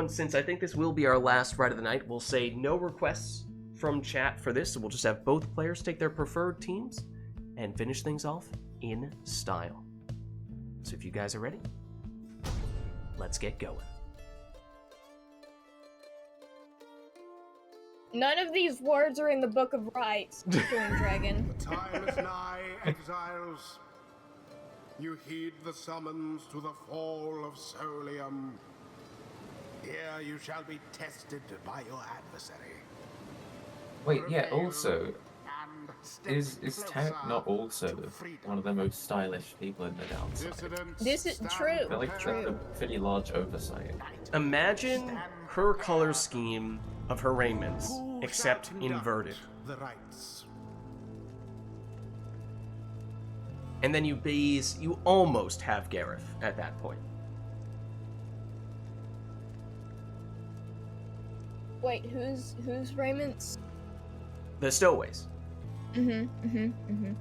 since I think this will be our last rite of the night, we'll say no requests from chat for this, so we'll just have both players take their preferred teams and finish things off in style. So if you guys are ready, let's get going. None of these words are in the Book of Rites, Green Dragon. The time is nigh, exiles. You heed the summons to the fall of Solium. Here you shall be tested by your adversary. Wait, yeah, Prevail also, and step is Tarek closer not also to freedom. one of the most stylish people in the downside? Dissidents This is stand true. I feel like that's True. a pretty large oversight. Imagine her color scheme of her raiments, Who except shall conduct inverted. The rites. And then you almost have Gareth at that point. Wait, who's Raymond's? The Stowaways. Mm-hmm.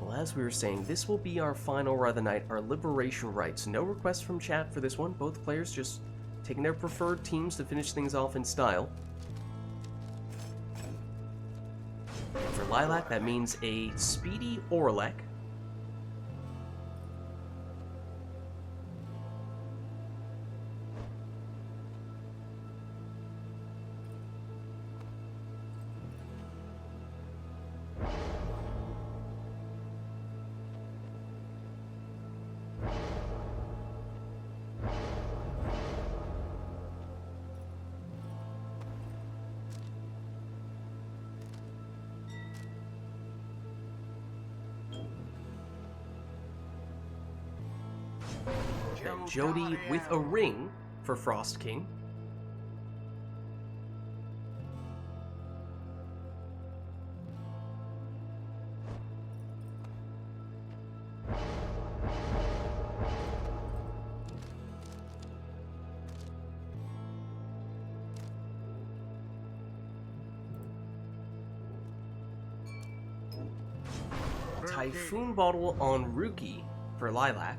Well, as we were saying, this will be our final run of the night, our Liberation Rites. No requests from chat for this one. Both players just taking their preferred teams to finish things off in style. For Lilac, that means a speedy Orlek. Then Jody with a ring for Frost King. Typhoon Bottle on Ruki for Lilac.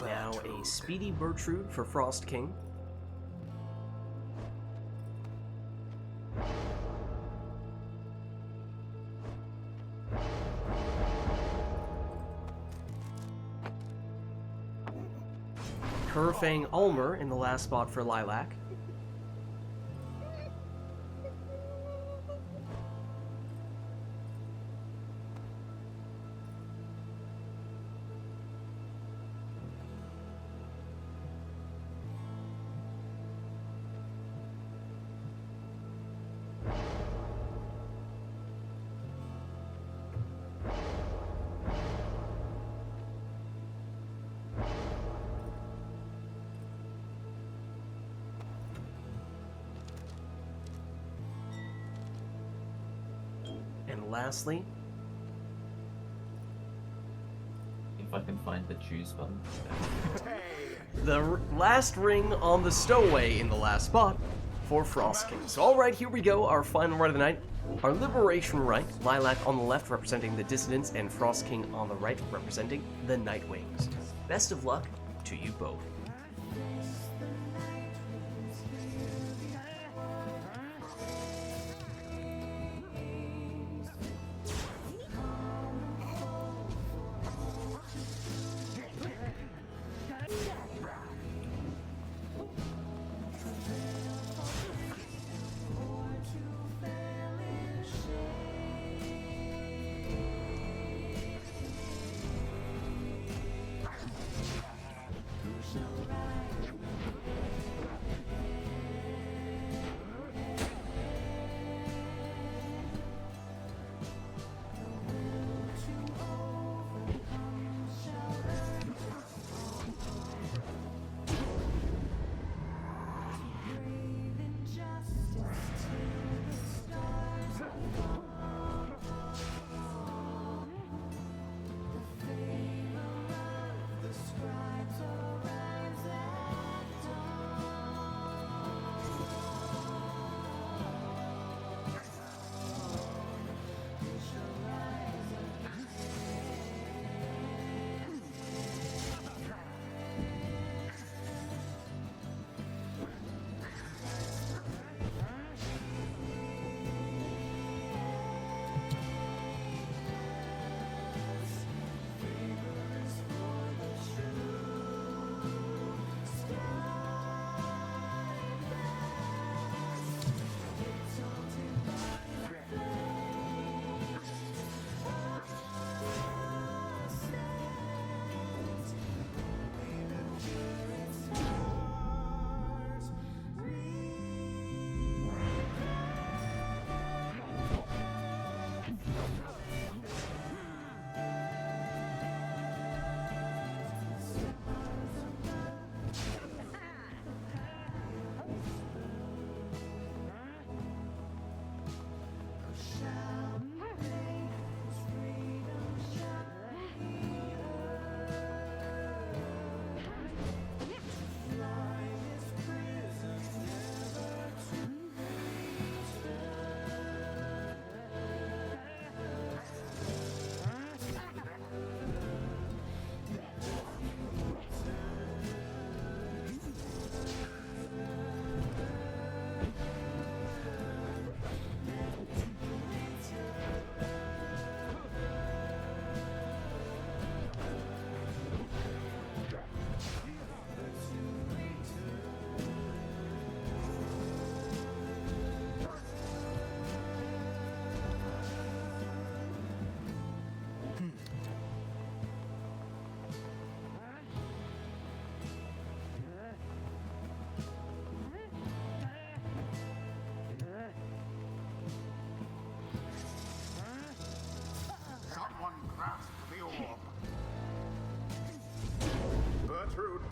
Now a Speedy Bertrude for Frost King. Kerfang Ulmer in the last spot for Lilac. And lastly, If I can find the choose button. the last ring on the Stowaway in the last spot for Frost King. So alright, here we go, our final run of the night. Our Liberation Right, Lilac on the left representing the Dissidents, and Frost King on the right representing the Nightwings. Best of luck to you both.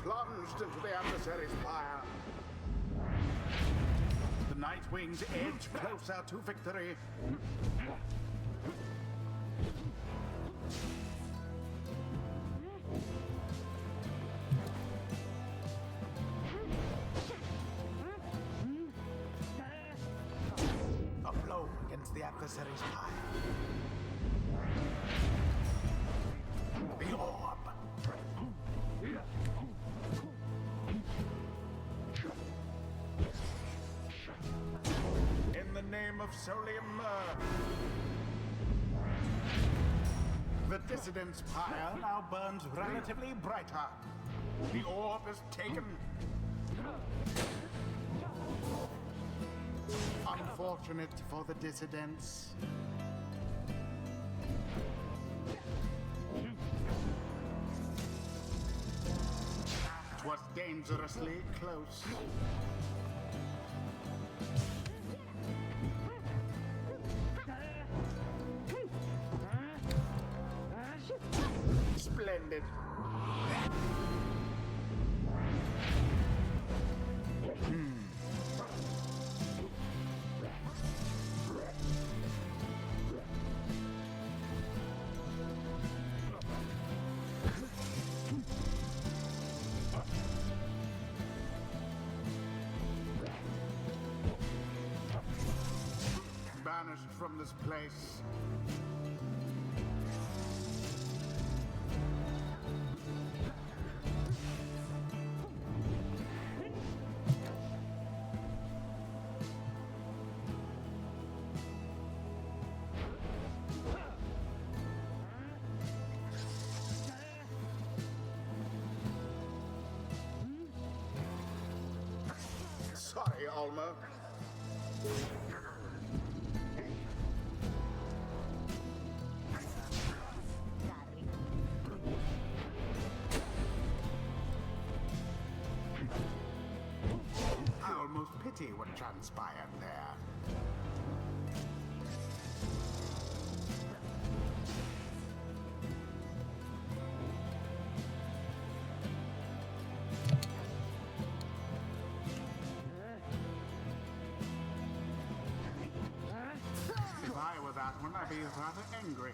plunged into the adversary's fire. The Night Wings edge closer to victory. A blow against the adversary's fire. The orb. In the name of Solium, the dissident's pyre now burns relatively brighter. The orb is taken. Unfortunate for the dissidents. It was dangerously close. Splendid. Banished from this place. Sorry, Alma. I almost pity what transpired there. If I were that one, I'd be rather angry.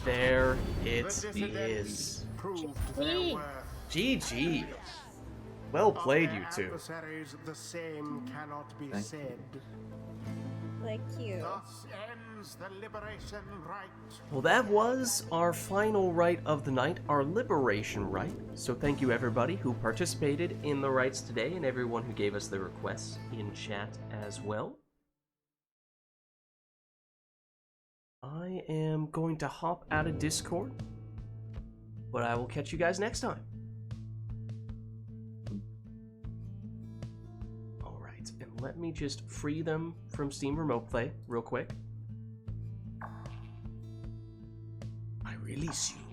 there The it dissidents is. proved their GG. worth. GG. Well played, Of you their two. adversaries, the same cannot be Thank said. Thank you. Thus ends the liberation rite. Well, that was our final rite of the night, our liberation rite. So thank you everybody who participated in the rites today and everyone who gave us the requests in chat as well. I am going to hop out of Discord, but I will catch you guys next time. Alright, and let me just free them from Steam Remote Play real quick. I release you.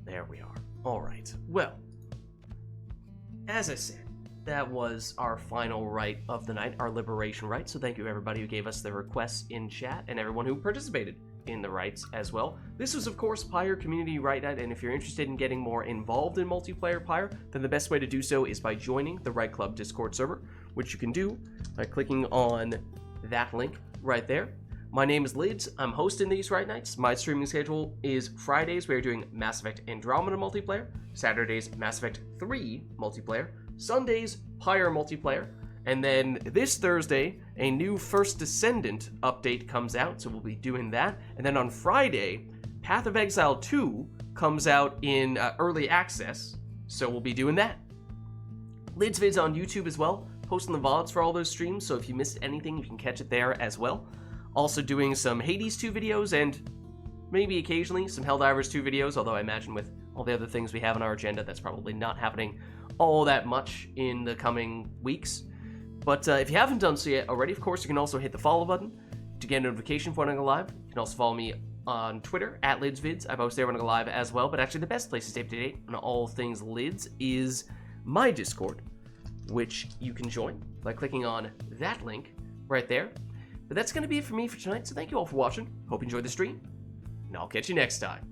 There we are. Alright, well, as I said, that was our final rite of the night, our liberation rite. So thank you everybody who gave us the requests in chat and everyone who participated in the rites as well. This was of course Pyre Community Rite Night, and if you're interested in getting more involved in multiplayer Pyre, then the best way to do so is by joining the Rite Club Discord server, which you can do by clicking on that link right there. My name is Lids. I'm hosting these Rite Nights. My streaming schedule is Fridays, we're doing Mass Effect Andromeda multiplayer, Saturdays, Mass Effect 3 multiplayer, Sundays, Pyre multiplayer, and then this Thursday, a new First Descendant update comes out, so we'll be doing that. And then on Friday, Path of Exile 2 comes out in early access, so we'll be doing that. Lids Vids on YouTube as well, posting the VODs for all those streams, so if you missed anything, you can catch it there as well. Also doing some Hades 2 videos and maybe occasionally some Helldivers 2 videos, although I imagine with all the other things we have on our agenda, that's probably not happening all that much in the coming weeks. But if you haven't done so yet already, of course, you can also hit the follow button to get a notification for when I go live. You can also follow me on Twitter, @LidsVids. I post there when I go live as well, but actually the best place to stay up to date on all things Lids is my Discord, which you can join by clicking on that link right there. But that's going to be it for me for tonight, so thank you all for watching. Hope you enjoyed the stream, and I'll catch you next time.